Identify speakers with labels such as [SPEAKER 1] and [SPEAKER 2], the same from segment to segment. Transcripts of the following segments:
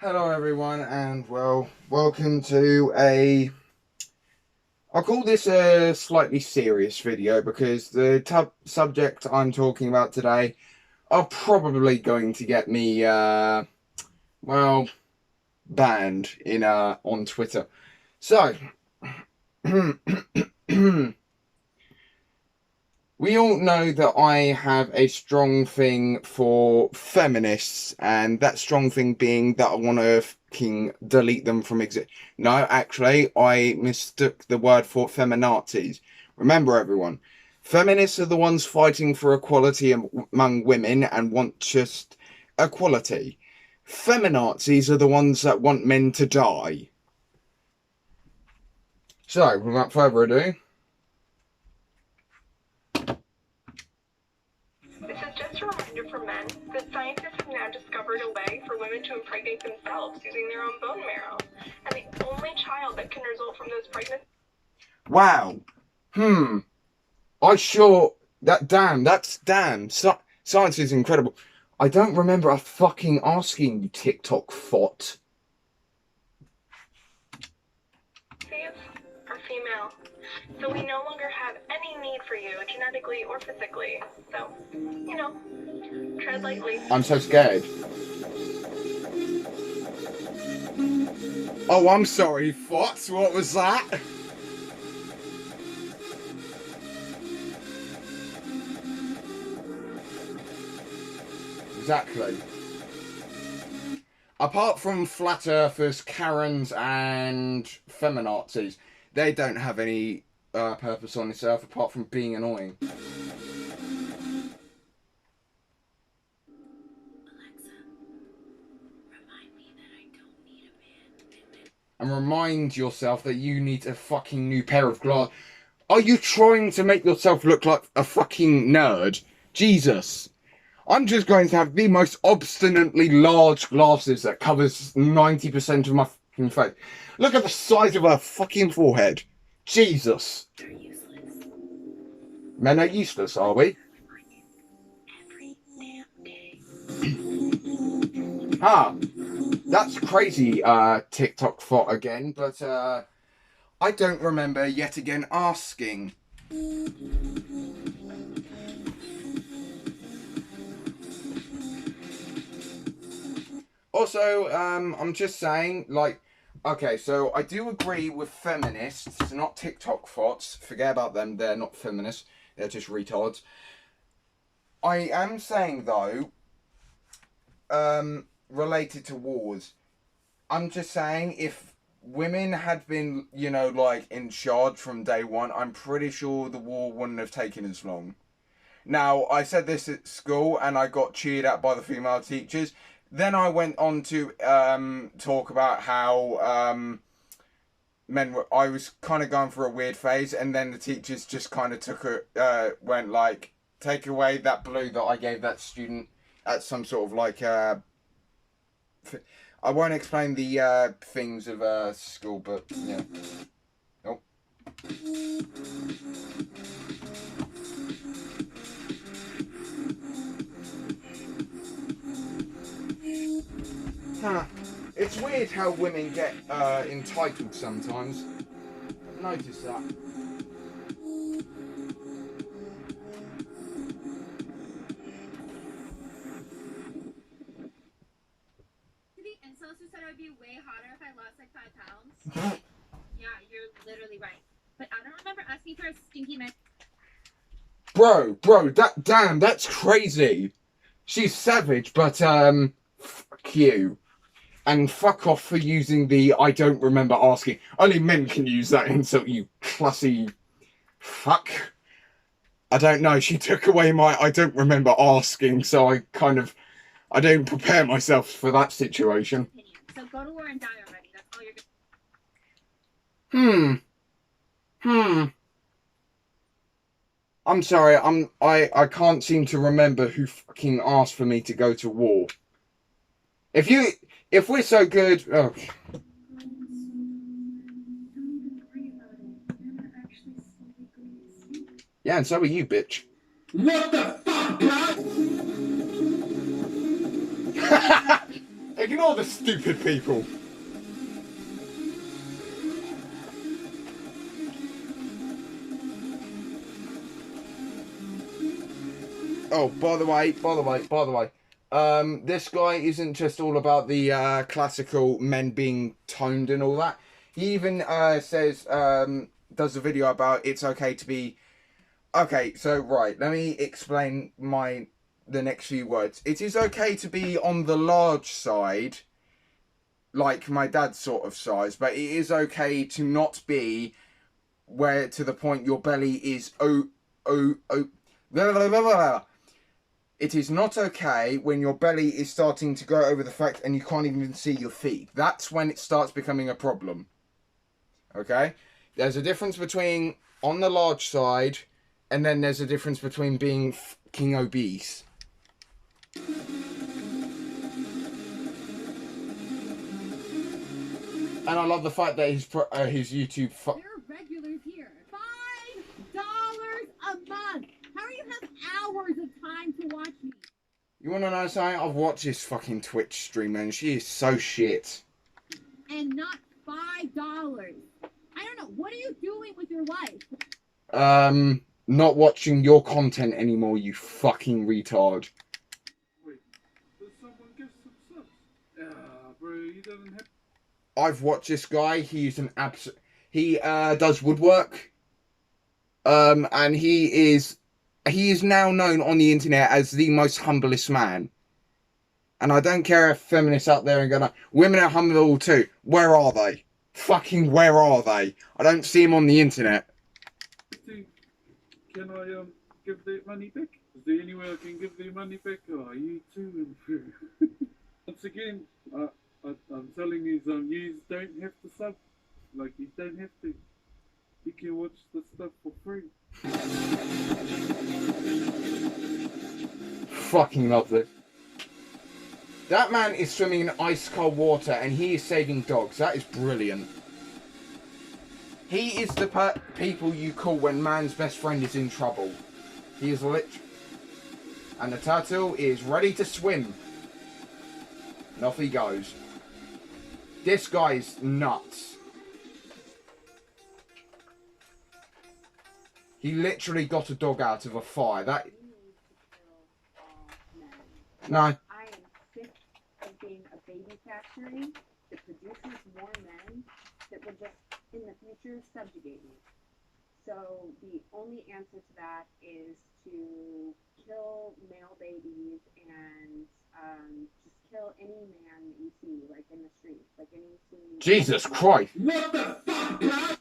[SPEAKER 1] Hello everyone and welcome to I'll call this a slightly serious video because the subject I'm talking about today are probably going to get me, banned on Twitter. So, we all know that I have a strong thing for feminists, and that strong thing being that I want to fucking delete them from No, actually, I mistook the word for feminazis. Remember, everyone, feminists are the ones fighting for equality among women and want just equality. Feminazis are the ones that want men to die. So, without further ado,
[SPEAKER 2] This is just a reminder for men that scientists have now discovered a way for women to impregnate themselves using their own bone marrow. And the only child that can result from those pregnancies.
[SPEAKER 1] wow. I sure that damn. Science is incredible. I don't remember fucking asking you, TikTok thought.
[SPEAKER 2] Are female. So we no longer have any need for you genetically or physically. So, tread lightly.
[SPEAKER 1] I'm so scared. Oh, I'm sorry, Fox. What was that? Exactly. Apart from flat earthers, Karens, and feminazis, they don't have any purpose on this earth apart from being annoying. And remind yourself that you need a fucking new pair of glasses. Are you trying to make yourself look like a fucking nerd? Jesus. I'm just going to have the most obstinately large glasses that covers 90% of my fucking face. Look at the size of her fucking forehead. Jesus.
[SPEAKER 2] They're useless.
[SPEAKER 1] Men are useless, are we?
[SPEAKER 2] Every damn day.
[SPEAKER 1] That's crazy, TikTok thought again, but I don't remember yet again asking. Also, I'm just saying, okay, so I do agree with feminists, not TikTok thoughts. Forget about them, they're not feminists, they're just retards. I am saying, though, related to wars, I'm just saying if women had been, in charge from day one, I'm pretty sure the war wouldn't have taken as long. Now, I said this at school and I got cheered at by the female teachers. Then I went on to talk about how I was kind of going for a weird phase, and then the teachers just kind of went like, take away that blue that I gave that student at some sort of I won't explain the things of school, but yeah. Oh. It's weird how women get entitled sometimes. I've noticed that.
[SPEAKER 3] To the insults who said I'd be way hotter if I lost like 5 pounds. Yeah, you're literally right. But I don't remember asking for a stinky man.
[SPEAKER 1] Bro, that's crazy. She's savage, but fuck you. And fuck off for using the I don't remember asking. Only men can use that insult, you classy fuck. I don't know, she took away my I don't remember asking, so I don't prepare myself for that situation.
[SPEAKER 3] So go to war and die already. That's all you're
[SPEAKER 1] gonna. I'm sorry, I can't seem to remember who fucking asked for me to go to war. If we're so good, oh. Yeah, and so are you, bitch. What the fuck, Ignore the stupid people. Oh, by the way, this guy isn't just all about the classical men being toned and all that. He even says, does a video about it's okay to be. Okay, so right, let me explain the next few words. It is okay to be on the large side, like my dad's sort of size, but it is okay to not be where to the point your belly is blah, blah, blah, blah. It is not okay when your belly is starting to go over the fact and you can't even see your feet. That's when it starts becoming a problem. Okay? There's a difference between on the large side, and then there's a difference between being fucking obese. And I love the fact that his YouTube...
[SPEAKER 3] There are regulars here. $5 a month. How do you have hours of time to watch me?
[SPEAKER 1] You want to know something? I've watched this fucking Twitch stream, man. She is so shit.
[SPEAKER 3] And not $5. I don't know. What are you doing with your life?
[SPEAKER 1] Not watching your content anymore, you fucking retard.
[SPEAKER 4] Wait, does someone give some subs? Bro, he doesn't have...
[SPEAKER 1] I've watched this guy. He's an he does woodwork. And he is now known on the internet as the most humblest man. And I don't care if feminists out there are gonna, women are humble too. Where are they? Fucking where are they? I don't see them on the internet.
[SPEAKER 4] Can I give the money back? Is there any way I can give the money back? Oh, you too. Once again, I'm telling you, you don't have to sub. Like, you don't have to. You can watch the stuff for free.
[SPEAKER 1] Fucking lovely. That man is swimming in ice cold water and he is saving dogs. That is brilliant. He is the people you call when man's best friend is in trouble. He is lit. And the turtle is ready to swim. And off he goes. This guy is nuts. He literally got a dog out of a fire. That... No.
[SPEAKER 5] I am sick of being a baby factory that produces more men that will just, in the future, subjugate me. So the only answer to that is to kill male babies and just kill any man that you see, like in the streets, like any Sunni.
[SPEAKER 1] Jesus Christ.
[SPEAKER 4] What the fuck, man?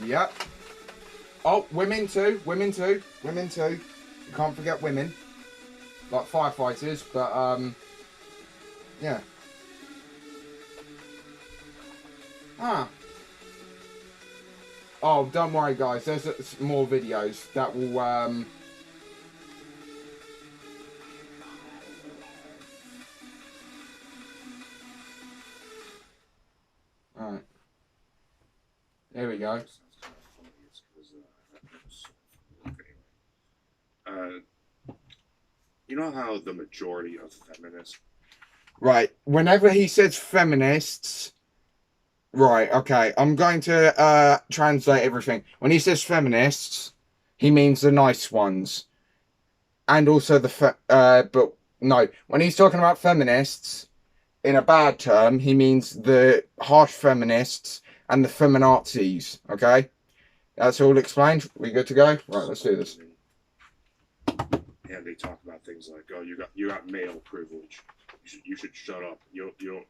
[SPEAKER 1] Yep. Oh, women too. Women too. Women too. You can't forget women. Like firefighters, but yeah. Ah. Oh, don't worry guys, there's more videos that will Alright. There we go.
[SPEAKER 6] You know how the majority of feminists...
[SPEAKER 1] Right, whenever he says feminists... Right, okay, I'm going to translate everything. When he says feminists, he means the nice ones. And also the... but, no, when he's talking about feminists, in a bad term, he means the harsh feminists and the feminazis, okay? That's all explained? We good to go? Right, let's do this.
[SPEAKER 6] And they talk about things like, oh, you got male privilege. You should shut up. You don't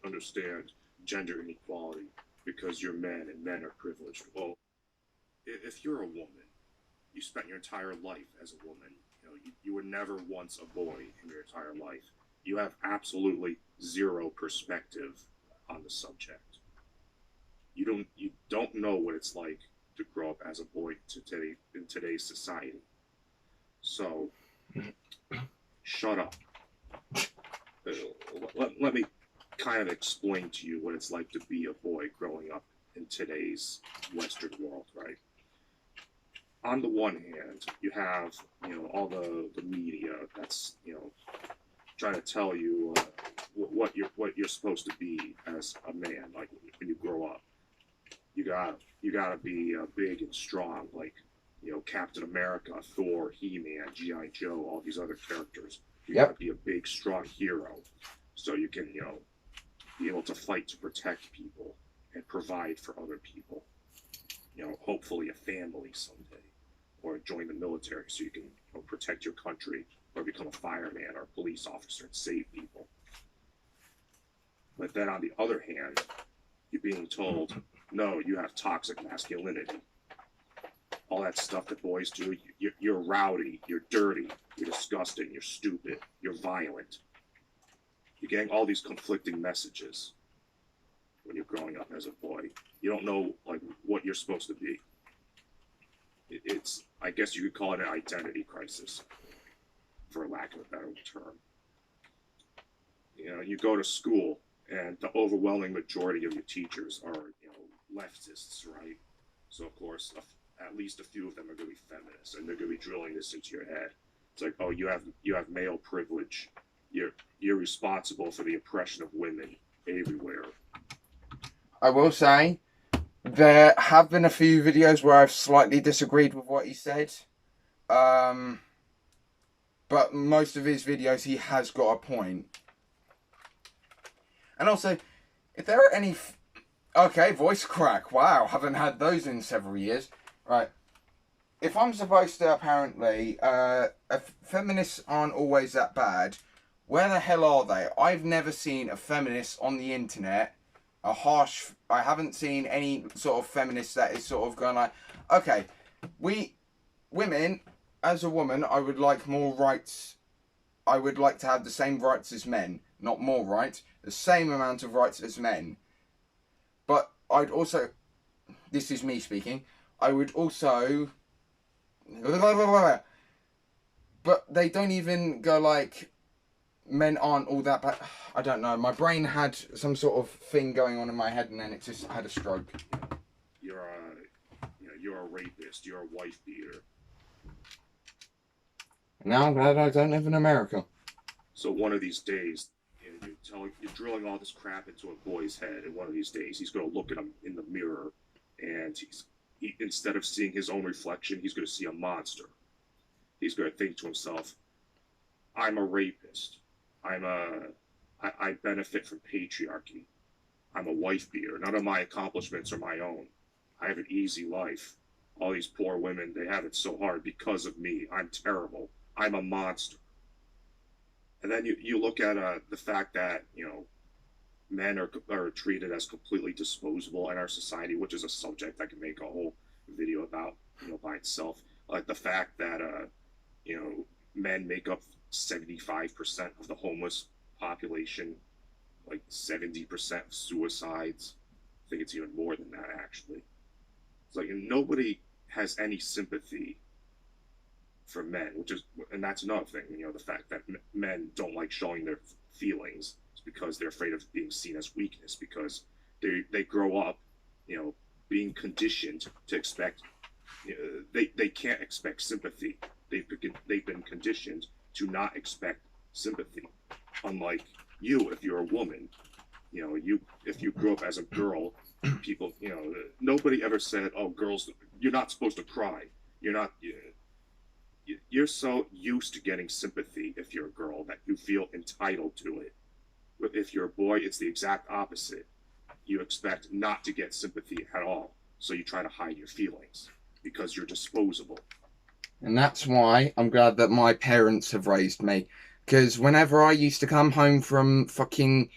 [SPEAKER 6] understand gender inequality because you're men and men are privileged. Well, if you're a woman, you spent your entire life as a woman. You were never once a boy in your entire life. You have absolutely zero perspective on the subject. You don't know what it's like to grow up as a boy in today's society. So, shut up. Let me kind of explain to you what it's like to be a boy growing up in today's Western world, right? on the one hand, you have, all the media that's, trying to tell you what you're supposed to be as a man, like when you grow up. You gotta be big and strong, like Captain America, Thor, He-Man, G.I. Joe, all these other characters. You gotta be a big, strong hero, so you can be able to fight to protect people and provide for other people. Hopefully a family someday, or join the military so you can protect your country, or become a fireman or a police officer and save people. But then on the other hand, you're being told, no, you have toxic masculinity. All that stuff that boys do, you're rowdy, you're dirty, you're disgusting, you're stupid, you're violent. You're getting all these conflicting messages when you're growing up as a boy. You don't know what you're supposed to be. It's, I guess you could call it an identity crisis, for lack of a better term. You go to school, and the overwhelming majority of your teachers are, leftists, right? So of course, at least a few of them are going to be feminists, and they're going to be drilling this into your head. It's like, oh, you have male privilege. You're responsible for the oppression of women everywhere.
[SPEAKER 1] I will say, there have been a few videos where I've slightly disagreed with what he said. But most of his videos, he has got a point. And also, if there are any... Okay, voice crack. Wow, haven't had those in several years. Right. If I'm supposed to, apparently, feminists aren't always that bad, where the hell are they? I've never seen a feminist on the internet, I haven't seen any sort of feminist that is sort of going like, okay, women, as a woman, I would like more rights. I would like to have the same rights as men. Not more rights, the same amount of rights as men. But I'd also, this is me speaking, I would also, but they don't even go like, men aren't all that bad. I don't know, my brain had some sort of thing going on in my head and then it just had a stroke.
[SPEAKER 6] You're a rapist, you're a wife beater.
[SPEAKER 1] Now I'm glad I don't live in America.
[SPEAKER 6] So one of these days, you're drilling all this crap into a boy's head, and one of these days he's going to look at him in the mirror, and instead of seeing his own reflection, he's going to see a monster. He's going to think to himself, I'm a rapist. I benefit from patriarchy. I'm a wife beater. None of my accomplishments are my own. I have an easy life. All these poor women, they have it so hard because of me. I'm terrible. I'm a monster. And then you look at the fact that, men are treated as completely disposable in our society, which is a subject I can make a whole video about, by itself. Like the fact that, men make up 75% of the homeless population, like 70% of suicides. I think it's even more than that, actually. It's like nobody has any sympathy for men, and that's another thing, the fact that men don't like showing their feelings is because they're afraid of being seen as weakness, because they grow up, being conditioned to expect, they can't expect sympathy. They've been conditioned to not expect sympathy. Unlike you, if you're a woman, if you grew up as a girl, people, nobody ever said, oh, girls, you're not supposed to cry. You're so used to getting sympathy if you're a girl that you feel entitled to it. But if you're a boy, it's the exact opposite. You expect not to get sympathy at all, so you try to hide your feelings because you're disposable.
[SPEAKER 1] And that's why I'm glad that my parents have raised me. Because whenever I used to come home from fucking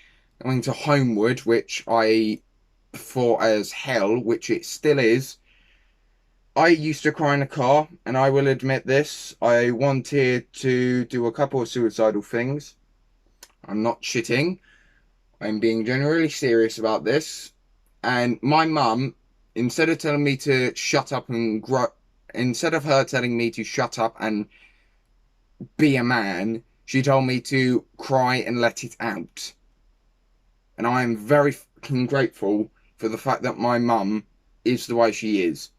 [SPEAKER 1] going to Homewood, which I thought as hell, which it still is, I used to cry in the car, and I will admit this, I wanted to do a couple of suicidal things. I'm not shitting. I'm being generally serious about this. And my mum, instead of telling me to shut up and instead of her telling me to shut up and be a man, she told me to cry and let it out. And I am very fucking grateful for the fact that my mum is the way she is.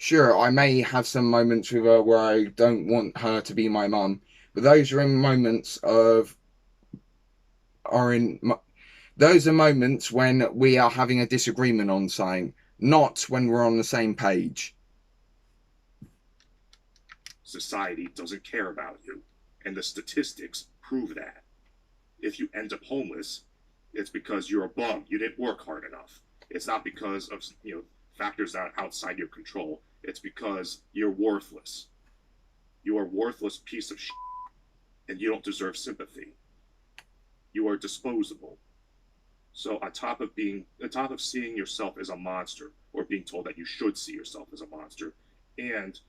[SPEAKER 1] Sure, I may have some moments with her where I don't want her to be my mum, but those are in moments of are in those are moments when we are having a disagreement on something, not when we're on the same page.
[SPEAKER 6] Society doesn't care about you, and the statistics prove that. If you end up homeless, it's because you're a bum. You didn't work hard enough. It's not because of factors that are outside your control. It's because you're worthless. You are a worthless piece of shit, and you don't deserve sympathy. You are disposable. So on top of seeing yourself as a monster, or being told that you should see yourself as a monster, and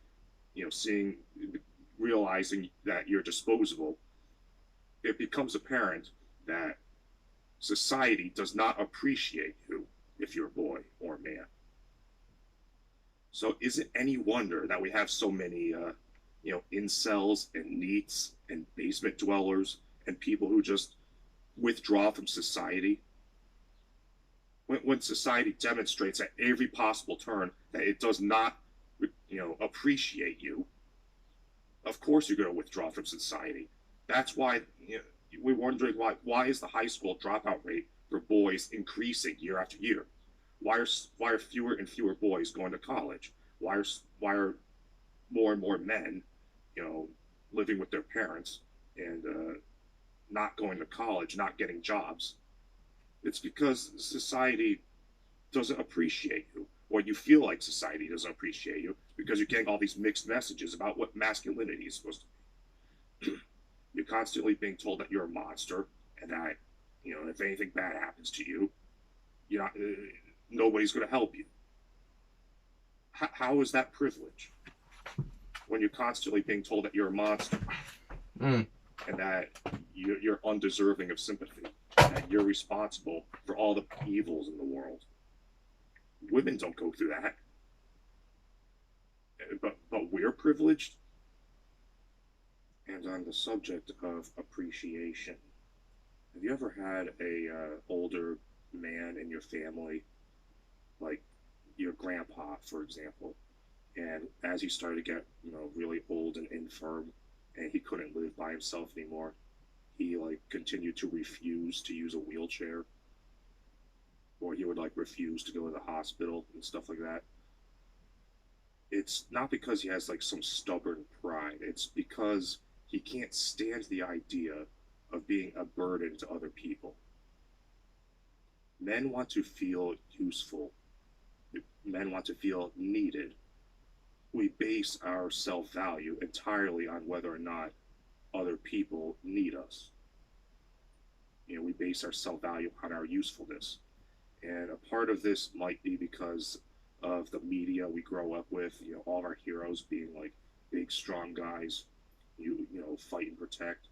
[SPEAKER 6] realizing that you're disposable, it becomes apparent that society does not appreciate you if you're a boy or a man. So is it any wonder that we have so many incels and neets and basement dwellers and people who just withdraw from society? When society demonstrates at every possible turn that it does not appreciate you, of course you're going to withdraw from society. That's why we're wondering why is the high school dropout rate for boys increasing year after year? Why are fewer and fewer boys going to college? Why are more and more men, living with their parents and not going to college, not getting jobs? It's because society doesn't appreciate you, or you feel like society doesn't appreciate you because you're getting all these mixed messages about what masculinity is supposed to be. You're constantly being told that you're a monster and that, if anything bad happens to you, you're not, nobody's going to help you. How is that privilege? When you're constantly being told that you're a monster and that you're undeserving of sympathy, that you're responsible for all the evils in the world. Women don't go through that. But we're privileged. And on the subject of appreciation, have you ever had a older man in your family, like your grandpa, for example, and as he started to get really old and infirm, and he couldn't live by himself anymore, he continued to refuse to use a wheelchair, or he would refuse to go to the hospital and stuff like that? It's not because he has some stubborn pride. It's because he can't stand the idea of being a burden to other people. Men want to feel useful. Men want to feel needed. We base our self-value entirely on whether or not other people need us. We base our self-value on our usefulness. And a part of this might be because of the media we grow up with, all of our heroes being big, strong guys, fight and protect,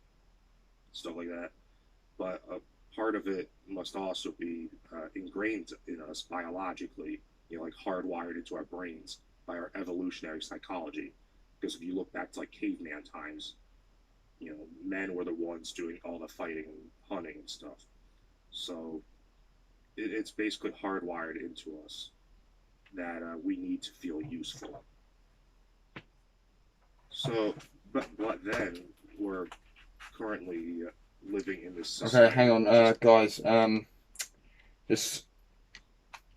[SPEAKER 6] stuff like that. But a part of it must also be ingrained in us biologically, hardwired into our brains by our evolutionary psychology. Because if you look back to caveman times, men were the ones doing all the fighting and hunting and stuff. So it's basically hardwired into us that we need to feel useful. So, but then we're currently living in this society.
[SPEAKER 1] Okay, hang on, guys. Just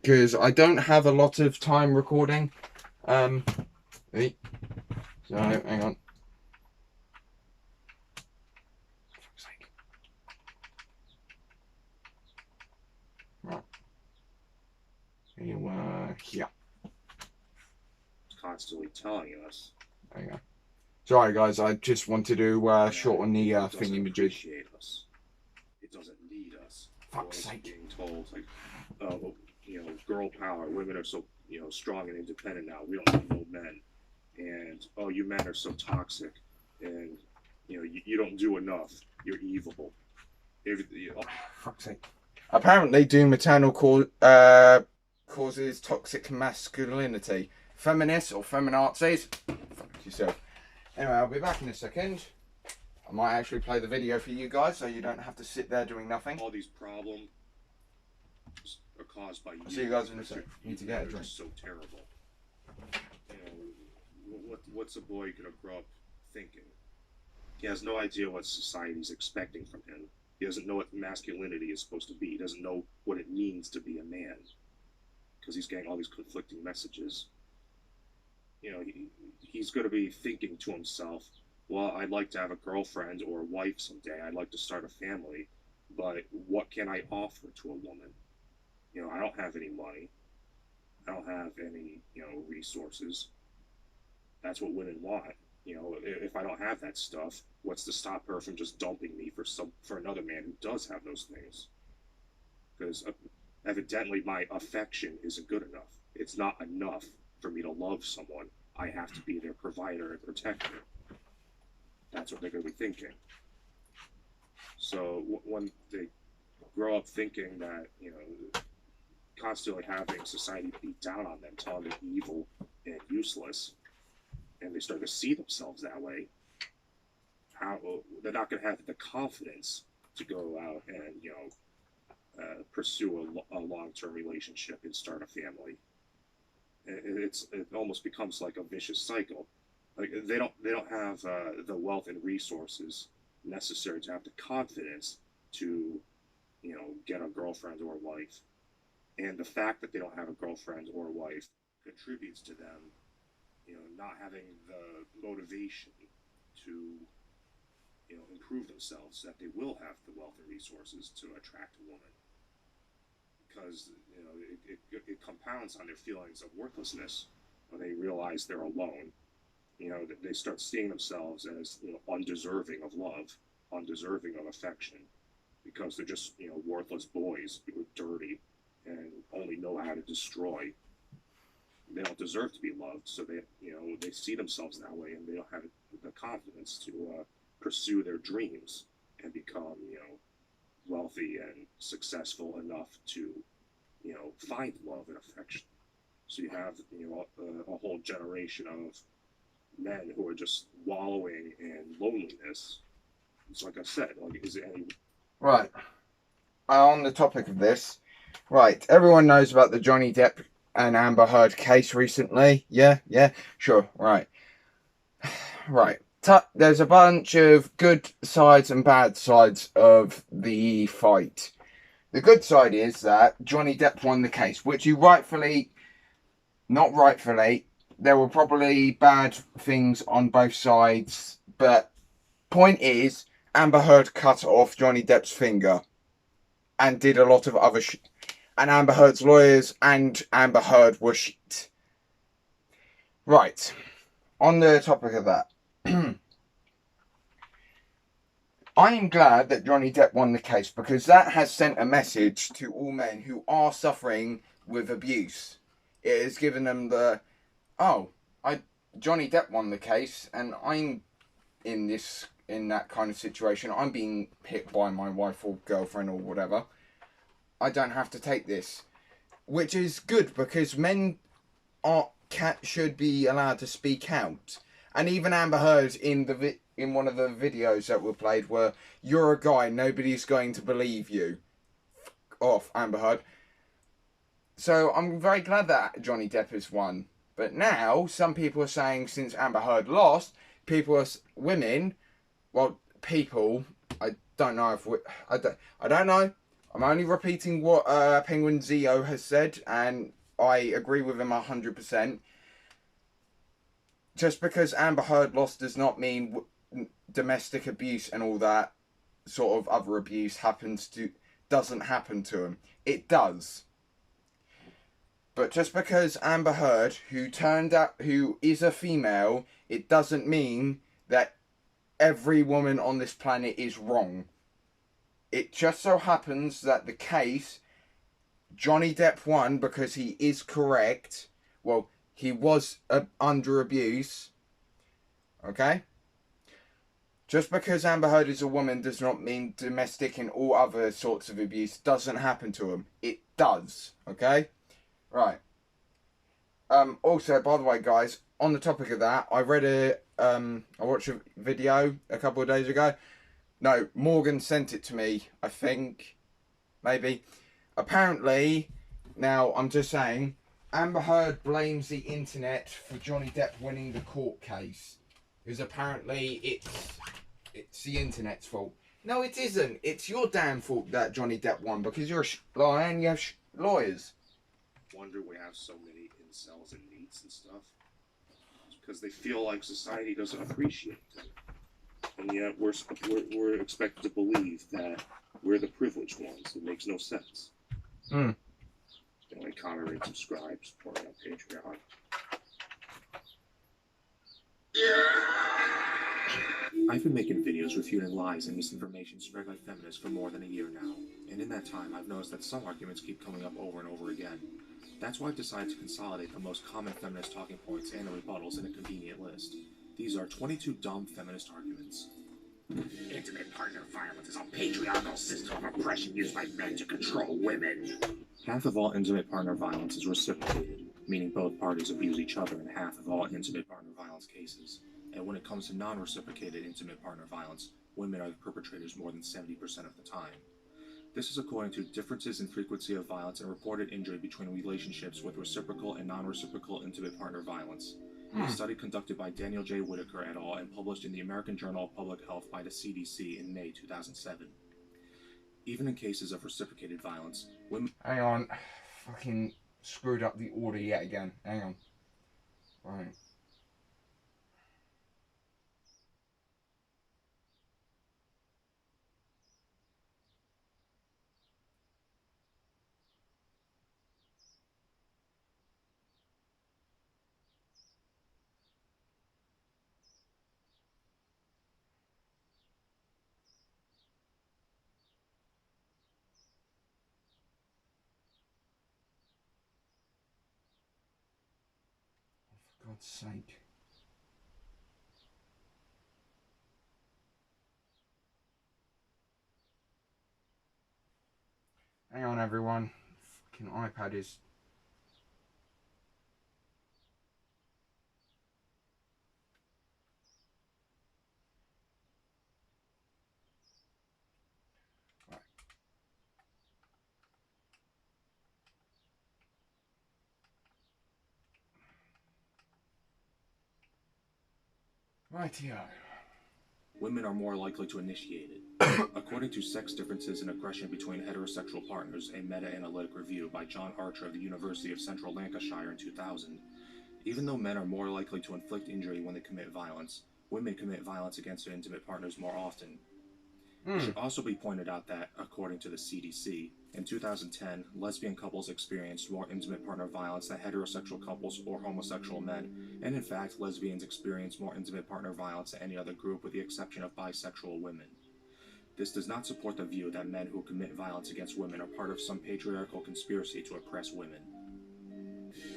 [SPEAKER 1] because I don't have a lot of time recording. So hang on. Right. You here.
[SPEAKER 6] Constantly telling us.
[SPEAKER 1] There you go. Sorry, guys. I just wanted to shorten the thingy-majig.
[SPEAKER 6] Appreciate us. It doesn't need us.
[SPEAKER 1] Fuck's sake.
[SPEAKER 6] Being told girl power. Women are so strong and independent now. We don't need no men. And you men are so toxic, and you don't do enough. You're evil.
[SPEAKER 1] Fuck's sake. Apparently, doing maternal causes toxic masculinity. Feminists or feminazis, fuck yourself. Anyway, I'll be back in a second. I might actually play the video for you guys so you don't have to sit there doing nothing.
[SPEAKER 6] All these problems are caused by you.
[SPEAKER 1] I'll see you guys in a second. Need to get a drink.
[SPEAKER 6] So terrible. what's a boy gonna grow up thinking? He has no idea what society's expecting from him. He doesn't know what masculinity is supposed to be. He doesn't know what it means to be a man because he's getting all these conflicting messages. You know, he's going to be thinking to himself, well, I'd like to have a girlfriend or a wife someday. I'd like to start a family, but what can I offer to a woman? You know, I don't have any money. I don't have any, resources. That's what women want. You know, if I don't have that stuff, what's to stop her from just dumping me for another man who does have those things? Because evidently my affection isn't good enough. It's not enough for me to love someone. I have to be their provider and protector. That's what they're going to be thinking. So when they grow up thinking that, constantly having society beat down on them, telling them evil and useless, and they start to see themselves that way, they're not going to have the confidence to go out and pursue a long-term relationship and start a family. It almost becomes like a vicious cycle. Like they don't have the wealth and resources necessary to have the confidence to get a girlfriend or a wife, and the fact that they don't have a girlfriend or a wife contributes to them not having the motivation to improve themselves, so that they will have the wealth and resources to attract a woman, because it compounds on their feelings of worthlessness when they realize they're alone. They start seeing themselves as undeserving of love, undeserving of affection, because they're just worthless boys who are dirty and only know how to destroy. They don't deserve to be loved, so they see themselves that way, and they don't have the confidence to pursue their dreams and become wealthy and successful enough to find love and affection. So you have a whole generation of men who are just wallowing in loneliness. It's like I said, is it any...
[SPEAKER 1] Right. On the topic of this, right, everyone knows about the Johnny Depp and Amber Heard case recently. Yeah, sure, right. Right. There's a bunch of good sides and bad sides of the fight. The good side is that Johnny Depp won the case, which you not rightfully, there were probably bad things on both sides, but point is, Amber Heard cut off Johnny Depp's finger and did a lot of other shit. And Amber Heard's lawyers and Amber Heard were shit. Right. On the topic of that. I am glad that Johnny Depp won the case, because that has sent a message to all men who are suffering with abuse. It has given them Johnny Depp won the case, and I'm in that kind of situation. I'm being hit by my wife or girlfriend or whatever. I don't have to take this, which is good, because men should be allowed to speak out. And even Amber Heard in one of the videos that were played, were, you're a guy, nobody's going to believe you. F off, Amber Heard. So I'm very glad that Johnny Depp has won. But now some people are saying, since Amber Heard lost, women, well, people, I don't know if I don't know. I'm only repeating what Penguin Zio has said, and I agree with him 100%. Just because Amber Heard lost does not mean domestic abuse and all that sort of other abuse doesn't happen to him. It does. But just because Amber Heard, who is a female, it doesn't mean that every woman on this planet is wrong. It just so happens that the case, Johnny Depp won because he is correct. Well, he was under abuse. Okay? Just because Amber Heard is a woman does not mean domestic and all other sorts of abuse doesn't happen to him. It does. Okay? Right. Also, by the way, guys, on the topic of that, I watched a video a couple of days ago. No, Morgan sent it to me, I think. Maybe. Apparently, now, I'm just saying, Amber Heard blames the internet for Johnny Depp winning the court case. Because apparently it's the internet's fault. No, it isn't. It's your damn fault that Johnny Depp won because you're a liar and you have lawyers.
[SPEAKER 6] Wonder we have so many incels and neats and stuff. It's because they feel like society doesn't appreciate them. And yet we're expected to believe that we're the privileged ones. It makes no sense. Anyway, comment, rate, subscribe, support me on Patreon. I've been making videos refuting lies and misinformation spread by feminists for more than a year now, and in that time I've noticed that some arguments keep coming up over and over again. That's why I've decided to consolidate the most common feminist talking points and the rebuttals in a convenient list. These are 22 dumb feminist arguments. Intimate partner violence is a patriarchal system of oppression used by men to control women. Half of all intimate partner violence is reciprocated, meaning both parties abuse each other in half of all intimate partner violence cases. And when it comes to non-reciprocated intimate partner violence, women are the perpetrators more than 70% of the time. This is according to differences in frequency of violence and reported injury between relationships with reciprocal and non-reciprocal intimate partner violence. A study conducted by Daniel J. Whitaker et al. And published in the American Journal of Public Health by the CDC in May 2007. Even in cases of reciprocated violence, women...
[SPEAKER 1] Hang on. Fucking screwed up the order yet again. Hang on. Right. For God's sake. Hang on, everyone. Fucking iPad is... Rightio.
[SPEAKER 6] Women are more likely to initiate it. According to Sex Differences in Aggression Between Heterosexual Partners, a meta-analytic review by John Archer of the University of Central Lancashire in 2000, even though men are more likely to inflict injury when they commit violence, women commit violence against their intimate partners more often. It should also be pointed out that, according to the CDC, in 2010, lesbian couples experienced more intimate partner violence than heterosexual couples or homosexual men, and in fact, lesbians experience more intimate partner violence than any other group with the exception of bisexual women. This does not support the view that men who commit violence against women are part of some patriarchal conspiracy to oppress women.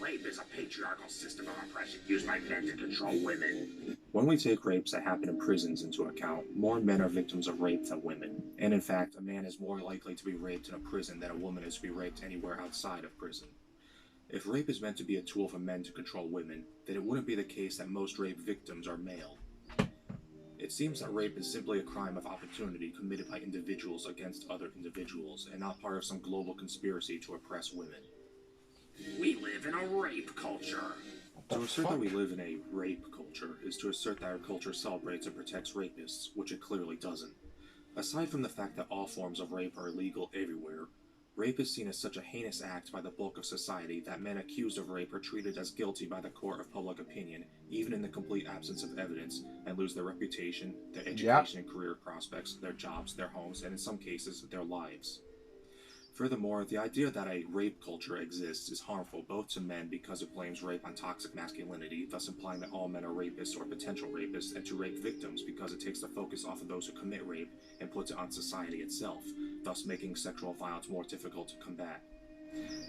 [SPEAKER 6] Rape is a patriarchal system of oppression used by men to control women. When we take rapes that happen in prisons into account, more men are victims of rape than women. And in fact, a man is more likely to be raped in a prison than a woman is to be raped anywhere outside of prison. If rape is meant to be a tool for men to control women, then it wouldn't be the case that most rape victims are male. It seems that rape is simply a crime of opportunity committed by individuals against other individuals, and not part of some global conspiracy to oppress women. We live in a rape culture. To assert that we live in a rape culture is to assert that our culture celebrates and protects rapists, which it clearly doesn't. Aside from the fact that all forms of rape are illegal everywhere, rape is seen as such a heinous act by the bulk of society that men accused of rape are treated as guilty by the court of public opinion, even in the complete absence of evidence, and lose their reputation, their education and career prospects, their jobs, their homes, and in some cases, their lives. Furthermore, the idea that a rape culture exists is harmful both to men because it blames rape on toxic masculinity, thus implying that all men are rapists or potential rapists, and to rape victims because it takes the focus off of those who commit rape and puts it on society itself, thus making sexual violence more difficult to combat.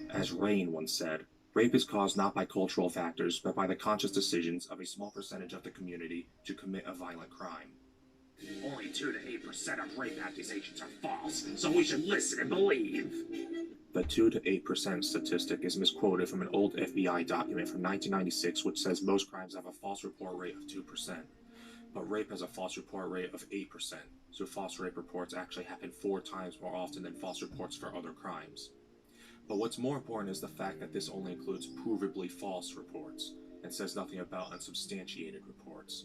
[SPEAKER 6] As Rain once said, rape is caused not by cultural factors, but by the conscious decisions of a small percentage of the community to commit a violent crime. Only 2 to 8% of rape accusations are false, so we should listen and believe. The 2 to 8% statistic is misquoted from an old FBI document from 1996 which says most crimes have a false report rate of 2%, but rape has a false report rate of 8%, so false rape reports actually happen 4 times more often than false reports for other crimes. But what's more important is the fact that this only includes provably false reports, and says nothing about unsubstantiated reports.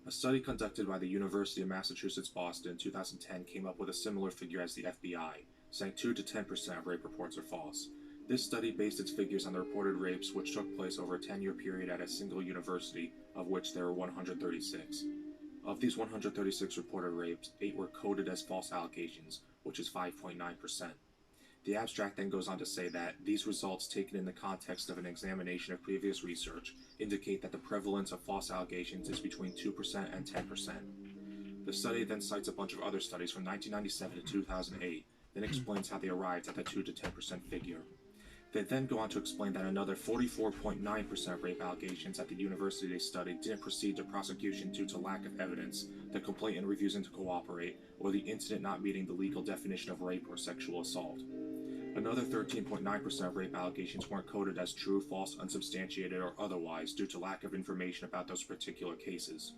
[SPEAKER 6] A study conducted by the University of Massachusetts Boston in 2010 came up with a similar figure as the FBI, saying 2 to 10% of rape reports are false. This study based its figures on the reported rapes which took place over a 10-year period at a single university, of which there were 136. Of these 136 reported rapes, 8 were coded as false allegations, which is 5.9%. The abstract then goes on to say that these results, taken in the context of an examination of previous research, indicate that the prevalence of false allegations is between 2% and 10%. The study then cites a bunch of other studies from 1997 to 2008, then explains how they arrived at the 2 to 10% figure. They then go on to explain that another 44.9% of rape allegations at the university they studied didn't proceed to prosecution due to lack of evidence, the complainant refusing to cooperate, or the incident not meeting the legal definition of rape or sexual assault. Another 13.9% of rape allegations weren't coded as true, false, unsubstantiated, or otherwise due to lack of information about those particular cases.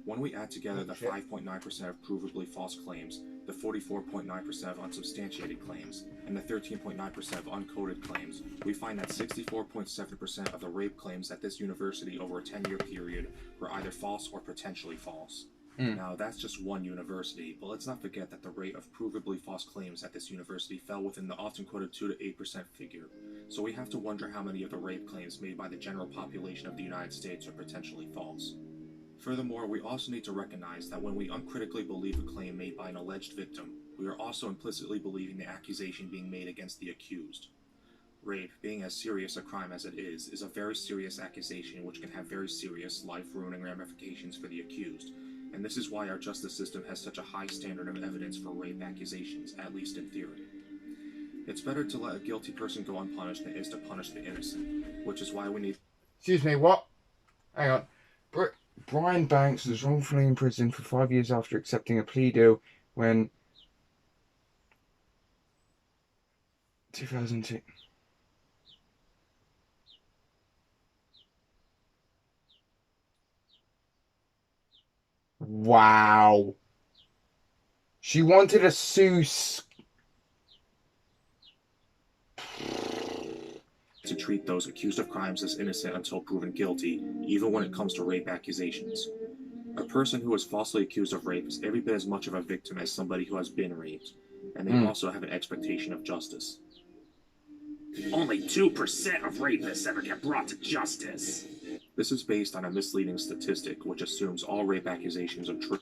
[SPEAKER 6] When we add together the 5.9% of provably false claims, the 44.9% of unsubstantiated claims, and the 13.9% of uncoded claims, we find that 64.7% of the rape claims at this university over a 10-year period were either false or potentially false. Now, that's just one university, but let's not forget that the rate of provably false claims at this university fell within the often quoted 2 to 8% figure, so we have to wonder how many of the rape claims made by the general population of the United States are potentially false. Furthermore, we also need to recognize that when we uncritically believe a claim made by an alleged victim, we are also implicitly believing the accusation being made against the accused. Rape, being as serious a crime as it is a very serious accusation which can have very serious, life-ruining ramifications for the accused, and this is why our justice system has such a high standard of evidence for rape accusations, at least in theory. It's better to let a guilty person go unpunished than it is to punish the innocent, which is why we need...
[SPEAKER 1] Excuse me, what? Hang on. Brian Banks was wrongfully imprisoned for 5 years after accepting a plea deal when... 2002... Wow. She wanted to sue...
[SPEAKER 6] to treat those accused of crimes as innocent until proven guilty, even when it comes to rape accusations. A person who is falsely accused of rape is every bit as much of a victim as somebody who has been raped, and they also have an expectation of justice.
[SPEAKER 7] Only 2% of rapists ever get brought to justice.
[SPEAKER 6] This is based on a misleading statistic which assumes all rape accusations are true.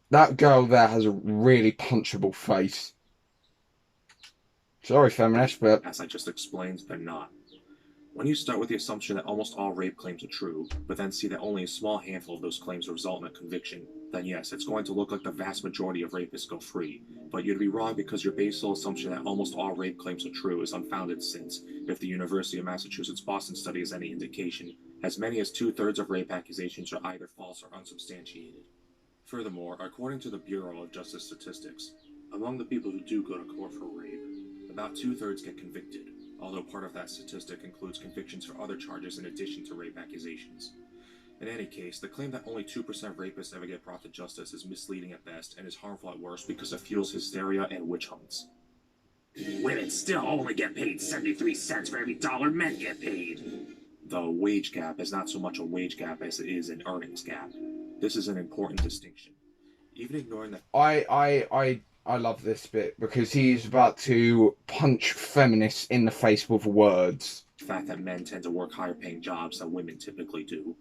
[SPEAKER 1] That girl there has a really punchable face. Sorry, feminist, but...
[SPEAKER 6] As I just explained, they're not. When you start with the assumption that almost all rape claims are true, but then see that only a small handful of those claims result in a conviction, then yes, it's going to look like the vast majority of rapists go free. But you'd be wrong because your basal assumption that almost all rape claims are true is unfounded since, if the University of Massachusetts Boston study is any indication, as many as 2/3 of rape accusations are either false or unsubstantiated. Furthermore, according to the Bureau of Justice Statistics, among the people who do go to court for rape, about 2/3 get convicted, although part of that statistic includes convictions for other charges in addition to rape accusations. In any case, the claim that only 2% of rapists ever get brought to justice is misleading at best and is harmful at worst because it fuels hysteria and witch hunts.
[SPEAKER 7] Women still only get paid 73 cents for every dollar men get paid.
[SPEAKER 6] The wage gap is not so much a wage gap as it is an earnings gap. This is an important distinction. Even ignoring the...
[SPEAKER 1] I love this bit because he's about to punch feminists in the face with words.
[SPEAKER 6] fact that men tend to work higher paying jobs than women typically do.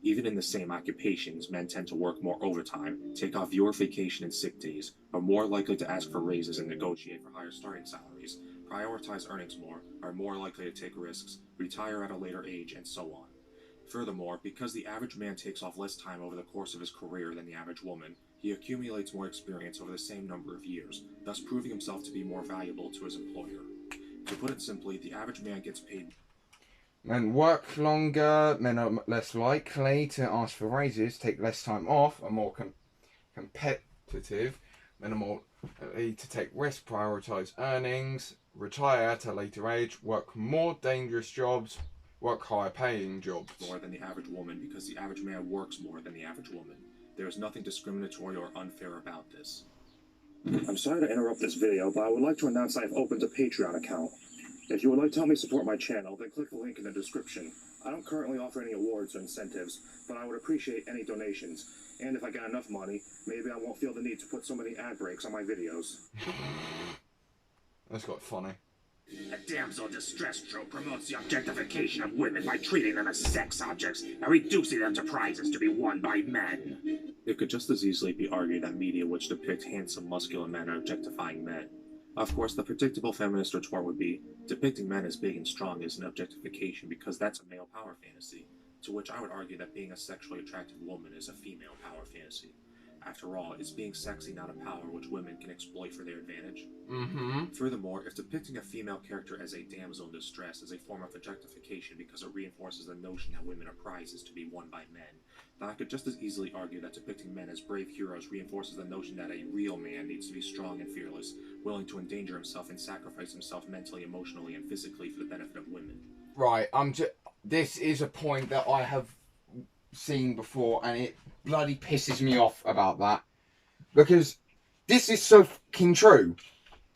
[SPEAKER 6] Even in the same occupations, men tend to work more overtime, take off fewer vacation and sick days, are more likely to ask for raises and negotiate for higher starting salaries, prioritize earnings more, are more likely to take risks, retire at a later age, and so on. Furthermore, because the average man takes off less time over the course of his career than the average woman, he accumulates more experience over the same number of years, thus proving himself to be more valuable to his employer. To put it simply, the average man gets paid.
[SPEAKER 1] Men work longer, men are less likely to ask for raises, take less time off, are more competitive, men are more likely to take risks, prioritise earnings, retire at a later age, work more dangerous jobs, work higher paying jobs.
[SPEAKER 6] More than the average woman because the average man works more than the average woman. There is nothing discriminatory or unfair about this. I'm sorry to interrupt this video, but I would like to announce I have opened a Patreon account. If you would like to help me support my channel, then click the link in the description. I don't currently offer any awards or incentives, but I would appreciate any donations. And if I get enough money, maybe I won't feel the need to put so many ad breaks on my videos.
[SPEAKER 1] That's quite funny.
[SPEAKER 7] A damsel in distress trope promotes the objectification of women by treating them as sex objects and reducing them to prizes to be won by men.
[SPEAKER 6] It could just as easily be argued that media which depict handsome, muscular men are objectifying men. Of course, the predictable feminist retort would be, depicting men as big and strong is an objectification because that's a male power fantasy, to which I would argue that being a sexually attractive woman is a female power fantasy. After all, it's being sexy not a power which women can exploit for their advantage. Furthermore, if depicting a female character as a damsel in distress is a form of objectification because it reinforces the notion that women are prizes to be won by men, then I could just as easily argue that depicting men as brave heroes reinforces the notion that a real man needs to be strong and fearless, willing to endanger himself and sacrifice himself mentally, emotionally, and physically for the benefit of women.
[SPEAKER 1] Right, this is a point that I have seen before, and it bloody pisses me off about that, because this is so fucking true.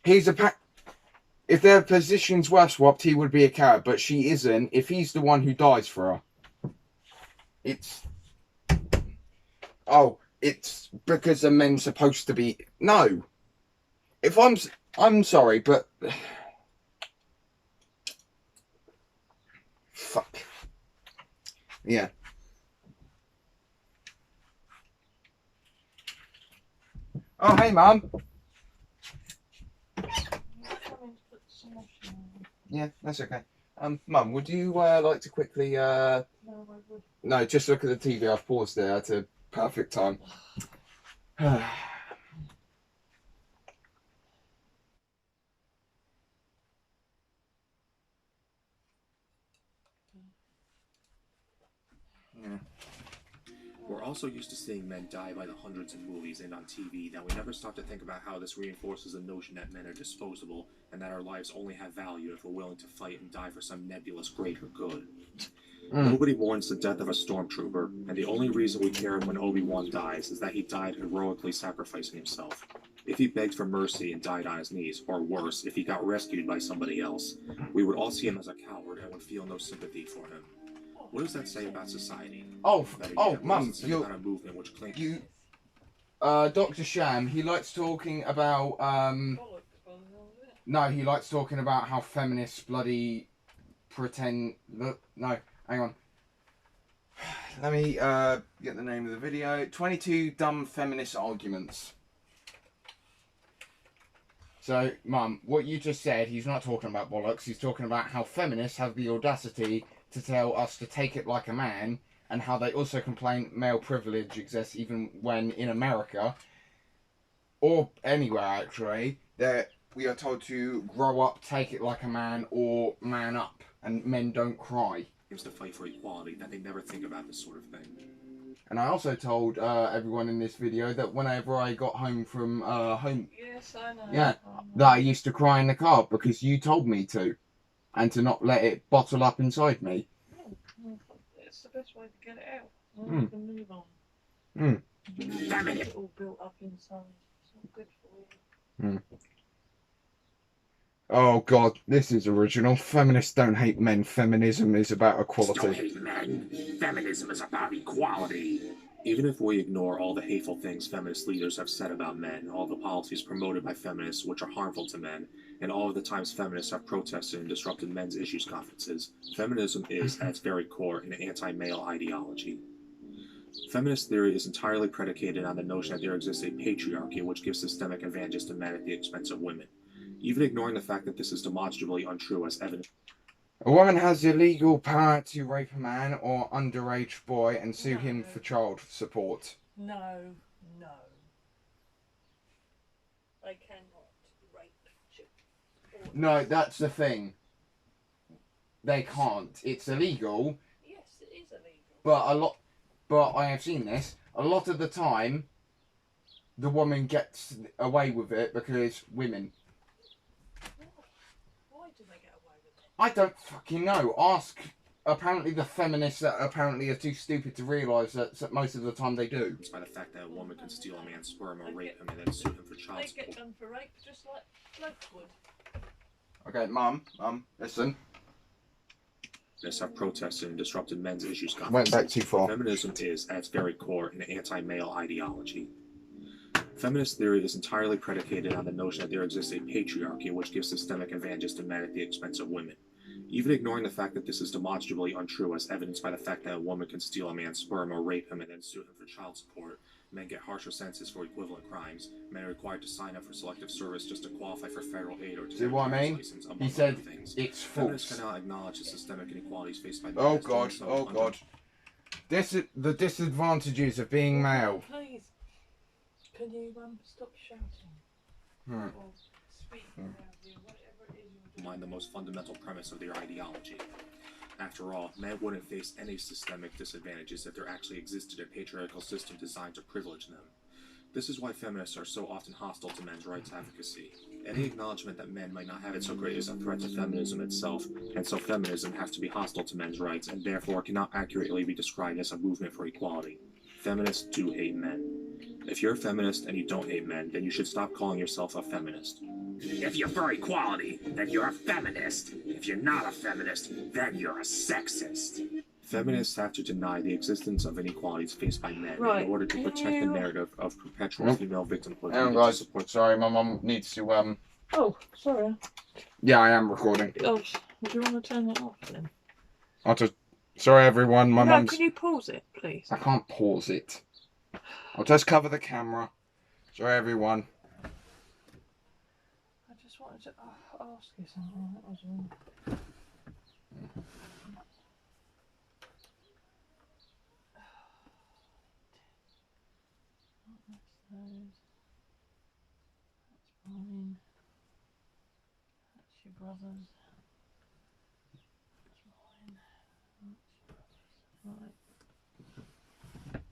[SPEAKER 1] If their positions were swapped, he would be a coward, but she isn't. If he's the one who dies for her, it's because the men's supposed to be. No, if I'm sorry, but fuck yeah. Oh, hey, Mum. Yeah, that's okay. Mum, would you like to quickly
[SPEAKER 8] No, I would.
[SPEAKER 1] No, just look at the TV. I've paused there at a perfect time. Yeah.
[SPEAKER 6] We're also used to seeing men die by the hundreds in movies and on TV that we never stop to think about how this reinforces the notion that men are disposable and that our lives only have value if we're willing to fight and die for some nebulous greater good. Nobody mourns the death of a stormtrooper, and the only reason we care when Obi-Wan dies is that he died heroically sacrificing himself. If he begged for mercy and died on his knees, or worse, if he got rescued by somebody else, we would all see him as a coward and would feel no sympathy for him. What does that say about society?
[SPEAKER 1] Mum, Dr Shaym, he likes talking about no, he likes talking about how feminists bloody pretend. Look, no, hang on. Let me get the name of the video. 22 dumb feminist arguments. So, Mum, what you just said, he's not talking about bollocks. He's talking about how feminists have the audacity to tell us to take it like a man, and how they also complain male privilege exists even when in America, or anywhere actually, that we are told to grow up, take it like a man, or man up, and men don't cry.
[SPEAKER 6] To fight for equality, that they never think about this sort of thing.
[SPEAKER 1] And I also told everyone in this video that whenever I got home from home,
[SPEAKER 8] Yes, I know.
[SPEAKER 1] yeah, that I used to cry in the car because you told me to, and to not let it bottle up inside me.
[SPEAKER 8] It's the best way to get it out.
[SPEAKER 1] Mm.
[SPEAKER 8] You can move on.
[SPEAKER 7] Feminine.
[SPEAKER 8] It's all built up inside. It's not good for you.
[SPEAKER 1] Oh God, this is original. Feminists don't hate men. Feminism is about
[SPEAKER 7] Don't
[SPEAKER 1] equality.
[SPEAKER 7] hate men. Feminism is about equality.
[SPEAKER 6] Even if we ignore all the hateful things feminist leaders have said about men, all the policies promoted by feminists which are harmful to men, and all of the times feminists have protested and disrupted men's issues conferences, feminism is, at its very core, an anti-male ideology. Feminist theory is entirely predicated on the notion that there exists a patriarchy which gives systemic advantages to men at the expense of women. Even ignoring the fact that this is demonstrably untrue as evidence.
[SPEAKER 1] A woman has the legal power to rape a man or underage boy and sue him for child support.
[SPEAKER 8] No. They cannot rape children.
[SPEAKER 1] No, that's the thing. They can't. It's illegal.
[SPEAKER 8] Yes, it is illegal.
[SPEAKER 1] But I have seen this. A lot of the time, the woman gets away with it because women.
[SPEAKER 8] Why do they get away with it?
[SPEAKER 1] I don't fucking know. Ask apparently the feminists that apparently are too stupid to realise that most of the time they do.
[SPEAKER 6] By the fact that a woman can steal a man's sperm or rape him and then sue him for child
[SPEAKER 8] They
[SPEAKER 6] support.
[SPEAKER 8] get done for rape just like blokes would.
[SPEAKER 1] Okay, Mum, listen.
[SPEAKER 6] Have protested and disrupted men's issues.
[SPEAKER 1] Went back too far.
[SPEAKER 6] Feminism is, at its very core, an anti-male ideology. Feminist theory is entirely predicated on the notion that there exists a patriarchy which gives systemic advantages to men at the expense of women. Even ignoring the fact that this is demonstrably untrue, as evidenced by the fact that a woman can steal a man's sperm or rape him and then sue him for child support, men get harsher sentences for equivalent crimes, men are required to sign up for selective service just to qualify for federal aid or to
[SPEAKER 1] see what I mean?
[SPEAKER 6] License,
[SPEAKER 1] He said
[SPEAKER 6] things.
[SPEAKER 1] it's
[SPEAKER 6] Feminists
[SPEAKER 1] false.
[SPEAKER 6] cannot acknowledge the systemic inequalities faced by men.
[SPEAKER 1] Oh God, oh God. The disadvantages of being male.
[SPEAKER 8] Please, can you stop shouting? Or speak loudly, whatever it is you're doing.
[SPEAKER 6] Mind the most fundamental premise of their ideology. After all, men wouldn't face any systemic disadvantages if there actually existed a patriarchal system designed to privilege them. This is why feminists are so often hostile to men's rights advocacy. Any acknowledgement that men might not have it so great is a threat to feminism itself, and so feminism has to be hostile to men's rights and therefore cannot accurately be described as a movement for equality. Feminists do hate men. If you're a feminist and you don't hate men, then you should stop calling yourself a feminist.
[SPEAKER 7] If you're for equality, then you're a feminist. If you're not a feminist, then you're a sexist.
[SPEAKER 6] Feminists have to deny the existence of inequalities faced by men
[SPEAKER 8] Right.
[SPEAKER 6] in order to protect the narrative of perpetual female victimhood.
[SPEAKER 1] Hang on, guys. Sorry, my mum needs to
[SPEAKER 8] Oh, sorry.
[SPEAKER 1] Yeah, I am recording.
[SPEAKER 8] Oh, would you want to turn that off then?
[SPEAKER 1] Sorry, everyone. My
[SPEAKER 8] No,
[SPEAKER 1] mum's.
[SPEAKER 8] can you pause it, please?
[SPEAKER 1] I can't pause it. I'll just cover the camera. Sorry, everyone.
[SPEAKER 8] I just wanted to ask you something. That was all. That's those. That's mine. That's your brother's. That's mine. That's your brother's. Right.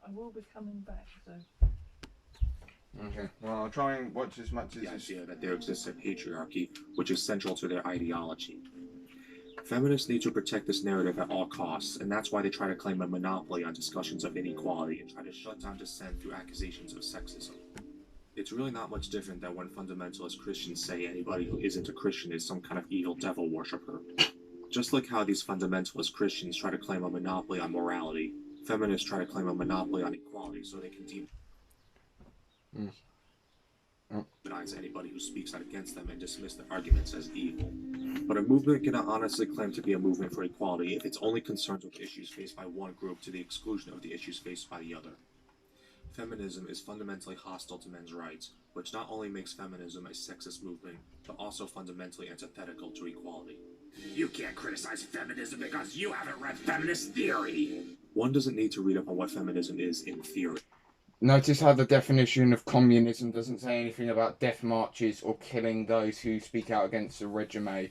[SPEAKER 8] I will be coming back, so.
[SPEAKER 1] Okay. Well, I'll try and watch as much as
[SPEAKER 6] The idea that there exists a patriarchy, which is central to their ideology. Feminists need to protect this narrative at all costs, and that's why they try to claim a monopoly on discussions of inequality and try to shut down dissent through accusations of sexism. It's really not much different than when fundamentalist Christians say anybody who isn't a Christian is some kind of evil devil worshipper. Just like how these fundamentalist Christians try to claim a monopoly on morality, feminists try to claim a monopoly on equality so they can demonize anybody who speaks out against them and dismiss their arguments as evil. But a movement cannot honestly claim to be a movement for equality if it's only concerned with issues faced by one group to the exclusion of the issues faced by the other. Feminism is fundamentally hostile to men's rights, which not only makes feminism a sexist movement, but also fundamentally antithetical to equality.
[SPEAKER 7] You can't criticize feminism because you haven't read feminist theory.
[SPEAKER 6] One doesn't need to read up on what feminism is in theory.
[SPEAKER 1] Notice how the definition of communism doesn't say anything about death marches or killing those who speak out against the regime.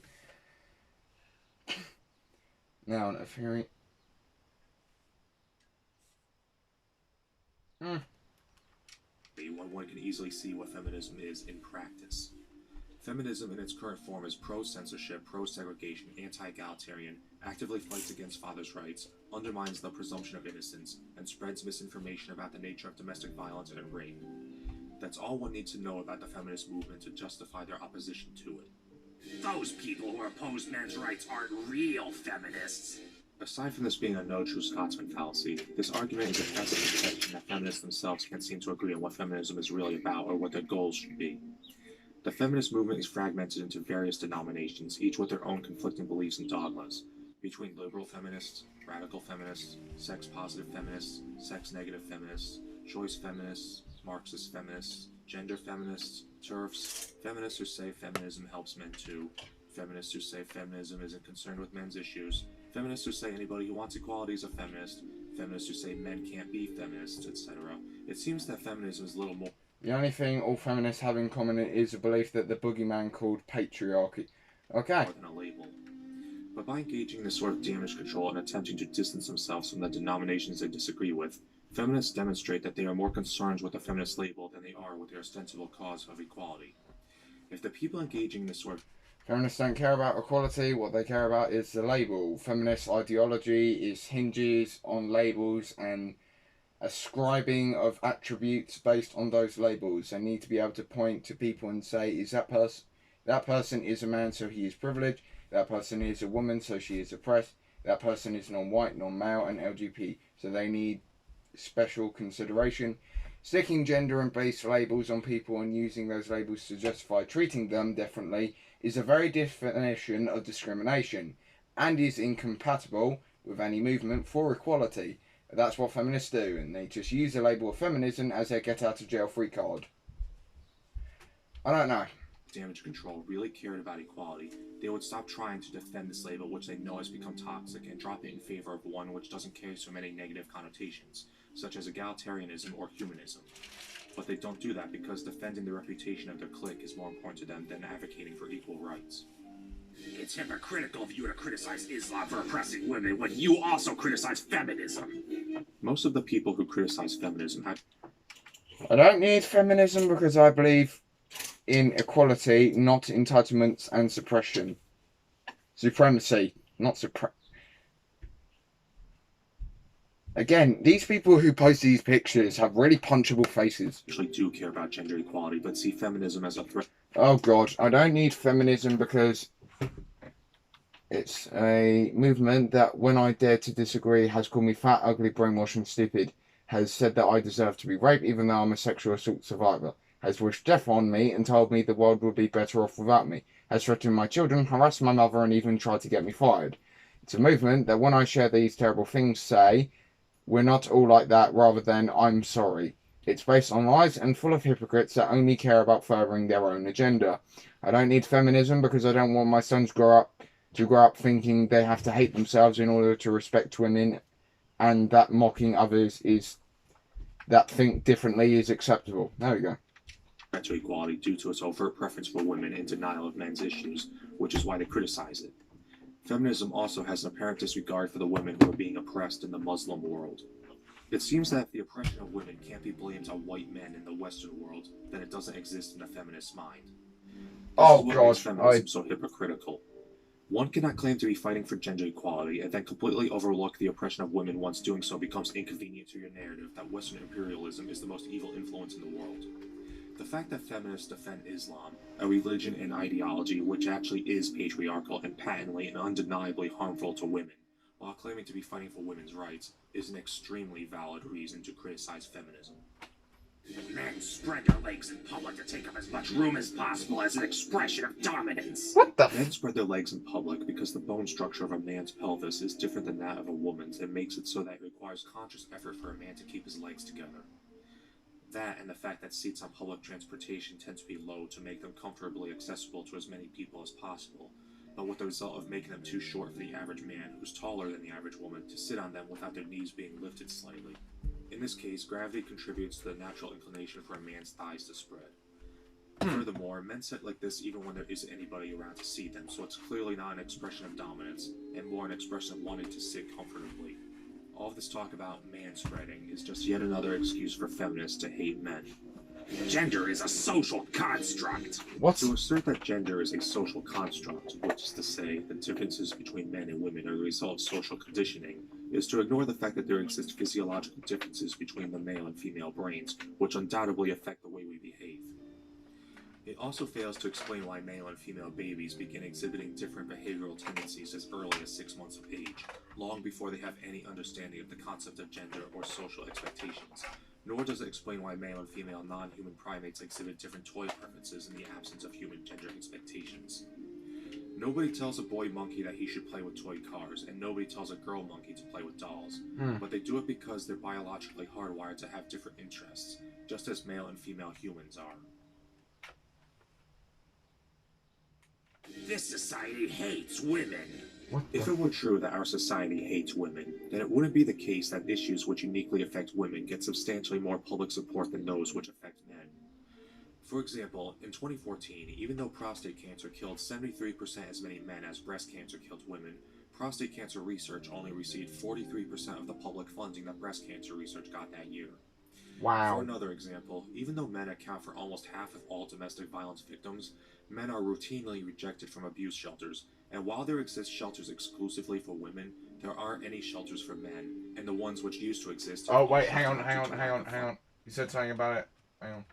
[SPEAKER 1] Now, a theory.
[SPEAKER 6] One can easily see what feminism is in practice. Feminism in its current form is pro-censorship, pro-segregation, anti-egalitarian, actively fights against fathers' rights, undermines the presumption of innocence, and spreads misinformation about the nature of domestic violence and rape. That's all one needs to know about the feminist movement to justify their opposition to it.
[SPEAKER 7] Those people who oppose men's rights aren't real feminists.
[SPEAKER 6] Aside from this being a no true Scotsman fallacy, this argument is a tacit contention that feminists themselves can't seem to agree on what feminism is really about or what their goals should be. The feminist movement is fragmented into various denominations, each with their own conflicting beliefs and dogmas. Between liberal feminists, radical feminists, sex-positive feminists, sex-negative feminists, choice feminists, Marxist feminists, gender feminists, TERFs, feminists who say feminism helps men too, feminists who say feminism isn't concerned with men's issues, feminists who say anybody who wants equality is a feminist, feminists who say men can't be feminists, etc. It seems that feminism is little more.
[SPEAKER 1] The only thing all feminists have in common is a belief that the boogeyman called patriarchy. Okay.
[SPEAKER 6] More than a label. But by engaging in this sort of damage control and attempting to distance themselves from the denominations they disagree with, feminists demonstrate that they are more concerned with the feminist label than they are with their ostensible cause of equality. If the people engaging in this sort of
[SPEAKER 1] Feminists don't care about equality. What they care about is the label. Feminist ideology hinges on labels and ascribing of attributes based on those labels. They need to be able to point to people and say, is that person is a man, so he is privileged. That person is a woman, so she is oppressed. That person is non-white, non-male, and LGBT, so they need special consideration. Sticking gender and based labels on people and using those labels to justify treating them differently is a very definition of discrimination and is incompatible with any movement for equality. That's what feminists do, and they just use the label of feminism as their get out of jail free card. I don't know.
[SPEAKER 9] Damage control really cared about equality, they would stop trying to defend this label which they know has become toxic and drop it in favor of one which doesn't carry so many negative connotations, such as egalitarianism or humanism. But they don't do that because defending the reputation of their clique is more important to them than advocating for equal rights.
[SPEAKER 7] It's hypocritical of you to criticize Islam for oppressing women when you also criticize feminism.
[SPEAKER 9] Most of the people who criticize feminism
[SPEAKER 1] I don't need feminism because I believe in equality, not entitlements and suppression. Supremacy, not Again, these people who post these pictures have really punchable faces.
[SPEAKER 9] Actually do care about gender equality, but see feminism as a threat.
[SPEAKER 1] Oh god, I don't need feminism because it's a movement that, when I dare to disagree, has called me fat, ugly, brainwashed and stupid, has said that I deserve to be raped even though I'm a sexual assault survivor, has wished death on me and told me the world would be better off without me, has threatened my children, harassed my mother and even tried to get me fired. It's a movement that, when I share these terrible things, say, we're not all like that, rather than I'm sorry. It's based on lies and full of hypocrites that only care about furthering their own agenda. I don't need feminism because I don't want my sons to grow up thinking they have to hate themselves in order to respect women, and that mocking others that think differently is acceptable. There we go.
[SPEAKER 9] To equality due to its overt preference for women and denial of men's issues, which is why they criticize it. Feminism also has an apparent disregard for the women who are being oppressed in the Muslim world. It seems that if the oppression of women can't be blamed on white men in the Western world, then it doesn't exist in the feminist mind.
[SPEAKER 1] Oh
[SPEAKER 9] This is what makes feminism so hypocritical. One cannot claim to be fighting for gender equality and then completely overlook the oppression of women once doing so becomes inconvenient to your narrative that Western imperialism is the most evil influence in the world. The fact that feminists defend Islam, a religion and ideology which actually is patriarchal and patently and undeniably harmful to women, while claiming to be fighting for women's rights, is an extremely valid reason to criticize feminism.
[SPEAKER 7] Men spread their legs in public to take up as much room as possible as an expression of dominance.
[SPEAKER 1] What the
[SPEAKER 9] Men spread their legs in public because the bone structure of a man's pelvis is different than that of a woman's and makes it so that it requires conscious effort for a man to keep his legs together. That and the fact that seats on public transportation tend to be low to make them comfortably accessible to as many people as possible, but with the result of making them too short for the average man, who's taller than the average woman, to sit on them without their knees being lifted slightly. In this case, gravity contributes to the natural inclination for a man's thighs to spread. Furthermore, men sit like this even when there isn't anybody around to see them, so it's clearly not an expression of dominance, and more an expression of wanting to sit comfortably. All of this talk about man-spreading is just yet another excuse for feminists to hate men.
[SPEAKER 7] Gender is a social construct.
[SPEAKER 9] To assert that gender is a social construct, which is to say that differences between men and women are the result of social conditioning, is to ignore the fact that there exist physiological differences between the male and female brains, which undoubtedly affect the way we behave. It also fails to explain why male and female babies begin exhibiting different behavioral tendencies as early as 6 months of age, long before they have any understanding of the concept of gender or social expectations. Nor does it explain why male and female non-human primates exhibit different toy preferences in the absence of human gender expectations. Nobody tells a boy monkey that he should play with toy cars, and nobody tells a girl monkey to play with dolls, but they do it because they're biologically hardwired to have different interests, just as male and female humans are.
[SPEAKER 7] This society hates women.
[SPEAKER 9] If it were true that our society hates women, then it wouldn't be the case that issues which uniquely affect women get substantially more public support than those which affect men. For example, in 2014, even though prostate cancer killed 73% as many men as breast cancer killed women, prostate cancer research only received 43% of the public funding that breast cancer research got that year. For
[SPEAKER 1] Wow.
[SPEAKER 9] another example, even though men account for almost half of all domestic violence victims, men are routinely rejected from abuse shelters, and while there exist shelters exclusively for women, there aren't any shelters for men, and the ones which used to exist have
[SPEAKER 1] Oh,
[SPEAKER 9] all
[SPEAKER 1] wait,
[SPEAKER 9] shut
[SPEAKER 1] hang on,
[SPEAKER 9] down
[SPEAKER 1] hang
[SPEAKER 9] due
[SPEAKER 1] on,
[SPEAKER 9] to
[SPEAKER 1] hang
[SPEAKER 9] lack
[SPEAKER 1] on,
[SPEAKER 9] of
[SPEAKER 1] hang
[SPEAKER 9] funding.
[SPEAKER 1] on. You said something about it. Hang on.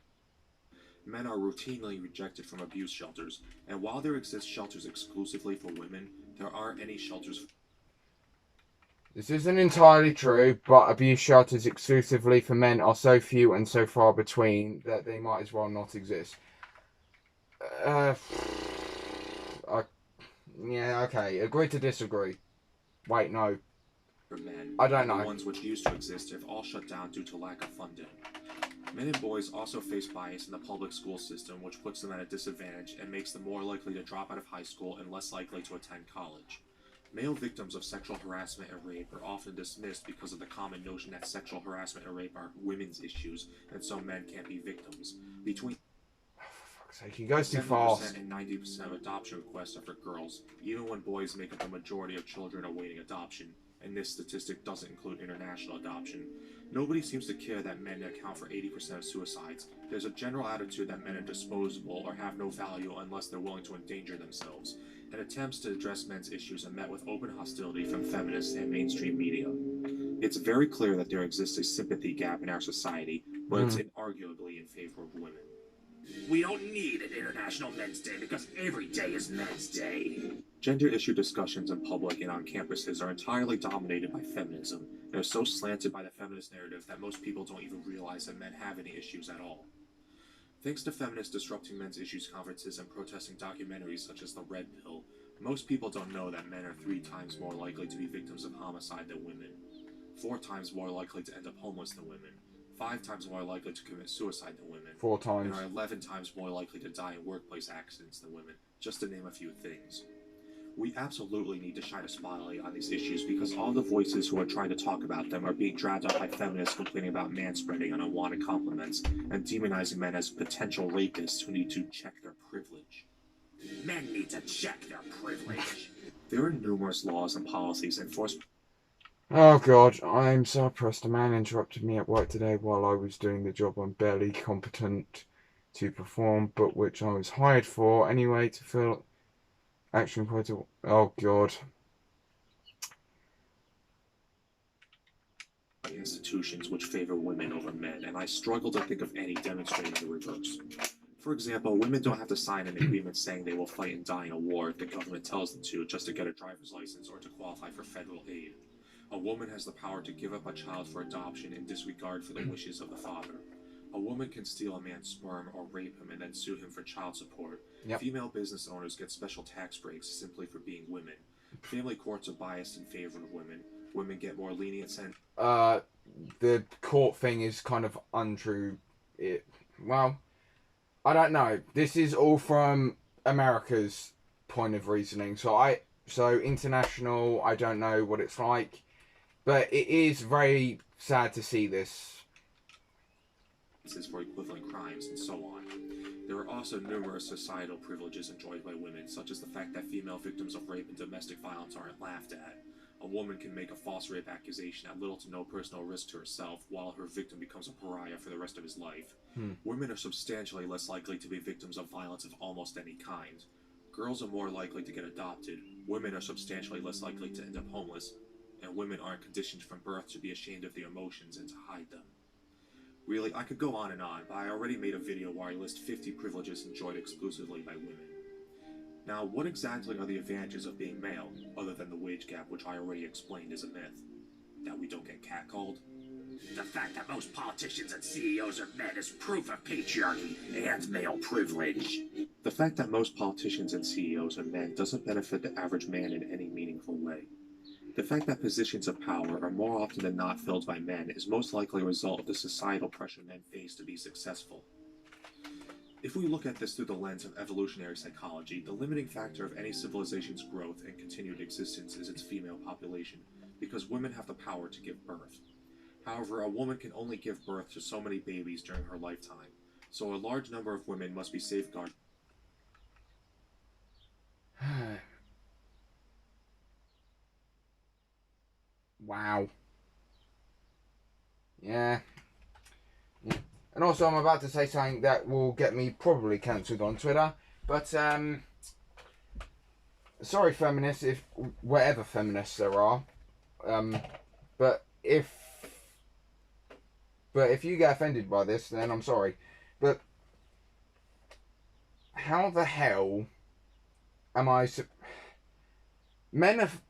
[SPEAKER 9] Men are routinely rejected from abuse shelters, and while there exist shelters exclusively for women, there aren't any shelters for
[SPEAKER 1] This isn't entirely true, but abuse shelters exclusively for men are so few and so far between that they might as well not exist. Uh, yeah, okay. Agree to disagree. Wait, no.
[SPEAKER 9] men,
[SPEAKER 1] I don't
[SPEAKER 9] and
[SPEAKER 1] know.
[SPEAKER 9] the ones which used to exist have all shut down due to lack of funding. Men and boys also face bias in the public school system, which puts them at a disadvantage and makes them more likely to drop out of high school and less likely to attend college. Male victims of sexual harassment and rape are often dismissed because of the common notion that sexual harassment and rape are women's issues, and so men can't be victims. Between
[SPEAKER 1] For fuck's sake, he goes too
[SPEAKER 9] 70%
[SPEAKER 1] fast.
[SPEAKER 9] and 90% of adoption requests are for girls, even when boys make up the majority of children awaiting adoption, and this statistic doesn't include international adoption. Nobody seems to care that men account for 80% of suicides. There's a general attitude that men are disposable or have no value unless they're willing to endanger themselves, and attempts to address men's issues are met with open hostility from feminists and mainstream media. It's very clear that there exists a sympathy gap in our society, but it's inarguably in favor of women.
[SPEAKER 7] We don't need an International Men's Day because every day is Men's Day.
[SPEAKER 9] Gender issue discussions in public and on campuses are entirely dominated by feminism, and are so slanted by the feminist narrative that most people don't even realize that men have any issues at all. Thanks to feminists disrupting men's issues conferences and protesting documentaries such as The Red Pill, most people don't know that men are 3 times more likely to be victims of homicide than women, 4 times more likely to end up homeless than women, 5 times more likely to commit suicide than women,
[SPEAKER 1] 4 times.
[SPEAKER 9] and are 11 times more likely to die in workplace accidents than women, just to name a few things. We absolutely need to shine a spotlight on these issues because all the voices who are trying to talk about them are being dragged up by feminists complaining about manspreading and unwanted compliments, and demonizing men as potential rapists who need to check their privilege.
[SPEAKER 7] Men need to check their privilege.
[SPEAKER 9] There are numerous laws and policies enforced.
[SPEAKER 1] Oh god, I'm so pressed. A man interrupted me at work today while I was doing the job I'm barely competent to perform, but which I was hired for anyway to fill action point. Oh god.
[SPEAKER 9] Institutions which favor women over men, and I struggle to think of any demonstrating the reverse. For example, women don't have to sign an agreement saying they will fight and die in a war if the government tells them to just to get a driver's license or to qualify for federal aid. A woman has the power to give up a child for adoption in disregard for the wishes of the father. A woman can steal a man's sperm or rape him and then sue him for child support.
[SPEAKER 1] Yep.
[SPEAKER 9] Female business owners get special tax breaks simply for being women. Family courts are biased in favor of women. Women get more lenient sentences.
[SPEAKER 1] The court thing is kind of untrue. Well, I don't know. This is all from America's point of reasoning. So international, I don't know what it's like, but it is very sad to see this.
[SPEAKER 9] For equivalent crimes and so on. There are also numerous societal privileges enjoyed by women, such as the fact that female victims of rape and domestic violence aren't laughed at. A woman can make a false rape accusation at little to no personal risk to herself, while her victim becomes a pariah for the rest of his life. Women are substantially less likely to be victims of violence of almost any kind. Girls are more likely to get adopted. Women are substantially less likely to end up homeless. And women aren't conditioned from birth to be ashamed of their emotions and to hide them. Really, I could go on, but I already made a video where I list 50 privileges enjoyed exclusively by women. Now, what exactly are the advantages of being male, other than the wage gap, which I already explained is a myth? That we don't get catcalled?
[SPEAKER 7] The fact that most politicians and CEOs are men is proof of patriarchy and male privilege.
[SPEAKER 9] The fact that most politicians and CEOs are men doesn't benefit the average man in any meaningful way. The fact that positions of power are more often than not filled by men is most likely a result of the societal pressure men face to be successful. If we look at this through the lens of evolutionary psychology, the limiting factor of any civilization's growth and continued existence is its female population, because women have the power to give birth. However, a woman can only give birth to so many babies during her lifetime, so a large number of women must be safeguarded.
[SPEAKER 1] Wow. Yeah. And also, I'm about to say something that will get me probably cancelled on Twitter. But, sorry, feminists, if whatever feminists there are. But if you get offended by this, then I'm sorry. But how the hell am I? Men have,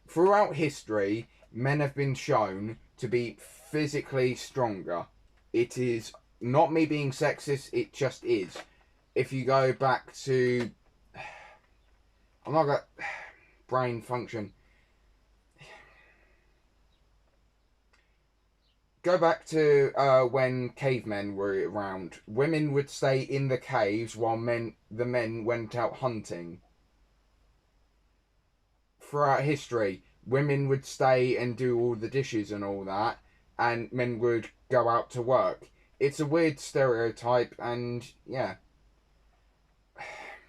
[SPEAKER 1] throughout history, men have been shown to be physically stronger. It is not me being sexist, it just is. If you go back to, I'm not got brain function. Go back to when cavemen were around. Women would stay in the caves while the men went out hunting. Throughout history, women would stay and do all the dishes and all that, and men would go out to work. It's a weird stereotype, and yeah.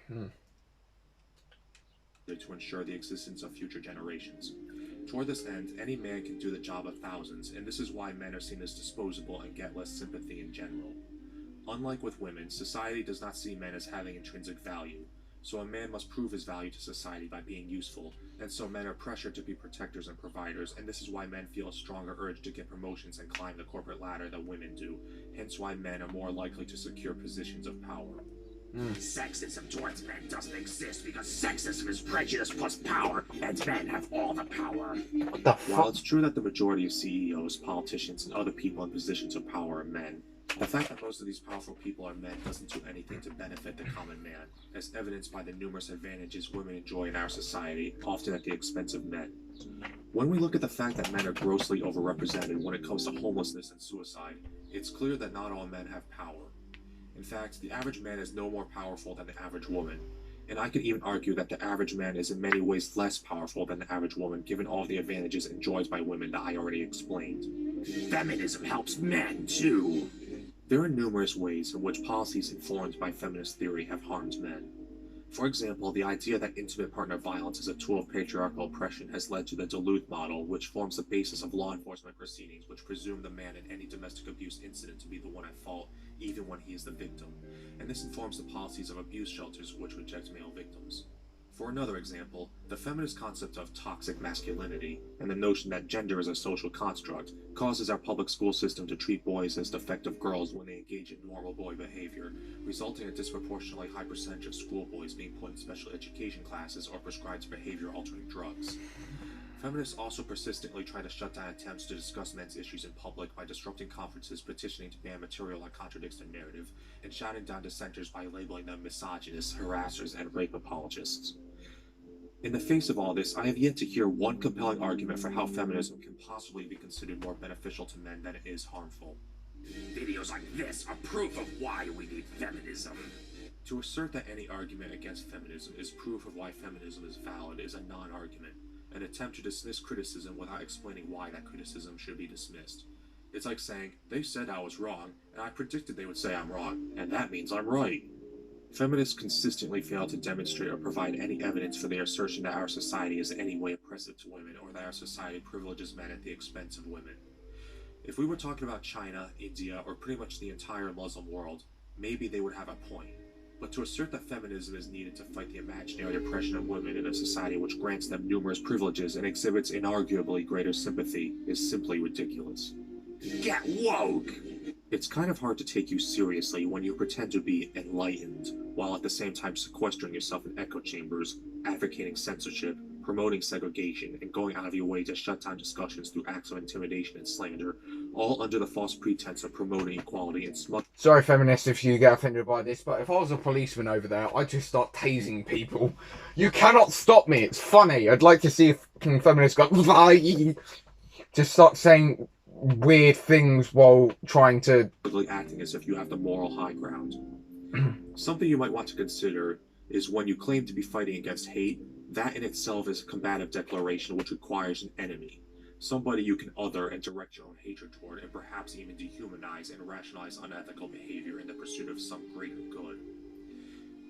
[SPEAKER 9] To ensure the existence of future generations. Toward this end, any man can do the job of thousands, and this is why men are seen as disposable and get less sympathy in general. Unlike with women, society does not see men as having intrinsic value, so a man must prove his value to society by being useful, and so men are pressured to be protectors and providers, and this is why men feel a stronger urge to get promotions and climb the corporate ladder than women do, hence why men are more likely to secure positions of power.
[SPEAKER 7] Sexism towards men doesn't exist because sexism is prejudice plus power, and men have all the power.
[SPEAKER 1] What the
[SPEAKER 9] While
[SPEAKER 1] fuck?
[SPEAKER 9] it's true that the majority of CEOs, politicians, and other people in positions of power are men, the fact that most of these powerful people are men doesn't do anything to benefit the common man, as evidenced by the numerous advantages women enjoy in our society, often at the expense of men. When we look at the fact that men are grossly overrepresented when it comes to homelessness and suicide, it's clear that not all men have power. In fact, the average man is no more powerful than the average woman, and I could even argue that the average man is in many ways less powerful than the average woman given all the advantages enjoyed by women that I already explained.
[SPEAKER 7] Feminism helps men, too.
[SPEAKER 9] There are numerous ways in which policies informed by feminist theory have harmed men. For example, the idea that intimate partner violence is a tool of patriarchal oppression has led to the Duluth model, which forms the basis of law enforcement proceedings, which presume the man in any domestic abuse incident to be the one at fault, even when he is the victim. And this informs the policies of abuse shelters, which reject male victims. For another example, the feminist concept of toxic masculinity, and the notion that gender is a social construct, causes our public school system to treat boys as defective girls when they engage in normal boy behavior, resulting in a disproportionately high percentage of schoolboys being put in special education classes or prescribed behavior-altering drugs. Feminists also persistently try to shut down attempts to discuss men's issues in public by disrupting conferences, petitioning to ban material that contradicts their narrative, and shouting down dissenters by labeling them misogynists, harassers, and rape apologists. In the face of all this, I have yet to hear one compelling argument for how feminism can possibly be considered more beneficial to men than it is harmful.
[SPEAKER 7] Videos like this are proof of why we need feminism.
[SPEAKER 9] To assert that any argument against feminism is proof of why feminism is valid is a non-argument, an attempt to dismiss criticism without explaining why that criticism should be dismissed. It's like saying, they said I was wrong, and I predicted they would say I'm wrong, and that means I'm right. Feminists consistently fail to demonstrate or provide any evidence for their assertion that our society is in any way oppressive to women or that our society privileges men at the expense of women. If we were talking about China, India, or pretty much the entire Muslim world, maybe they would have a point. But to assert that feminism is needed to fight the imaginary oppression of women in a society which grants them numerous privileges and exhibits inarguably greater sympathy is simply ridiculous.
[SPEAKER 7] Get woke!
[SPEAKER 9] It's kind of hard to take you seriously when you pretend to be enlightened, while at the same time sequestering yourself in echo chambers, advocating censorship, promoting segregation, and going out of your way to shut down discussions through acts of intimidation and slander, all under the false pretense of promoting equality and smug.
[SPEAKER 1] Sorry, feminists, if you get offended by this, but if I was a policeman over there, I'd just start tasing people. You cannot stop me. It's funny. I'd like to see if feminists go, just start saying weird things while trying to
[SPEAKER 9] acting as if you have the moral high ground. Something you might want to consider is when you claim to be fighting against hate, that in itself is a combative declaration which requires an enemy. Somebody you can other and direct your own hatred toward, and perhaps even dehumanize and rationalize unethical behavior in the pursuit of some greater good.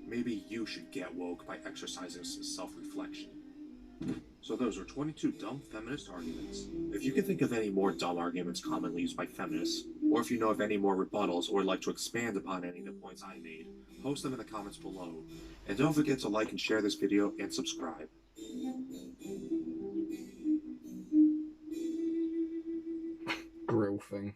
[SPEAKER 9] Maybe you should get woke by exercising some self-reflection. So those are 22 dumb feminist arguments. If you can think of any more dumb arguments commonly used by feminists, or if you know of any more rebuttals or would like to expand upon any of the points I made, post them in the comments below. And don't forget to like and share this video and subscribe.
[SPEAKER 1] Grill thing.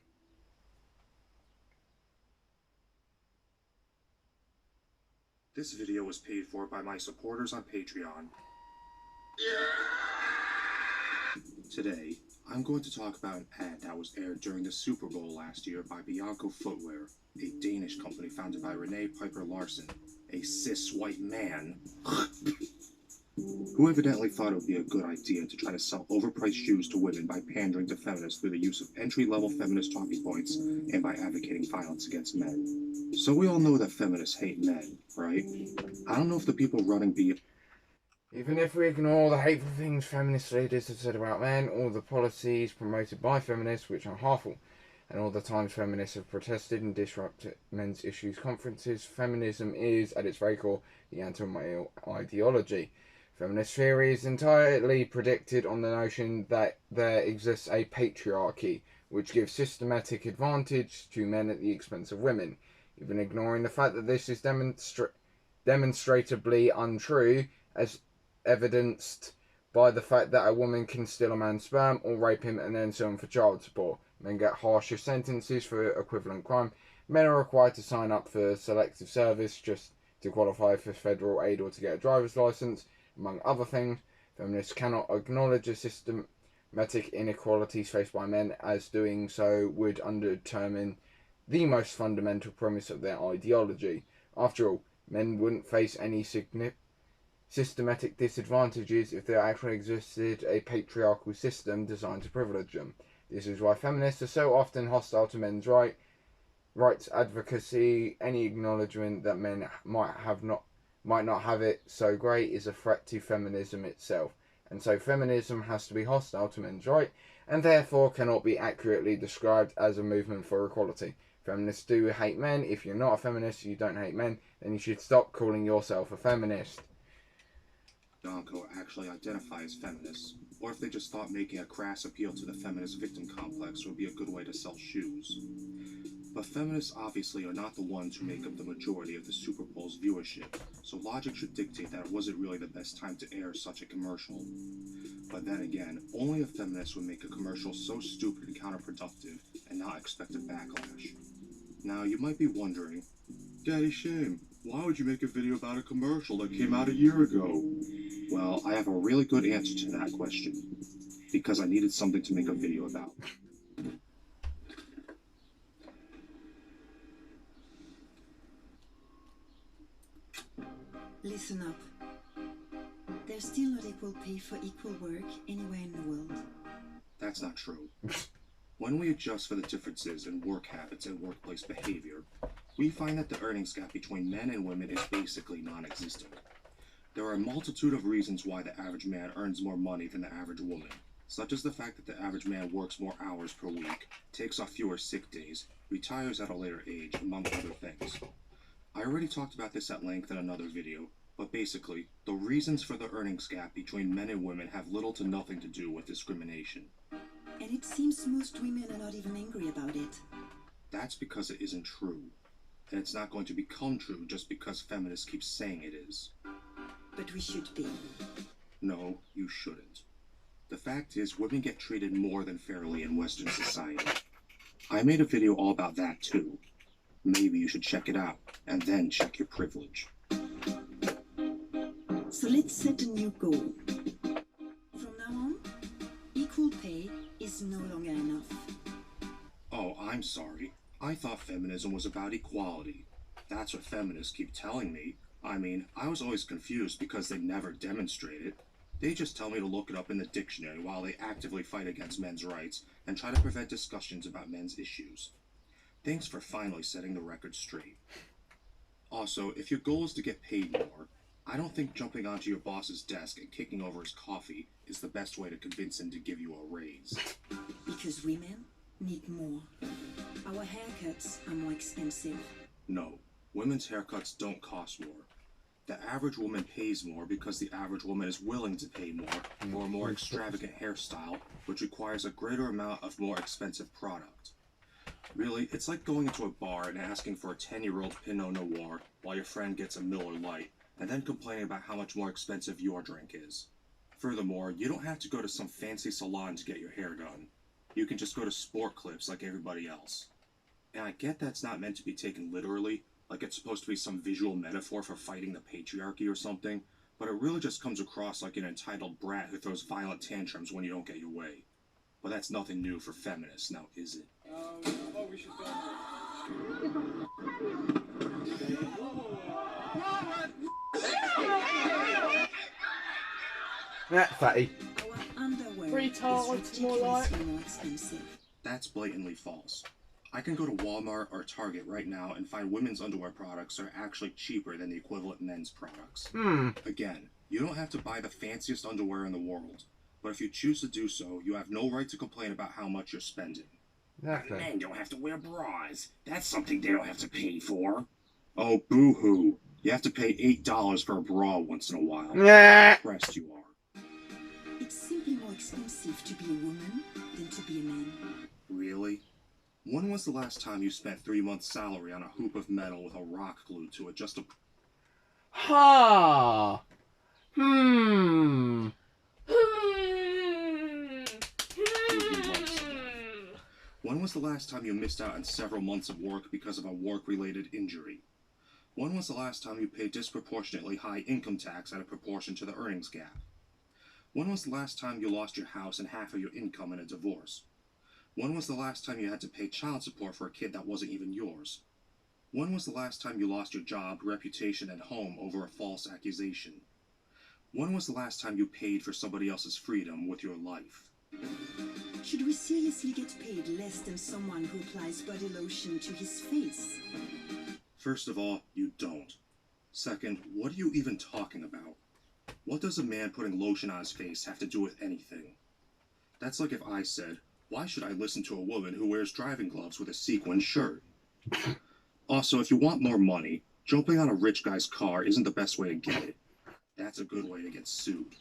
[SPEAKER 9] This video was paid for by my supporters on Patreon. Today, I'm going to talk about an ad that was aired during the Super Bowl last year by Bianco Footwear, a Danish company founded by Renee Piper Larson, a cis white man, who evidently thought it would be a good idea to try to sell overpriced shoes to women by pandering to feminists through the use of entry-level feminist talking points and by advocating violence against men. So we all know that feminists hate men, right? I don't know if the people running
[SPEAKER 1] Even if we ignore the hateful things feminist leaders have said about men, all the policies promoted by feminists which are harmful, and all the times feminists have protested and disrupted men's issues conferences, feminism is, at its very core, the anti-male ideology. Feminist theory is entirely predicated on the notion that there exists a patriarchy, which gives systematic advantage to men at the expense of women. Even ignoring the fact that this is demonstrably untrue, as evidenced by the fact that a woman can steal a man's sperm or rape him and then sue him for child support. Men get harsher sentences for equivalent crime. Men are required to sign up for selective service just to qualify for federal aid or to get a driver's license, among other things. Feminists cannot acknowledge the systematic inequalities faced by men, as doing so would undermine the most fundamental premise of their ideology. After all, men wouldn't face any systematic disadvantages if there actually existed a patriarchal system designed to privilege them. This is why feminists are so often hostile to men's rights advocacy. Any acknowledgement that men might not have it so great is a threat to feminism itself, and so feminism has to be hostile to men's rights, and therefore cannot be accurately described as a movement for equality. Feminists do hate men. If you're not a feminist, you don't hate men, then you should stop calling yourself a feminist.
[SPEAKER 9] Bianco actually identify as feminists, or if they just thought making a crass appeal to the feminist victim complex would be a good way to sell shoes. But feminists obviously are not the ones who make up the majority of the Super Bowl's viewership, so logic should dictate that it wasn't really the best time to air such a commercial. But then again, only a feminist would make a commercial so stupid and counterproductive and not expect a backlash. Now, you might be wondering, Daddy Shaym, why would you make a video about a commercial that came out a year ago? Well, I have a really good answer to that question. Because I needed something to make a video about.
[SPEAKER 10] Listen up. There's still not equal pay for equal work anywhere in the world.
[SPEAKER 9] That's not true. When we adjust for the differences in work habits and workplace behavior, we find that the earnings gap between men and women is basically non-existent. There are a multitude of reasons why the average man earns more money than the average woman, such as the fact that the average man works more hours per week, takes off fewer sick days, retires at a later age, among other things. I already talked about this at length in another video, but basically, the reasons for the earnings gap between men and women have little to nothing to do with discrimination.
[SPEAKER 10] And it seems most women are not even angry about it.
[SPEAKER 9] That's because it isn't true. And it's not going to become true just because feminists keep saying it is.
[SPEAKER 10] But we should be.
[SPEAKER 9] No, you shouldn't. The fact is, women get treated more than fairly in Western society. I made a video all about that too. Maybe you should check it out, and then check your privilege.
[SPEAKER 10] So let's set a new goal. From now on, equal pay is no longer enough.
[SPEAKER 9] Oh, I'm sorry. I thought feminism was about equality. That's what feminists keep telling me. I mean, I was always confused because they never demonstrate it. They just tell me to look it up in the dictionary while they actively fight against men's rights and try to prevent discussions about men's issues. Thanks for finally setting the record straight. Also, if your goal is to get paid more, I don't think jumping onto your boss's desk and kicking over his coffee is the best way to convince him to give you a raise.
[SPEAKER 10] Because women need more. Our haircuts are more expensive.
[SPEAKER 9] No, women's haircuts don't cost more. The average woman pays more because the average woman is willing to pay more for a more extravagant hairstyle, which requires a greater amount of more expensive product. Really, it's like going into a bar and asking for a 10-year-old Pinot Noir while your friend gets a Miller Lite, and then complaining about how much more expensive your drink is. Furthermore, you don't have to go to some fancy salon to get your hair done. You can just go to sport clips like everybody else. And I get that's not meant to be taken literally, like it's supposed to be some visual metaphor for fighting the patriarchy or something, but it really just comes across like an entitled brat who throws violent tantrums when you don't get your way. But that's nothing new for feminists, now is it?
[SPEAKER 4] We should go.
[SPEAKER 1] Yeah, fatty.
[SPEAKER 10] Our underwear
[SPEAKER 8] Retards,
[SPEAKER 10] is
[SPEAKER 8] more like.
[SPEAKER 10] ridiculously more expensive.
[SPEAKER 9] That's blatantly false. I can go to Walmart or Target right now and find women's underwear products that are actually cheaper than the equivalent men's products. Again, you don't have to buy the fanciest underwear in the world, but if you choose to do so, you have no right to complain about how much you're spending.
[SPEAKER 1] Exactly.
[SPEAKER 7] Men don't have to wear bras. That's something they don't have to pay for.
[SPEAKER 9] Oh, boo-hoo. You have to pay $8 for a bra once in a while.
[SPEAKER 1] Yeah.
[SPEAKER 9] How impressed you are.
[SPEAKER 10] It's simply more expensive to be a woman than to be a man.
[SPEAKER 9] Really? When was the last time you spent 3 months' salary on a hoop of metal with a rock glued to it just to...
[SPEAKER 1] Ha.
[SPEAKER 9] When was the last time you missed out on several months of work because of a work-related injury? When was the last time you paid disproportionately high income tax out of proportion to the earnings gap? When was the last time you lost your house and half of your income in a divorce? When was the last time you had to pay child support for a kid that wasn't even yours? When was the last time you lost your job, reputation, and home over a false accusation? When was the last time you paid for somebody else's freedom with your life?
[SPEAKER 10] Should we seriously get paid less than someone who applies body lotion to his face?
[SPEAKER 9] First of all, you don't. Second, what are you even talking about? What does a man putting lotion on his face have to do with anything? That's like if I said, why should I listen to a woman who wears driving gloves with a sequin shirt? Also, if you want more money, jumping on a rich guy's car isn't the best way to get it. That's a good way to get sued.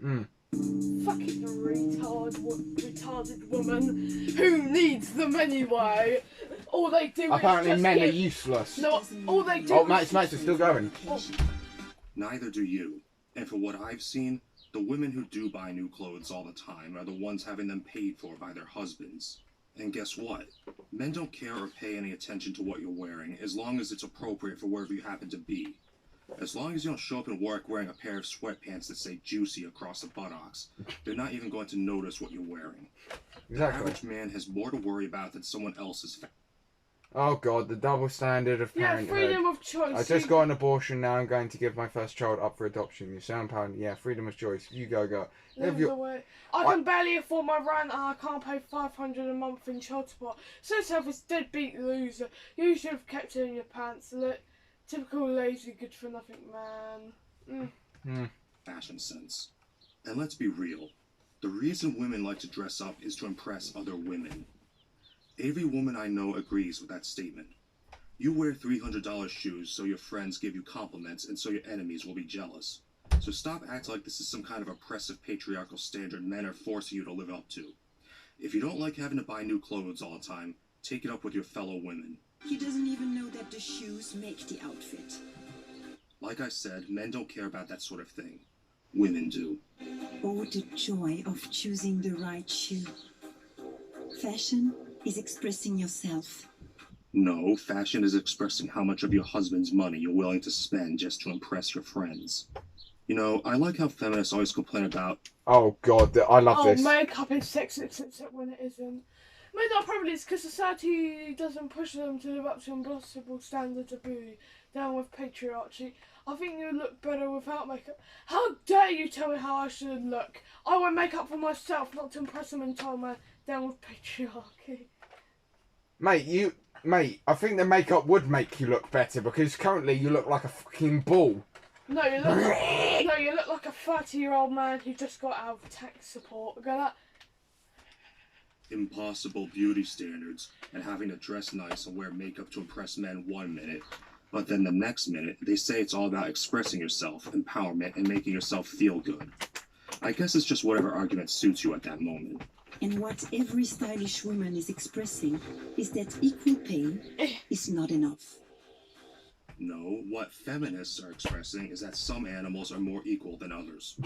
[SPEAKER 8] Fucking retarded woman. Who needs them anyway? All they do
[SPEAKER 1] Apparently
[SPEAKER 8] is just
[SPEAKER 1] men are
[SPEAKER 8] give...
[SPEAKER 1] useless.
[SPEAKER 8] No, all they do
[SPEAKER 1] Oh,
[SPEAKER 8] is...
[SPEAKER 1] mates are still going.
[SPEAKER 9] Neither do you. And for what I've seen, the women who do buy new clothes all the time are the ones having them paid for by their husbands. And guess what? Men don't care or pay any attention to what you're wearing as long as it's appropriate for wherever you happen to be. As long as you don't show up in work wearing a pair of sweatpants that say juicy across the buttocks, they're not even going to notice what you're wearing.
[SPEAKER 1] Exactly.
[SPEAKER 9] The average man has more to worry about than someone else's
[SPEAKER 1] Oh god, the double standard of
[SPEAKER 8] Yeah,
[SPEAKER 1] parenthood.
[SPEAKER 8] freedom of choice.
[SPEAKER 1] I just got an abortion, now I'm going to give my first child up for adoption. You sound parent, yeah, freedom of choice. You go. Live your...
[SPEAKER 8] I can barely afford my rent and I can't pay $500 a month in child support. So selfish, deadbeat loser. You should have kept it in your pants. Look, typical lazy, good for nothing man.
[SPEAKER 9] fashion sense. And let's be real. The reason women like to dress up is to impress other women. Every woman I know agrees with that statement. You wear $300 shoes so your friends give you compliments and so your enemies will be jealous. So stop acting like this is some kind of oppressive patriarchal standard men are forcing you to live up to. If you don't like having to buy new clothes all the time, take it up with your fellow women.
[SPEAKER 10] He doesn't even know that the shoes make the outfit.
[SPEAKER 9] Like I said, men don't care about that sort of thing. Women do.
[SPEAKER 10] Oh, the joy of choosing the right shoe. Fashion is expressing yourself.
[SPEAKER 9] No, fashion is expressing how much of your husband's money you're willing to spend just to impress your friends. You know, I like how feminists always complain about...
[SPEAKER 1] Oh god, I love this.
[SPEAKER 8] Oh, makeup is sexist except when it isn't. Maybe not probably it's because society doesn't push them to live up to impossible standards of beauty. Down with patriarchy. I think you look better without makeup. How dare you tell me how I should look? I wear makeup for myself, not to impress them and tell me down with patriarchy.
[SPEAKER 1] Mate, I think the makeup would make you look better because currently you look like a fucking ball.
[SPEAKER 8] No, you look like a 30-year-old man who just got out of tax support. Go that.
[SPEAKER 9] impossible beauty standards and having to dress nice and wear makeup to impress men one minute, But then the next minute, they say it's all about expressing yourself, empowerment, and making yourself feel good. I guess it's just whatever argument suits you at that moment.
[SPEAKER 10] And what every stylish woman is expressing is that equal pay is not enough.
[SPEAKER 9] No, what feminists are expressing is that some animals are more equal than others.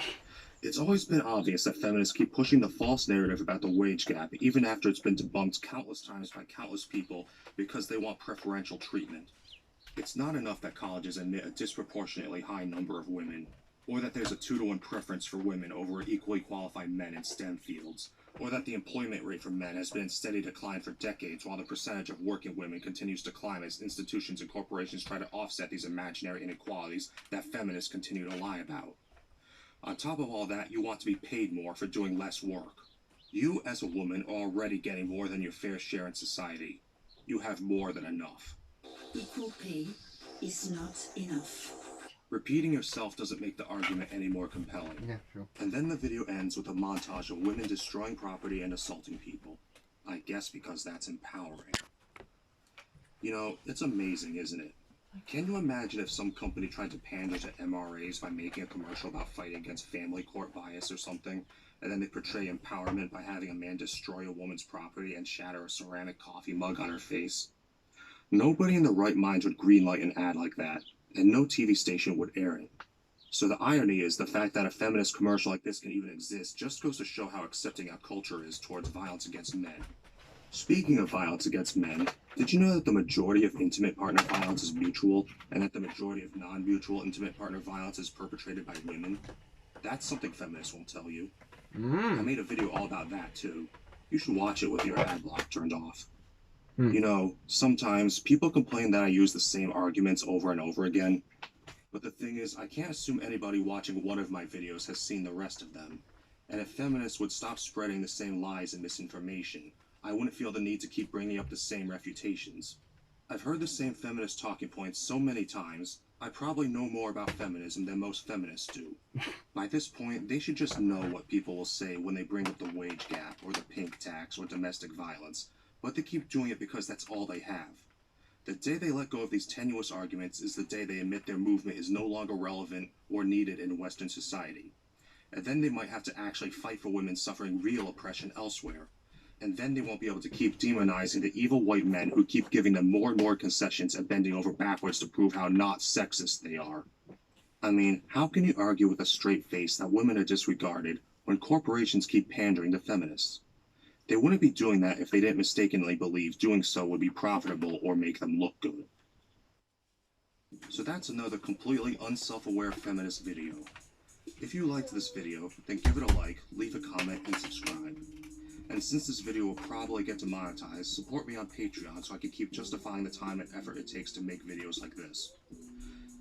[SPEAKER 9] It's always been obvious that feminists keep pushing the false narrative about the wage gap, even after it's been debunked countless times by countless people because they want preferential treatment. It's not enough that colleges admit a disproportionately high number of women, or that there's a 2-to-1 preference for women over equally qualified men in STEM fields, or that the employment rate for men has been in steady decline for decades while the percentage of working women continues to climb as institutions and corporations try to offset these imaginary inequalities that feminists continue to lie about. On top of all that, you want to be paid more for doing less work. You, as a woman, are already getting more than your fair share in society. You have more than enough.
[SPEAKER 10] Equal pay is not enough.
[SPEAKER 9] Repeating yourself doesn't make the argument any more compelling.
[SPEAKER 1] Yeah, sure.
[SPEAKER 9] And then the video ends with a montage of women destroying property and assaulting people. I guess because that's empowering. You know, it's amazing, isn't it? Can you imagine if some company tried to pander to MRAs by making a commercial about fighting against family court bias or something, and then they portray empowerment by having a man destroy a woman's property and shatter a ceramic coffee mug on her face? Nobody in the right mind would greenlight an ad like that, and no TV station would air it. So the irony is the fact that a feminist commercial like this can even exist just goes to show how accepting our culture is towards violence against men. Speaking of violence against men, did you know that the majority of intimate partner violence is mutual, and that the majority of non-mutual intimate partner violence is perpetrated by women? That's something feminists won't tell you. I made a video all about that too. You should watch it with your ad block turned off. You know, sometimes people complain that I use the same arguments over and over again, but the thing is, I can't assume anybody watching one of my videos has seen the rest of them. And if feminists would stop spreading the same lies and misinformation, I wouldn't feel the need to keep bringing up the same refutations. I've heard the same feminist talking points so many times, I probably know more about feminism than most feminists do. By this point, they should just know what people will say when they bring up the wage gap, or the pink tax, or domestic violence, but they keep doing it because that's all they have. The day they let go of these tenuous arguments is the day they admit their movement is no longer relevant or needed in Western society. And then they might have to actually fight for women suffering real oppression elsewhere. And then they won't be able to keep demonizing the evil white men who keep giving them more and more concessions and bending over backwards to prove how not sexist they are. I mean, how can you argue with a straight face that women are disregarded when corporations keep pandering to feminists? They wouldn't be doing that if they didn't mistakenly believe doing so would be profitable or make them look good. So that's another completely unself-aware feminist video. If you liked this video, then give it a like, leave a comment, and subscribe. And since this video will probably get demonetized, support me on Patreon so I can keep justifying the time and effort it takes to make videos like this.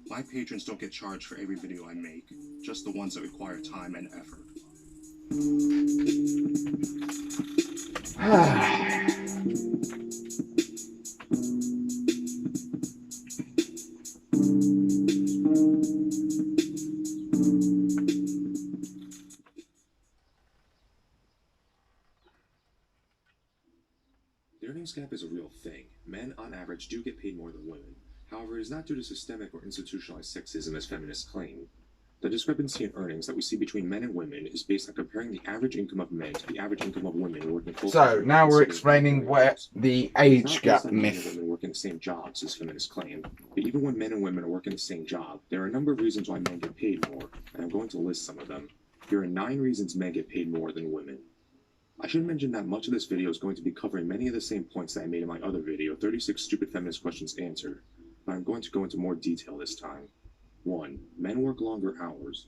[SPEAKER 9] My patrons don't get charged for every video I make, just the ones that require time and effort. The earnings gap is a real thing. Men, on average, do get paid more than women. However, it is not due to systemic or institutionalized sexism as feminists claim. The discrepancy in earnings that we see between men and women is based on comparing the average income of men to the average income of women working full-time.
[SPEAKER 1] So now we're explaining where the age gap myth.
[SPEAKER 9] Women working the same jobs as feminists claim, but even when men and women are working the same job, there are a number of reasons why men get paid more, and I'm going to list some of them. Here are 9 reasons men get paid more than women. I should mention that much of this video is going to be covering many of the same points that I made in my other video, 36 Stupid Feminist Questions Answered, but I'm going to go into more detail this time. 1. Men work longer hours.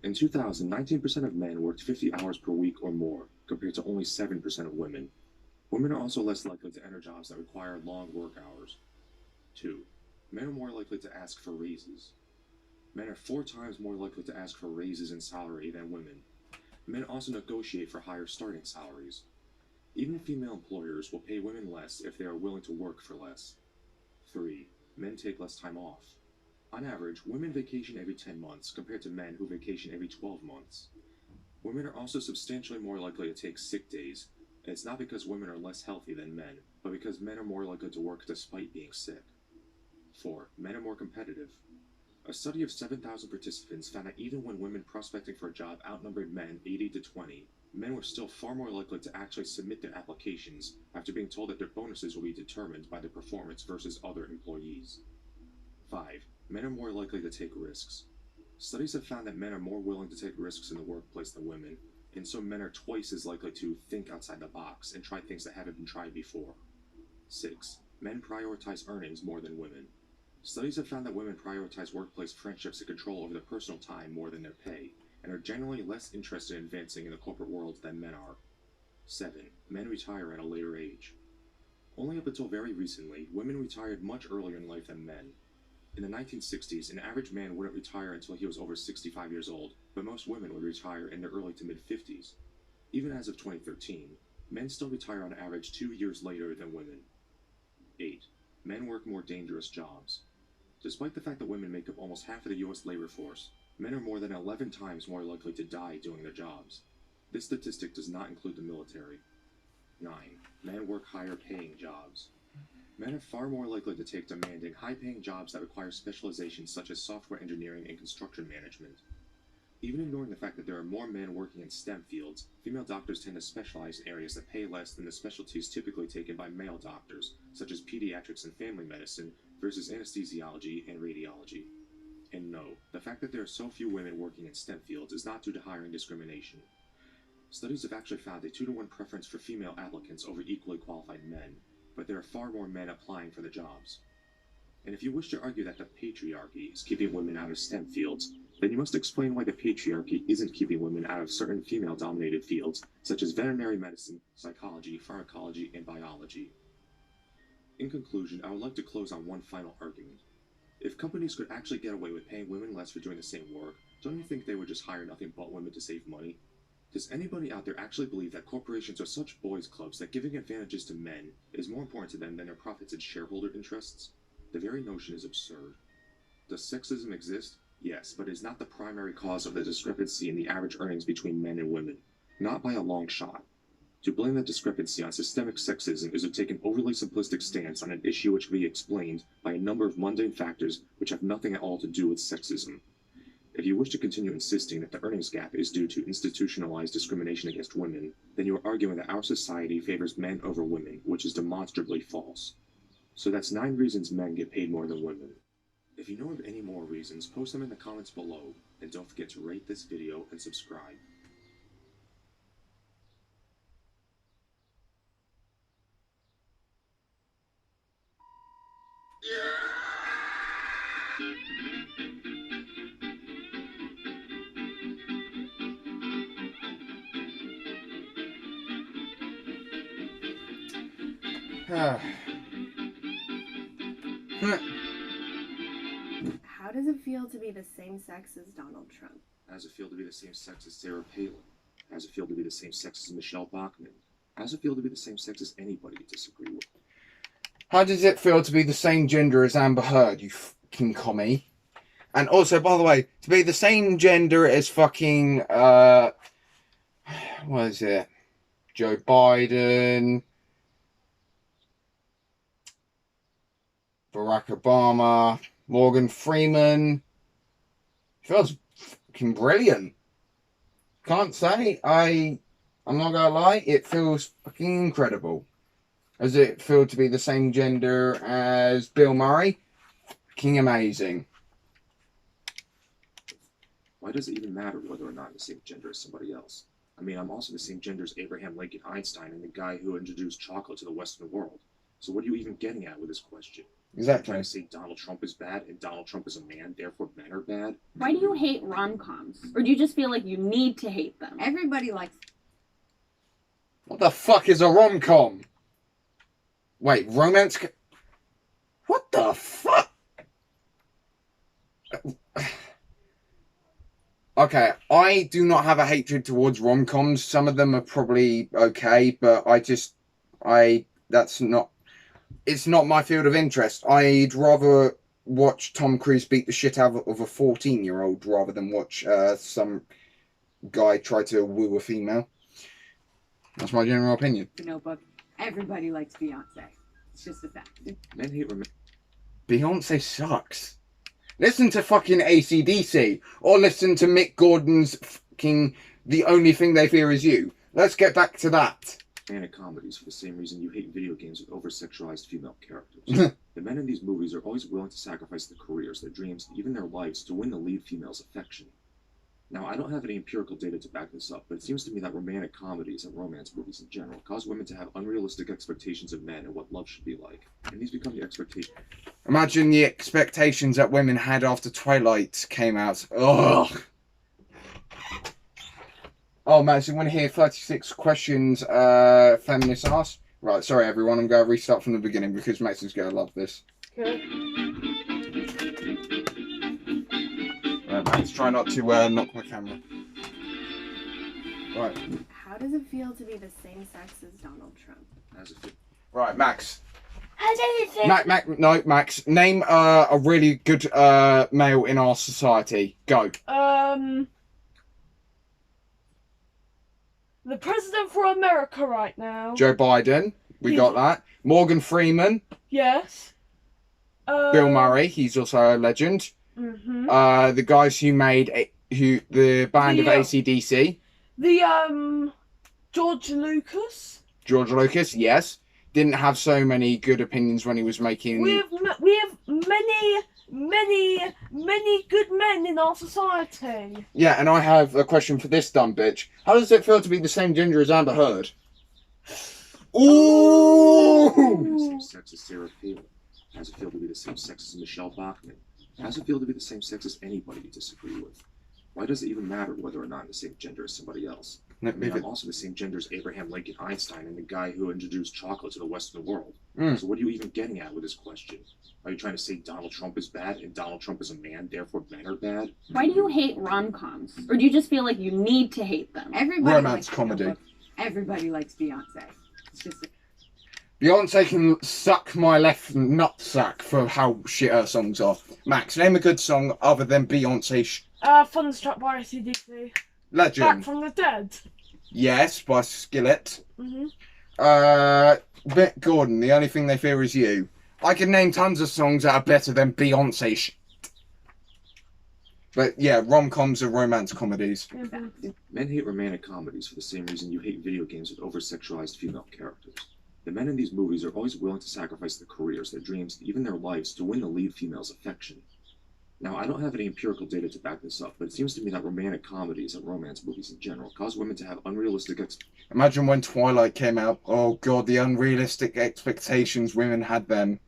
[SPEAKER 9] In 2000, 19% of men worked 50 hours per week or more, compared to only 7% of women. Women are also less likely to enter jobs that require long work hours. 2. Men are more likely to ask for raises. Men are 4 times more likely to ask for raises in salary than women. Men also negotiate for higher starting salaries. Even female employers will pay women less if they are willing to work for less. 3. Men take less time off. On average, women vacation every 10 months compared to men who vacation every 12 months. Women are also substantially more likely to take sick days, and it's not because women are less healthy than men, but because men are more likely to work despite being sick. 4. Men are more competitive. A study of 7,000 participants found that even when women prospecting for a job outnumbered men 80 to 20, men were still far more likely to actually submit their applications after being told that their bonuses will be determined by their performance versus other employees. 5. Men are more likely to take risks. Studies have found that men are more willing to take risks in the workplace than women, and so men are twice as likely to think outside the box and try things that haven't been tried before. 6. Men prioritize earnings more than women. Studies have found that women prioritize workplace friendships and control over their personal time more than their pay, and are generally less interested in advancing in the corporate world than men are. 7. Men retire at a later age. Only up until very recently, women retired much earlier in life than men. In the 1960s, an average man wouldn't retire until he was over 65 years old, but most women would retire in their early to mid-50s. Even as of 2013, men still retire on average 2 years later than women. 8. Men work more dangerous jobs. Despite the fact that women make up almost half of the U.S. labor force, men are more than 11 times more likely to die doing their jobs. This statistic does not include the military. 9. Men work higher paying jobs. Men are far more likely to take demanding, high-paying jobs that require specializations such as software engineering and construction management. Even ignoring the fact that there are more men working in STEM fields, female doctors tend to specialize in areas that pay less than the specialties typically taken by male doctors, such as pediatrics and family medicine, versus anesthesiology and radiology. And no, the fact that there are so few women working in STEM fields is not due to hiring discrimination. Studies have actually found a 2-to-1 preference for female applicants over equally qualified men, but there are far more men applying for the jobs. And if you wish to argue that the patriarchy is keeping women out of STEM fields, then you must explain why the patriarchy isn't keeping women out of certain female-dominated fields, such as veterinary medicine, psychology, pharmacology, and biology. In conclusion, I would like to close on one final argument. If companies could actually get away with paying women less for doing the same work, don't you think they would just hire nothing but women to save money? Does anybody out there actually believe that corporations are such boys' clubs that giving advantages to men is more important to them than their profits and shareholder interests? The very notion is absurd. Does sexism exist? Yes, but it is not the primary cause of the discrepancy in the average earnings between men and women. Not by a long shot. To blame the discrepancy on systemic sexism is to take an overly simplistic stance on an issue which can be explained by a number of mundane factors which have nothing at all to do with sexism. If you wish to continue insisting that the earnings gap is due to institutionalized discrimination against women, then you are arguing that our society favors men over women, which is demonstrably false. So that's 9 reasons men get paid more than women. If you know of any more reasons, post them in the comments below, and don't forget to rate this video and subscribe.
[SPEAKER 11] How does it feel to be the same sex as Donald Trump?
[SPEAKER 9] How does it feel to be the same sex as Sarah Palin? How does it feel to be the same sex as Michelle Bachmann? How does it feel to be the same sex as anybody you disagree with?
[SPEAKER 1] How does it feel to be the same gender as Amber Heard, you fucking commie? And also, by the way, to be the same gender as fucking, what is it? Joe Biden, Barack Obama, Morgan Freeman. Feels fucking brilliant. Can't say. I'm not gonna lie, it feels fucking incredible. Does it feel to be the same gender as Bill Murray? Fucking amazing.
[SPEAKER 9] Why does it even matter whether or not I'm the same gender as somebody else? I mean, I'm also the same gender as Abraham Lincoln Einstein and the guy who introduced chocolate to the Western world. So what are you even getting at with this question?
[SPEAKER 1] Exactly.
[SPEAKER 9] Trying to say Donald Trump is bad and Donald Trump is a man, therefore men are bad?
[SPEAKER 12] Why do you hate rom-coms? Or do you just feel like you need to hate them?
[SPEAKER 11] Everybody likes...
[SPEAKER 1] What the fuck is a rom-com? Wait, romance... What the fuck? Okay, I do not have a hatred towards rom-coms. Some of them are probably okay, but it's not my field of interest. I'd rather watch Tom Cruise beat the shit out of a 14-year-old rather than watch some guy try to woo a female. That's my general opinion.
[SPEAKER 5] The Notebook. Everybody likes Beyonce. It's just a fact.
[SPEAKER 9] Men hate
[SPEAKER 1] Beyonce sucks. Listen to fucking AC/DC, or listen to Mick Gordon's fucking The Only Thing They Fear Is You. Let's get back to that.
[SPEAKER 9] Romantic comedies for the same reason you hate video games with over-sexualized female characters. The men in these movies are always willing to sacrifice their careers, their dreams, and even their lives to win the lead female's affection. Now, I don't have any empirical data to back this up, but it seems to me that romantic comedies and romance movies in general cause women to have unrealistic expectations of men and what love should be like. And these become the expectations.
[SPEAKER 1] Imagine the expectations that women had after Twilight came out. Ugh. Oh, Matt, so you want to hear 36 questions feminists ask? Right, sorry everyone, I'm going to restart from the beginning because Max is going to love this.
[SPEAKER 8] Okay.
[SPEAKER 1] Right, Max, try not to knock my camera. Right.
[SPEAKER 11] How does it feel to be the same sex as Donald Trump?
[SPEAKER 1] Right, Max.
[SPEAKER 8] How does it feel?
[SPEAKER 1] Max. Name a really good male in our society. Go.
[SPEAKER 8] The president for America right now.
[SPEAKER 1] Joe Biden. We got that. Morgan Freeman.
[SPEAKER 8] Yes.
[SPEAKER 1] Bill Murray. He's also a legend.
[SPEAKER 8] Mm-hmm.
[SPEAKER 1] The guys who made the band of AC/DC.
[SPEAKER 8] George Lucas.
[SPEAKER 1] George Lucas, yes. Didn't have so many good opinions when he was making...
[SPEAKER 8] We have many good men in our society.
[SPEAKER 1] Yeah, and I have a question for this dumb bitch. How does it feel to be the same gender as Amber Heard? Ooh!
[SPEAKER 9] The same sex as Sarah Palin. How does it feel to be the same sex as Michelle Bachmann? How does it feel to be the same sex as anybody you disagree with? Why does it even matter whether or not I'm the same gender as somebody else? I mean, I'm also the same gender as Abraham Lincoln Einstein and the guy who introduced chocolate to the Western world. So what are you even getting at with this question? Are you trying to say Donald Trump is bad and Donald Trump is a man, therefore men are bad?
[SPEAKER 12] Why do you hate rom-coms? Or do you just feel like you need to hate them?
[SPEAKER 5] Everybody
[SPEAKER 1] Romance
[SPEAKER 5] likes
[SPEAKER 1] comedy.
[SPEAKER 5] Everybody likes Beyonce. It's just
[SPEAKER 1] Beyonce can suck my left nutsack for how shit her songs are. Max, name a good song other than Beyonce.
[SPEAKER 8] Thunderstruck by AC/DC.
[SPEAKER 1] Legend.
[SPEAKER 8] Back from the Dead.
[SPEAKER 1] Yes, by Skillet.
[SPEAKER 8] Mm-hmm.
[SPEAKER 1] Mick Gordon, The Only Thing They Fear Is You. I can name tons of songs that are better than Beyonce shit. But yeah, rom-coms are romance comedies.
[SPEAKER 8] Mm-hmm.
[SPEAKER 9] Men hate romantic comedies for the same reason you hate video games with over-sexualized female characters. The men in these movies are always willing to sacrifice their careers, their dreams, and even their lives to win the lead female's affection. Now, I don't have any empirical data to back this up, but it seems to me that romantic comedies and romance movies in general cause women to have unrealistic
[SPEAKER 1] Imagine when Twilight came out. Oh god, the unrealistic expectations women had then.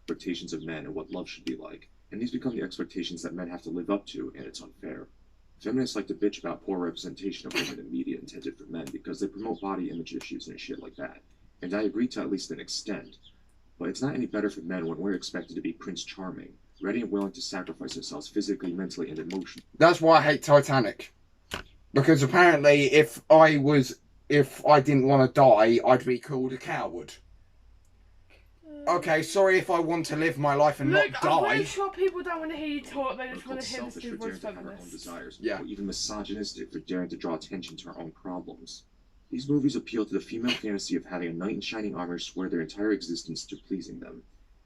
[SPEAKER 9] expectations of men and what love should be like. And these become the expectations that men have to live up to, and it's unfair. Feminists like to bitch about poor representation of women in media intended for men because they promote body image issues and shit like that. And I agree to at least an extent. But it's not any better for men when we're expected to be Prince Charming, ready and willing to sacrifice ourselves physically, mentally, and emotionally.
[SPEAKER 1] That's why I hate Titanic. Because apparently if I didn't want to die, I'd be called a coward. Okay, sorry if I want to live my life and not die.
[SPEAKER 8] I'm pretty sure people don't want to hear you talk, they just want to hear the
[SPEAKER 9] Selfish for daring
[SPEAKER 8] stupid
[SPEAKER 9] to have our own
[SPEAKER 8] feminists.
[SPEAKER 9] desires,
[SPEAKER 1] Yeah.
[SPEAKER 9] or even misogynistic for daring to draw attention to our own problems. These movies appeal to the female fantasy of having a knight in shining armor swear their entire existence to pleasing them,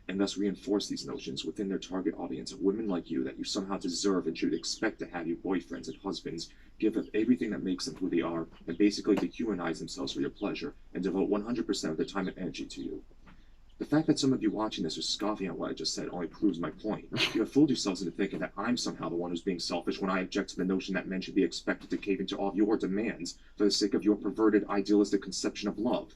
[SPEAKER 9] and thus reinforce these notions within their target audience of women like you that you somehow deserve and should expect to have your boyfriends and husbands give up everything that makes them who they are, and basically dehumanize themselves for your pleasure, and devote 100% of their time and energy to you. The fact that some of you watching this are scoffing at what I just said only proves my point. You have fooled yourselves into thinking that I'm somehow the one who's being selfish when I object to the notion that men should be expected to cave into all of your demands for the sake of your perverted, idealistic conception of love.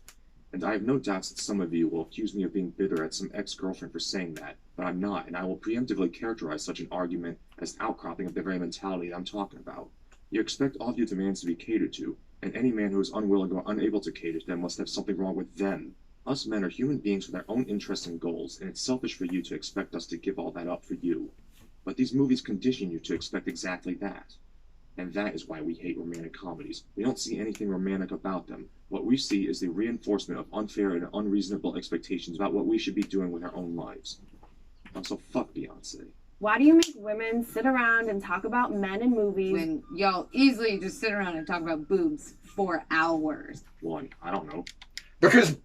[SPEAKER 9] And I have no doubts that some of you will accuse me of being bitter at some ex-girlfriend for saying that, but I'm not, and I will preemptively characterize such an argument as an outcropping of the very mentality that I'm talking about. You expect all of your demands to be catered to, and any man who is unwilling or unable to cater to them must have something wrong with them. Us men are human beings with our own interests and goals, and it's selfish for you to expect us to give all that up for you. But these movies condition you to expect exactly that. And that is why we hate romantic comedies. We don't see anything romantic about them. What we see is the reinforcement of unfair and unreasonable expectations about what we should be doing with our own lives. Also, fuck Beyonce.
[SPEAKER 12] Why do you make women sit around and talk about men in movies
[SPEAKER 5] when y'all easily just sit around and talk about boobs for hours?
[SPEAKER 9] One, I don't know.
[SPEAKER 1] Because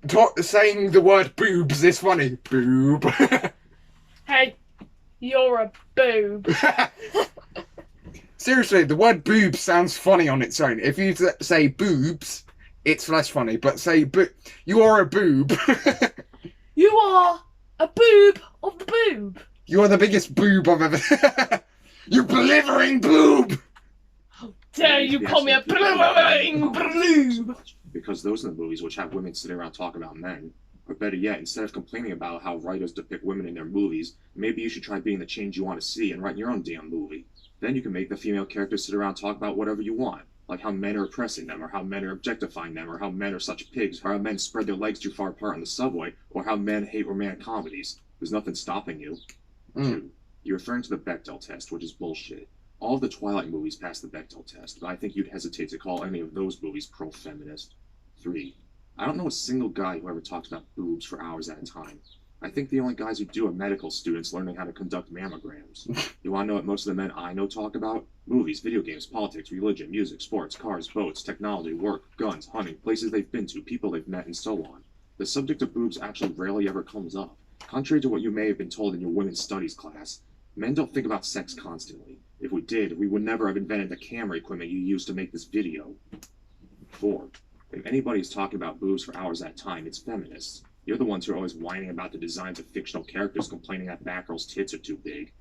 [SPEAKER 1] saying the word boobs is funny. Boob.
[SPEAKER 8] Hey, you're a boob.
[SPEAKER 1] Seriously, the word boob sounds funny on its own. If you say boobs, it's less funny. But say you are a boob.
[SPEAKER 8] You are a boob of the boob.
[SPEAKER 1] You are the biggest boob I've ever... You blithering boob!
[SPEAKER 8] How dare you call me a blithering boob!
[SPEAKER 9] Because those are the movies which have women sitting around talking about men. Or better yet, instead of complaining about how writers depict women in their movies, maybe you should try being the change you want to see and write your own damn movie. Then you can make the female characters sit around and talk about whatever you want. Like how men are oppressing them, or how men are objectifying them, or how men are such pigs, or how men spread their legs too far apart on the subway, or how men hate romantic comedies. There's nothing stopping you. 2. You're referring to the Bechdel test, which is bullshit. All of the Twilight movies passed the Bechdel test, but I think you'd hesitate to call any of those movies pro-feminist. 3. I don't know a single guy who ever talks about boobs for hours at a time. I think the only guys who do are medical students learning how to conduct mammograms. You want to know what most of the men I know talk about? Movies, video games, politics, religion, music, sports, cars, boats, technology, work, guns, hunting, places they've been to, people they've met, and so on. The subject of boobs actually rarely ever comes up. Contrary to what you may have been told in your women's studies class, men don't think about sex constantly. If we did, we would never have invented the camera equipment you use to make this video. 4. If anybody's talking about boobs for hours at a time, it's feminists. You're the ones who are always whining about the designs of fictional characters, complaining that Batgirl's tits are too big.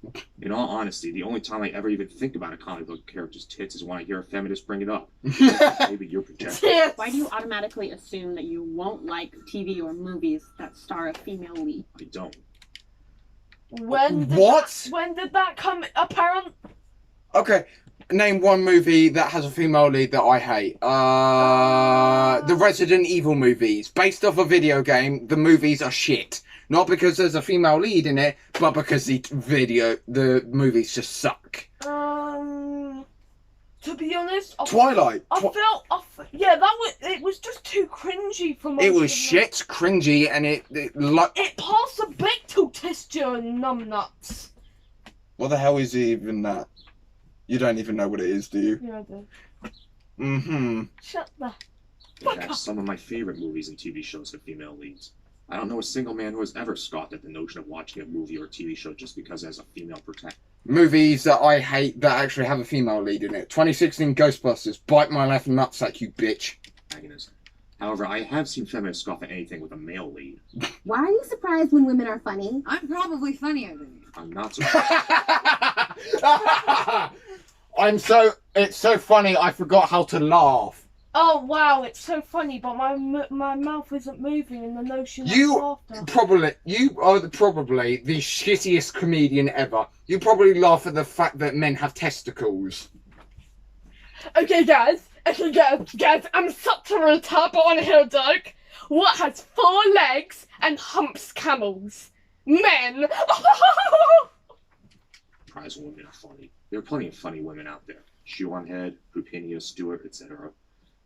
[SPEAKER 9] In all honesty, the only time I ever even think about a comic book character's tits is when I hear a feminist bring it up. Maybe you're projecting.
[SPEAKER 12] Why do you automatically assume that you won't like TV or movies that star a female lead?
[SPEAKER 9] I don't.
[SPEAKER 8] When did that come apparent?
[SPEAKER 1] Okay, name one movie that has a female lead that I hate. The Resident Evil movies. Based off a video game, the movies are shit. Not because there's a female lead in it, but because the movies just suck.
[SPEAKER 8] To be honest,
[SPEAKER 1] Twilight.
[SPEAKER 8] It was just too cringy for most
[SPEAKER 1] It
[SPEAKER 8] of
[SPEAKER 1] was shit, cringy, and it
[SPEAKER 8] passed the Bechdel test, you numbnuts.
[SPEAKER 1] What the hell is even that? You don't even know what it is, do you?
[SPEAKER 8] Yeah, I do.
[SPEAKER 1] Mm-hmm.
[SPEAKER 8] Shut the
[SPEAKER 9] In fact, some of my favorite movies and TV shows have female leads. I don't know a single man who has ever scoffed at the notion of watching a movie or a TV show just because it has a female protagonist.
[SPEAKER 1] Movies that I hate that actually have a female lead in it. 2016 Ghostbusters. Bite my left nutsack, you bitch.
[SPEAKER 9] However, I have seen feminists scoff at anything with a male lead.
[SPEAKER 13] Why are you surprised when women are funny?
[SPEAKER 14] I'm probably funnier than you.
[SPEAKER 9] I'm not surprised.
[SPEAKER 1] It's so funny I forgot how to laugh.
[SPEAKER 8] Oh wow, it's so funny, but my mouth isn't moving in the notion of
[SPEAKER 1] You
[SPEAKER 8] laughter.
[SPEAKER 1] are probably the shittiest comedian ever. You probably laugh at the fact that men have testicles.
[SPEAKER 8] Okay guys, I'm such a retard on here, Doug. What has 4 legs and humps camels? Men!
[SPEAKER 9] Prize women are funny. There are plenty of funny women out there. Shoe on Head, Pupinia, Stewart, etc.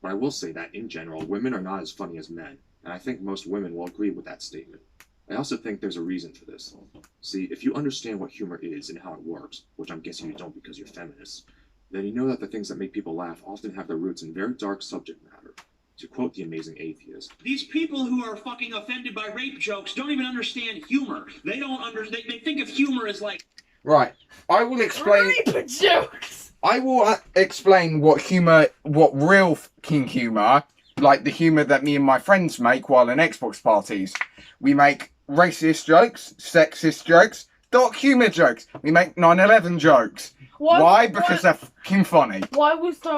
[SPEAKER 9] But I will say that, in general, women are not as funny as men, and I think most women will agree with that statement. I also think there's a reason for this. See, if you understand what humor is and how it works, which I'm guessing you don't because you're feminists, then you know that the things that make people laugh often have their roots in very dark subject matter. To quote the amazing atheist,
[SPEAKER 15] these people who are fucking offended by rape jokes don't even understand humor. They think of humor as like...
[SPEAKER 1] Right, I will explain...
[SPEAKER 8] Rape jokes!
[SPEAKER 1] I will explain what real fucking humour, like the humour that me and my friends make while in Xbox parties. We make racist jokes, sexist jokes, dark humour jokes. We make 9/11 jokes. Why? Because they're fucking funny.
[SPEAKER 8] Why was there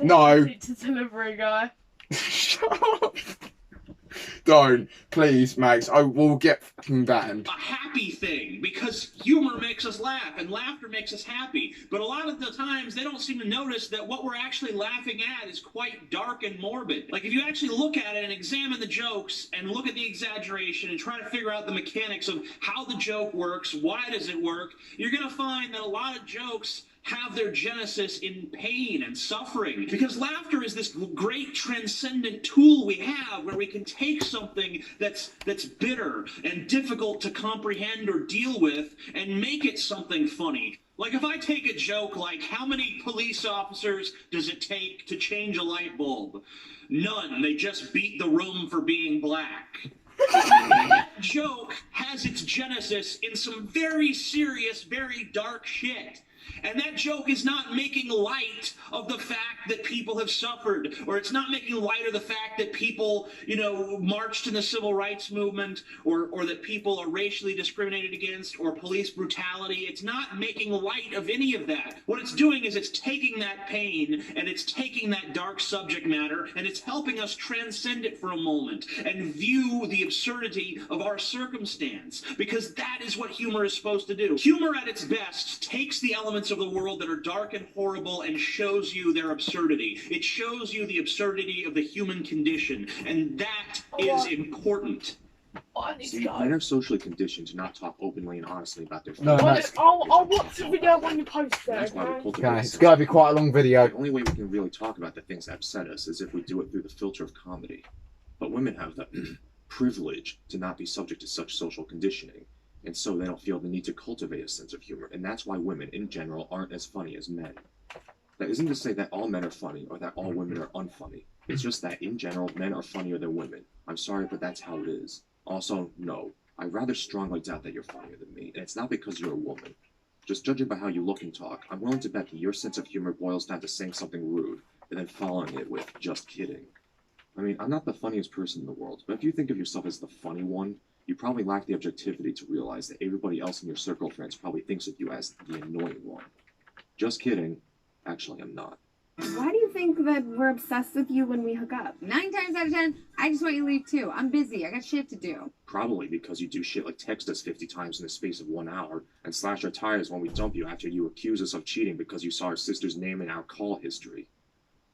[SPEAKER 1] No.
[SPEAKER 8] Pizza delivery guy?
[SPEAKER 1] Shut up. Don't. Please, Max. I will get fucking banned.
[SPEAKER 15] A happy thing, because humor makes us laugh and laughter makes us happy. But a lot of the times they don't seem to notice that what we're actually laughing at is quite dark and morbid. Like if you actually look at it and examine the jokes and look at the exaggeration and try to figure out the mechanics of how the joke works, why does it work, you're going to find that a lot of jokes have their genesis in pain and suffering. Because laughter is this great transcendent tool we have where we can take something that's bitter and difficult to comprehend or deal with and make it something funny. Like if I take a joke like, how many police officers does it take to change a light bulb? None. They just beat the room for being black. That joke has its genesis in some very serious, very dark shit. And that joke is not making light of the fact that people have suffered, or it's not making light of the fact that people, marched in the civil rights movement, or that people are racially discriminated against, or police brutality. It's not making light of any of that. What it's doing is it's taking that pain, and it's taking that dark subject matter, and it's helping us transcend it for a moment, and view the absurdity of our circumstance, because that is what humor is supposed to do. Humor at its best takes the elements of the world that are dark and horrible and shows you their absurdity. It shows you the absurdity of the human condition, and that is important.
[SPEAKER 9] See, men are socially conditioned to not talk openly and honestly about their
[SPEAKER 1] No,
[SPEAKER 9] feelings.
[SPEAKER 1] no.
[SPEAKER 8] I'll watch the video when you post it.
[SPEAKER 9] That's why we
[SPEAKER 8] Okay?
[SPEAKER 9] cultivate
[SPEAKER 1] Okay, it's gotta be quite a long video.
[SPEAKER 9] The only way we can really talk about the things that upset us is if we do it through the filter of comedy. But women have the privilege to not be subject to such social conditioning, and so they don't feel the need to cultivate a sense of humor, and that's why women, in general, aren't as funny as men. That isn't to say that all men are funny, or that all women are unfunny. It's just that, in general, men are funnier than women. I'm sorry, but that's how it is. Also, no, I rather strongly doubt that you're funnier than me, and it's not because you're a woman. Just judging by how you look and talk, I'm willing to bet that your sense of humor boils down to saying something rude, and then following it with, just kidding. I mean, I'm not the funniest person in the world, but if you think of yourself as the funny one, you probably lack the objectivity to realize that everybody else in your circle of friends probably thinks of you as the annoying one. Just kidding. Actually, I'm not.
[SPEAKER 11] Why do you think that we're obsessed with you when we hook up? 9 times out of 10, I just want you to leave too. I'm busy. I got shit to do.
[SPEAKER 9] Probably because you do shit like text us 50 times in the space of 1 hour and slash our tires when we dump you after you accuse us of cheating because you saw our sister's name in our call history.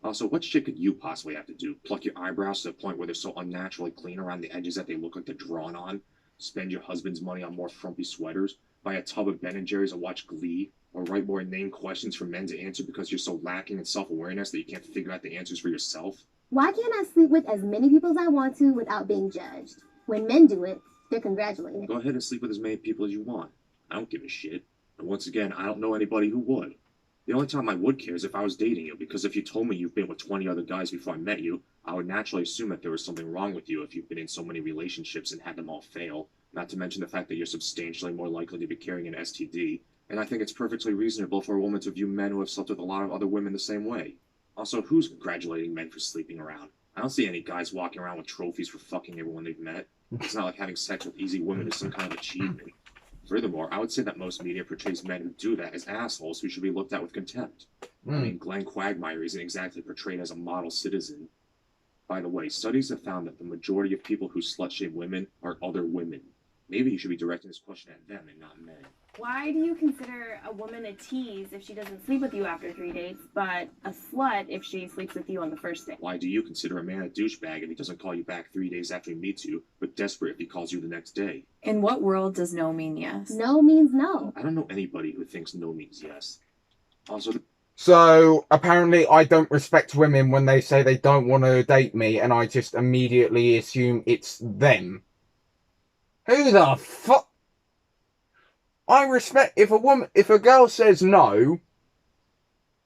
[SPEAKER 9] Also, what shit could you possibly have to do? Pluck your eyebrows to the point where they're so unnaturally clean around the edges that they look like they're drawn on? Spend your husband's money on more frumpy sweaters? Buy a tub of Ben & Jerry's and watch Glee? Or write more inane questions for men to answer because you're so lacking in self-awareness that you can't figure out the answers for yourself?
[SPEAKER 13] Why can't I sleep with as many people as I want to without being judged? When men do it, they're congratulated.
[SPEAKER 9] Go ahead and sleep with as many people as you want. I don't give a shit. And once again, I don't know anybody who would. The only time I would care is if I was dating you, because if you told me you've been with 20 other guys before I met you, I would naturally assume that there was something wrong with you if you've been in so many relationships and had them all fail, not to mention the fact that you're substantially more likely to be carrying an STD, and I think it's perfectly reasonable for a woman to view men who have slept with a lot of other women the same way. Also, who's congratulating men for sleeping around? I don't see any guys walking around with trophies for fucking everyone they've met. It's not like having sex with easy women is some kind of achievement. Furthermore, I would say that most media portrays men who do that as assholes who should be looked at with contempt. I mean, Glenn Quagmire isn't exactly portrayed as a model citizen. By the way, studies have found that the majority of people who slut-shame women are other women. Maybe you should be directing this question at them and not men.
[SPEAKER 11] Why do you consider a woman a tease if she doesn't sleep with you after 3 dates, but a slut if she sleeps with you on the first date?
[SPEAKER 9] Why do you consider a man a douchebag if he doesn't call you back 3 days after he meets you, but desperate if he calls you the next day?
[SPEAKER 16] In what world does no mean yes?
[SPEAKER 13] No means no.
[SPEAKER 9] I don't know anybody who thinks no means yes. Also,
[SPEAKER 1] So, apparently I don't respect women when they say they don't want to date me, and I just immediately assume it's them. Who the fuck? I respect, if a girl says no,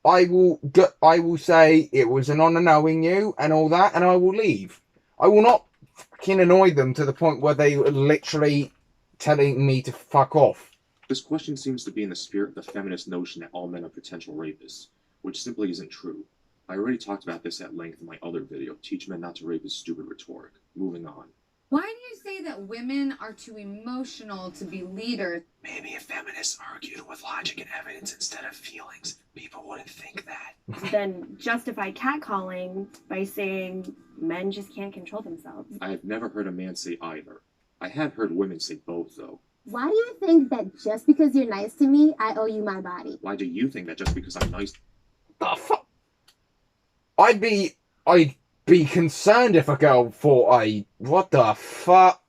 [SPEAKER 1] I will say it was an honour knowing you and all that, and I will leave. I will not fucking annoy them to the point where they are literally telling me to fuck off.
[SPEAKER 9] this question seems to be in the spirit of the feminist notion that all men are potential rapists, which simply isn't true. I already talked about this at length in my other video, Teach Men Not to Rape is Stupid Rhetoric. Moving on.
[SPEAKER 14] Why do you say that women are too emotional to be leaders?
[SPEAKER 7] Maybe if feminists argued with logic and evidence instead of feelings, people wouldn't think that.
[SPEAKER 12] Then justify catcalling by saying men just can't control themselves.
[SPEAKER 9] I have never heard a man say either. I have heard women say both, though.
[SPEAKER 13] Why do you think that just because you're nice to me, I owe you my body?
[SPEAKER 9] Why do you think that just because I'm nice...
[SPEAKER 1] The fuck? I'd be concerned if a girl thought what the fuck?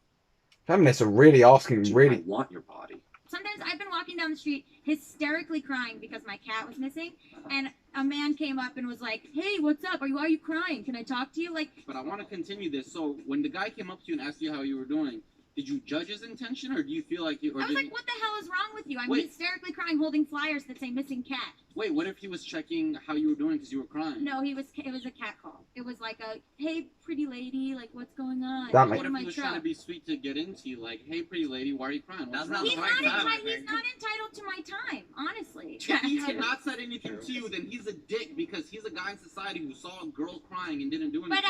[SPEAKER 1] Feminists are really asking,
[SPEAKER 9] I
[SPEAKER 1] really...
[SPEAKER 9] want your body.
[SPEAKER 17] Sometimes I've been walking down the street hysterically crying because my cat was missing, and a man came up and was like, "Hey, what's up? Why are you crying? Can I talk to you?" Like.
[SPEAKER 18] But I want to continue this. So when the guy came up to you and asked you how you were doing, did you judge his intention, or do you feel like you? Or
[SPEAKER 17] I was like, "What the hell is wrong with you?" I'm
[SPEAKER 18] Wait.
[SPEAKER 17] hysterically crying, holding flyers that say "missing cat."
[SPEAKER 18] Wait, what if he was checking how you were doing because you were crying?
[SPEAKER 17] No, it was a cat call. It was like a, "Hey, pretty lady, like what's going on?"
[SPEAKER 1] That
[SPEAKER 18] What if he was trying to be sweet to get into you, like, "Hey, pretty lady, why are you crying?" What's wrong?
[SPEAKER 17] He's not entitled to my time, honestly.
[SPEAKER 18] If he had not said anything to you, then he's a dick because he's a guy in society who saw a girl crying and didn't do anything.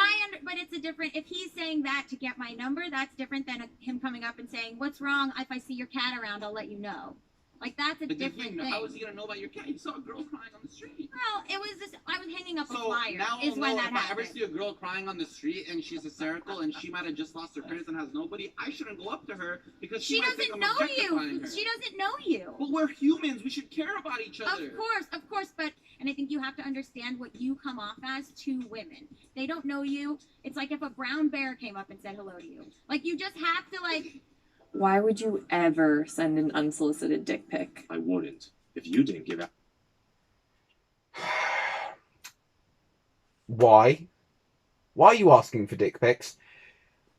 [SPEAKER 17] But it's a different. If he's saying that to get my number, that's different than him coming up and saying, "What's wrong? If I see your cat around, I'll let you know." Like that's a different thing.
[SPEAKER 18] How is he gonna know about your cat? You saw a girl crying on the street.
[SPEAKER 17] Well, it was just I was hanging up a
[SPEAKER 18] So
[SPEAKER 17] flyer.
[SPEAKER 18] now
[SPEAKER 17] Is
[SPEAKER 18] I'll
[SPEAKER 17] when
[SPEAKER 18] know
[SPEAKER 17] that
[SPEAKER 18] if I
[SPEAKER 17] happened.
[SPEAKER 18] ever see a girl crying on the street and she's hysterical and she might have just lost her parents and has nobody, I shouldn't go up to her because she might think
[SPEAKER 17] doesn't
[SPEAKER 18] I'm
[SPEAKER 17] know
[SPEAKER 18] objectifying
[SPEAKER 17] you.
[SPEAKER 18] her.
[SPEAKER 17] She doesn't know you.
[SPEAKER 18] But we're humans. We should care about each other.
[SPEAKER 17] Of course, but and I think you have to understand what you come off as to women. They don't know you. It's like if a brown bear came up and said hello to you. Like you just have to like.
[SPEAKER 16] Why would you ever send an unsolicited dick pic?
[SPEAKER 9] I wouldn't. If you didn't give out.
[SPEAKER 1] Why? Why are you asking for dick pics?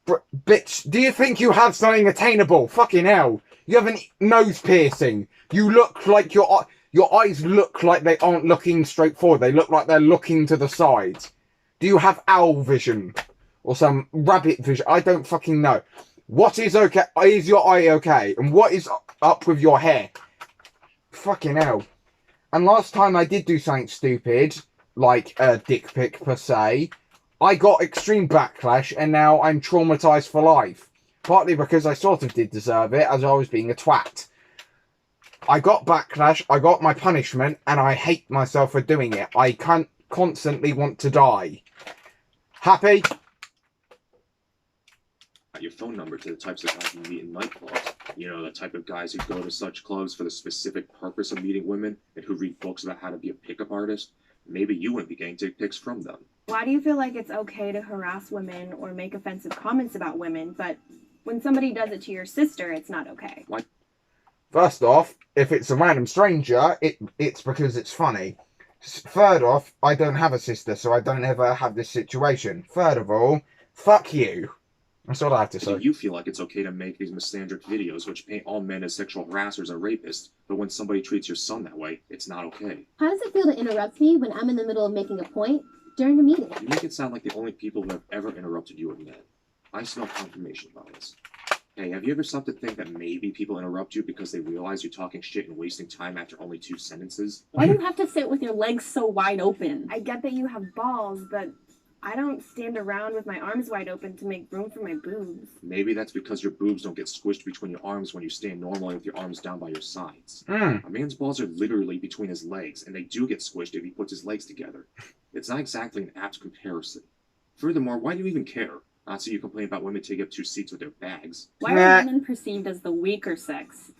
[SPEAKER 1] Bitch, do you think you have something attainable? Fucking hell. You have a nose piercing. You look like your eyes look like they aren't looking straight forward. They look like they're looking to the sides. Do you have owl vision? Or some rabbit vision? I don't fucking know. What is okay? Is your eye okay? And what is up with your hair? Fucking hell. And last time I did do something stupid, like a dick pic per se, I got extreme backlash and now I'm traumatized for life. Partly because I sort of did deserve it as I was being a twat. I got backlash, I got my punishment, and I hate myself for doing it. I can't constantly want to die. Happy?
[SPEAKER 9] Your phone number to the types of guys you meet in nightclubs. You know, the type of guys who go to such clubs for the specific purpose of meeting women and who read books about how to be a pickup artist. Maybe you wouldn't be getting dick pics from them.
[SPEAKER 11] Why do you feel like it's okay to harass women or make offensive comments about women, but when somebody does it to your sister, it's not okay?
[SPEAKER 9] Why?
[SPEAKER 1] First off, if it's a random stranger, it's because it's funny. Third off, I don't have a sister, so I don't ever have this situation. Third of all, fuck you. That's all I have to say.
[SPEAKER 9] You feel like it's okay to make these misandric videos which paint all men as sexual harassers and rapists, but when somebody treats your son that way, it's not okay.
[SPEAKER 13] How does it feel to interrupt me when I'm in the middle of making a point during a meeting?
[SPEAKER 9] You make it sound like the only people who have ever interrupted you are men. I smell confirmation bias. Hey, have you ever stopped to think that maybe people interrupt you because they realize you're talking shit and wasting time after only 2 sentences?
[SPEAKER 12] Why do you have to sit with your legs so wide open?
[SPEAKER 11] I get that you have balls, but I don't stand around with my arms wide open to make room for my boobs.
[SPEAKER 9] Maybe that's because your boobs don't get squished between your arms when you stand normally with your arms down by your sides. A man's balls are literally between his legs, and they do get squished if he puts his legs together. It's not exactly an apt comparison. Furthermore, why do you even care? Not so you complain about women taking up 2 seats with their bags.
[SPEAKER 12] Why are women perceived as the weaker sex?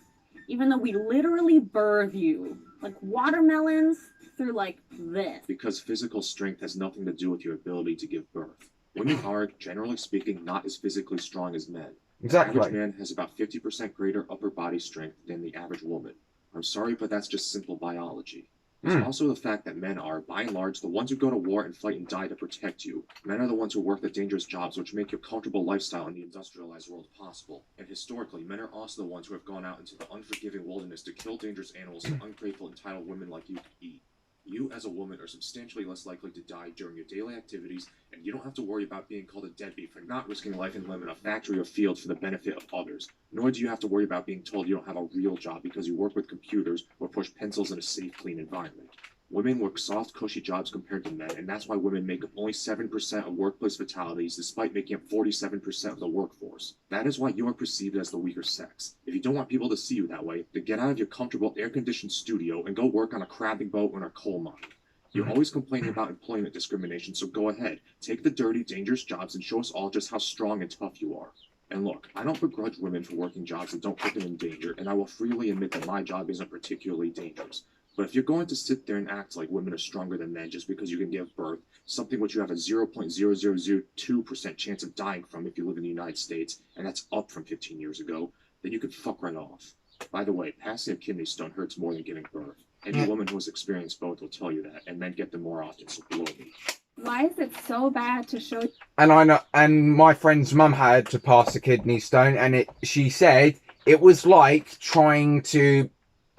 [SPEAKER 12] Even though we literally birth you, like watermelons, through like this.
[SPEAKER 9] Because physical strength has nothing to do with your ability to give birth. Women are, generally speaking, not as physically strong as men.
[SPEAKER 1] Exactly.
[SPEAKER 9] The average man has about 50% greater upper body strength than the average woman. I'm sorry, but that's just simple biology. There's also the fact that men are, by and large, the ones who go to war and fight and die to protect you. Men are the ones who work the dangerous jobs which make your comfortable lifestyle in the industrialized world possible. And historically, men are also the ones who have gone out into the unforgiving wilderness to kill dangerous animals so ungrateful, entitled women like you can eat. You, as a woman, are substantially less likely to die during your daily activities, and you don't have to worry about being called a deadbeat for not risking life and limb in a factory or field for the benefit of others. Nor do you have to worry about being told you don't have a real job because you work with computers or push pencils in a safe, clean environment. Women work soft, cushy jobs compared to men, and that's why women make up only 7% of workplace fatalities despite making up 47% of the workforce. That is why you are perceived as the weaker sex. If you don't want people to see you that way, then get out of your comfortable air-conditioned studio and go work on a crabbing boat or in a coal mine. You're always complaining about employment discrimination, so go ahead, take the dirty, dangerous jobs and show us all just how strong and tough you are. And look, I don't begrudge women for working jobs that don't put them in danger, and I will freely admit that my job isn't particularly dangerous. But if you're going to sit there and act like women are stronger than men just because you can give birth, something which you have a 0.0002% chance of dying from if you live in the United States, and that's up from 15 years ago, then you can fuck right off. By the way, passing a kidney stone hurts more than giving birth. Any woman who has experienced both will tell you that, and men get them more often, so blow me.
[SPEAKER 11] Why is it so bad to show?
[SPEAKER 1] And I know, and my friend's mum had to pass a kidney stone, and she said it was like trying to,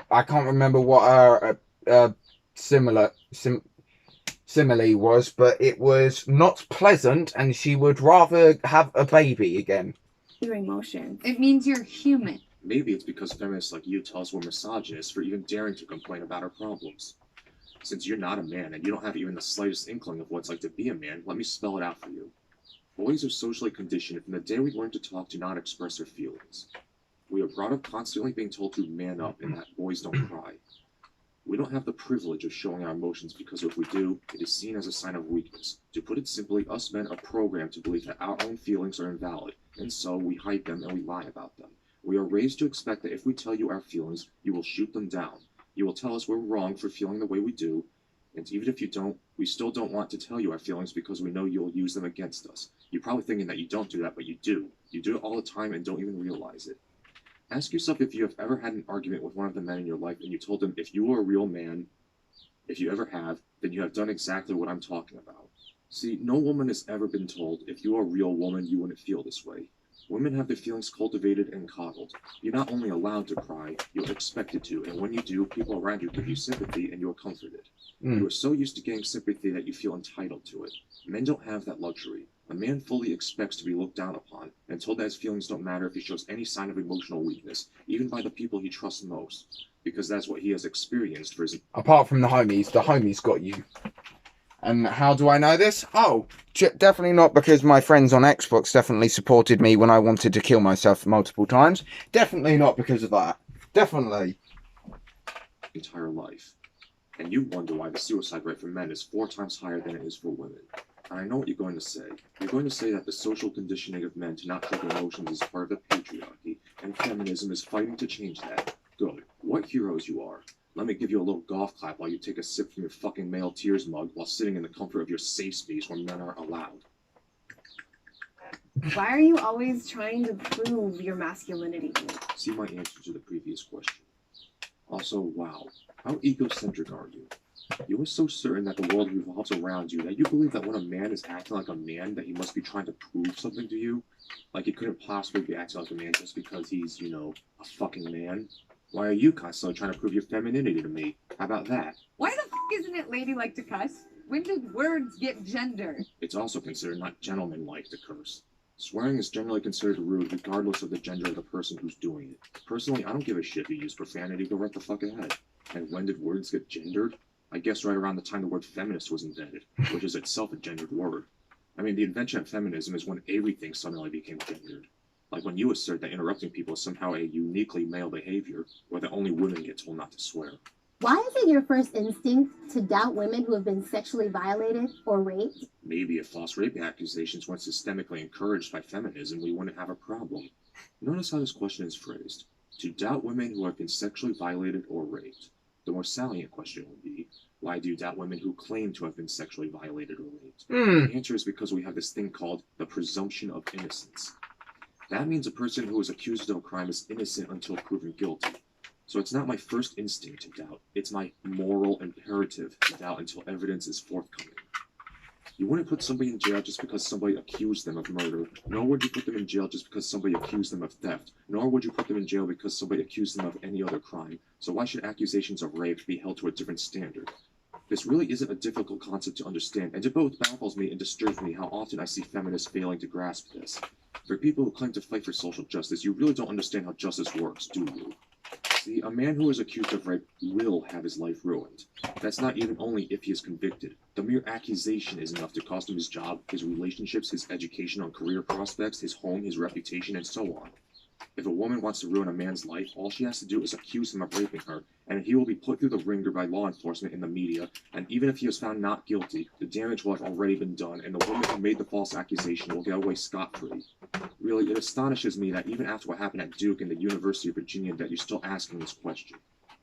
[SPEAKER 1] I can't remember what her simile was, but it was not pleasant, and she would rather have a baby again.
[SPEAKER 11] Your emotions.
[SPEAKER 14] It means you're human.
[SPEAKER 9] Maybe it's because feminists like you tell us we're misogynists for even daring to complain about our problems. Since you're not a man and you don't have even the slightest inkling of what it's like to be a man, let me spell it out for you. Boys are socially conditioned from the day we learn to talk to not express our feelings. We are brought up constantly being told to man up and that boys don't cry. We don't have the privilege of showing our emotions because if we do, it is seen as a sign of weakness. To put it simply, us men are programmed to believe that our own feelings are invalid, and so we hide them and we lie about them. We are raised to expect that if we tell you our feelings, you will shoot them down. You will tell us we're wrong for feeling the way we do, and even if you don't, we still don't want to tell you our feelings because we know you'll use them against us. You're probably thinking that you don't do that, but you do. You do it all the time and don't even realize it. Ask yourself if you have ever had an argument with one of the men in your life and you told them if you were a real man, if you ever have, then you have done exactly what I'm talking about. See, no woman has ever been told if you are a real woman, you wouldn't feel this way. Women have their feelings cultivated and coddled. You're not only allowed to cry, you're expected to, and when you do, people around you give you sympathy and you're comforted. You are so used to getting sympathy that you feel entitled to it. Men don't have that luxury. A man fully expects to be looked down upon, and told that his feelings don't matter if he shows any sign of emotional weakness, even by the people he trusts most, because that's what he has experienced for his...
[SPEAKER 1] Apart from the homies got you. And how do I know this? Oh, definitely not because my friends on Xbox definitely supported me when I wanted to kill myself multiple times. Definitely not because of that. Definitely.
[SPEAKER 9] Entire life. And you wonder why the suicide rate for men is 4 times higher than it is for women. And I know what you're going to say. You're going to say that the social conditioning of men to not show their emotions is part of the patriarchy, and feminism is fighting to change that. Good. What heroes you are. Let me give you a little golf clap while you take a sip from your fucking male tears mug while sitting in the comfort of your safe space where men aren't allowed.
[SPEAKER 11] Why are you always trying to prove your masculinity?
[SPEAKER 9] See my answer to the previous question. Also, wow, how egocentric are you? You are so certain that the world revolves around you that you believe that when a man is acting like a man that he must be trying to prove something to you? Like he couldn't possibly be acting like a man just because he's, you know, a fucking man? Why are you constantly trying to prove your femininity to me? How about that?
[SPEAKER 14] Why the f isn't it ladylike to cuss? When did words get gendered?
[SPEAKER 9] It's also considered not gentlemanlike to curse. Swearing is generally considered rude regardless of the gender of the person who's doing it. Personally, I don't give a shit if you use profanity, go right the fuck ahead. And when did words get gendered? I guess right around the time the word feminist was invented, which is itself a gendered word. I mean, the invention of feminism is when everything suddenly became gendered. Like when you assert that interrupting people is somehow a uniquely male behavior, or that only women get told not to swear.
[SPEAKER 13] Why is it your first instinct to doubt women who have been sexually violated or raped?
[SPEAKER 9] Maybe if false rape accusations weren't systemically encouraged by feminism, we wouldn't have a problem. Notice how this question is phrased. To doubt women who have been sexually violated or raped. The more salient question would be, why do you doubt women who claim to have been sexually violated or raped? The answer is because we have this thing called the presumption of innocence. That means a person who is accused of a crime is innocent until proven guilty. So it's not my first instinct to doubt, it's my moral imperative to doubt until evidence is forthcoming. You wouldn't put somebody in jail just because somebody accused them of murder, nor would you put them in jail just because somebody accused them of theft, nor would you put them in jail because somebody accused them of any other crime. So why should accusations of rape be held to a different standard? This really isn't a difficult concept to understand, and it both baffles me and disturbs me how often I see feminists failing to grasp this. For people who claim to fight for social justice, you really don't understand how justice works, do you? See, a man who is accused of rape will have his life ruined. That's not even only if he is convicted. The mere accusation is enough to cost him his job, his relationships, his education and career prospects, his home, his reputation, and so on. If a woman wants to ruin a man's life, all she has to do is accuse him of raping her, and he will be put through the ringer by law enforcement and the media, and even if he is found not guilty, the damage will have already been done, and the woman who made the false accusation will get away scot-free. Really, it astonishes me that even after what happened at Duke and the University of Virginia that you're still asking this question.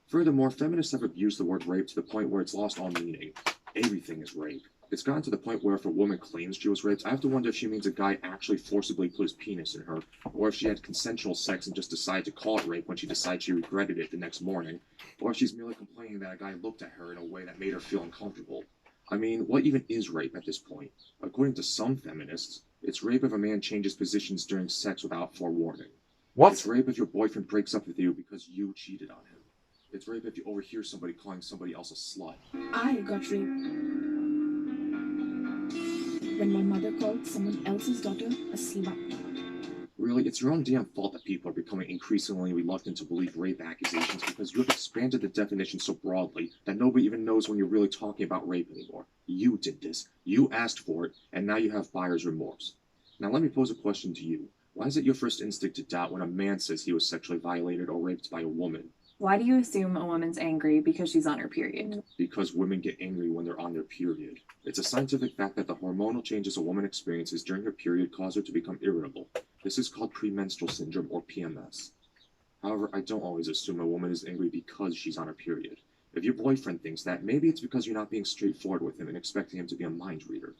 [SPEAKER 9] Furthermore, feminists have abused the word rape to the point where it's lost all meaning. Everything is rape. It's gotten to the point where if a woman claims she was raped, I have to wonder if she means a guy actually forcibly put his penis in her, or if she had consensual sex and just decided to call it rape when she decided she regretted it the next morning, or if she's merely complaining that a guy looked at her in a way that made her feel uncomfortable. I mean, what even is rape at this point? According to some feminists, it's rape if a man changes positions during sex without forewarning.
[SPEAKER 1] What?
[SPEAKER 9] It's rape if your boyfriend breaks up with you because you cheated on him. It's rape if you overhear somebody calling somebody else a slut.
[SPEAKER 19] I got raped when my mother called someone else's daughter a slut.
[SPEAKER 9] Really, it's your own damn fault that people are becoming increasingly reluctant to believe rape accusations because you have expanded the definition so broadly that nobody even knows when you're really talking about rape anymore. You did this, you asked for it, and now you have buyer's remorse. Now let me pose a question to you. Why is it your first instinct to doubt when a man says he was sexually violated or raped by a woman?
[SPEAKER 16] Why do you assume a woman's angry because she's on her period?
[SPEAKER 9] Because women get angry when they're on their period. It's a scientific fact that the hormonal changes a woman experiences during her period cause her to become irritable. This is called premenstrual syndrome, or PMS. However, I don't always assume a woman is angry because she's on her period. If your boyfriend thinks that, maybe it's because you're not being straightforward with him and expecting him to be a mind reader.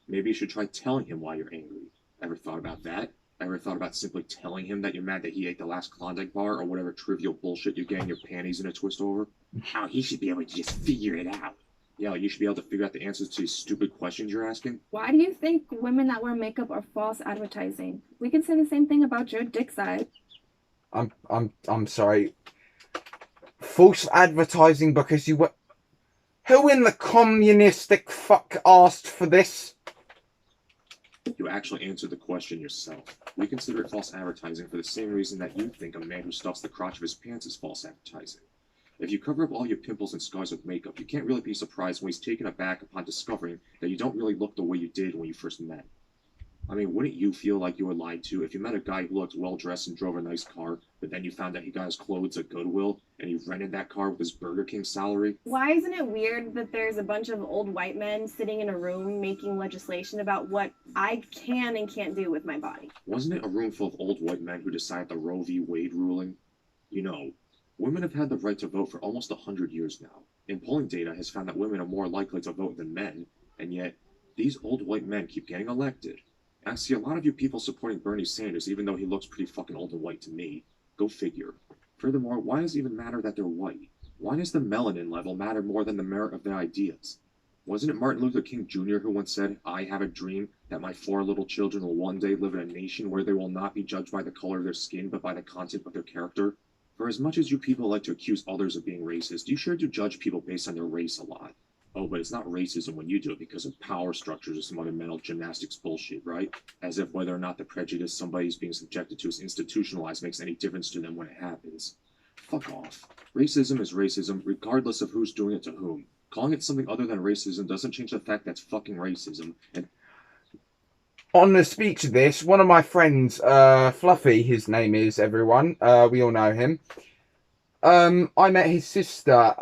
[SPEAKER 9] Maybe you should try telling him why you're angry. Ever thought about that? Ever thought about simply telling him that you're mad that he ate the last Klondike bar or whatever trivial bullshit you're getting your panties in a twist over?
[SPEAKER 7] How he should be able to just figure it out.
[SPEAKER 9] Yeah, you should be able to figure out the answers to these stupid questions you're asking.
[SPEAKER 11] Why do you think women that wear makeup are false advertising? We can say the same thing about your dick size.
[SPEAKER 1] I'm sorry. False advertising because you were... Who in the communistic fuck asked for this?
[SPEAKER 9] You actually answered the question yourself. We consider it false advertising for the same reason that you think a man who stuffs the crotch of his pants is false advertising. If you cover up all your pimples and scars with makeup, you can't really be surprised when he's taken aback upon discovering that you don't really look the way you did when you first met. I mean, wouldn't you feel like you were lied to if you met a guy who looked well-dressed and drove a nice car, but then you found out he got his clothes at Goodwill, and he rented that car with his Burger King salary?
[SPEAKER 11] Why isn't it weird that there's a bunch of old white men sitting in a room making legislation about what I can and can't do with my body?
[SPEAKER 9] Wasn't it a room full of old white men who decided the Roe v. Wade ruling? You know, women have had the right to vote for almost 100 years now, and polling data has found that women are more likely to vote than men, and yet, these old white men keep getting elected. I see a lot of you people supporting Bernie Sanders, even though he looks pretty fucking old and white to me. Go figure. Furthermore, why does it even matter that they're white? Why does the melanin level matter more than the merit of their ideas? Wasn't it Martin Luther King Jr. who once said, "I have a dream that my 4 little children will one day live in a nation where they will not be judged by the color of their skin, but by the content of their character"? For as much as you people like to accuse others of being racist, you sure do judge people based on their race a lot. Oh, but it's not racism when you do it because of power structures or some other mental gymnastics bullshit, right? As if whether or not the prejudice somebody's being subjected to is institutionalized makes any difference to them when it happens. Fuck off. Racism is racism, regardless of who's doing it to whom. Calling it something other than racism doesn't change the fact that's fucking racism, and...
[SPEAKER 1] On the speech of this, one of my friends, Fluffy, his name is, everyone, we all know him. I met his sister,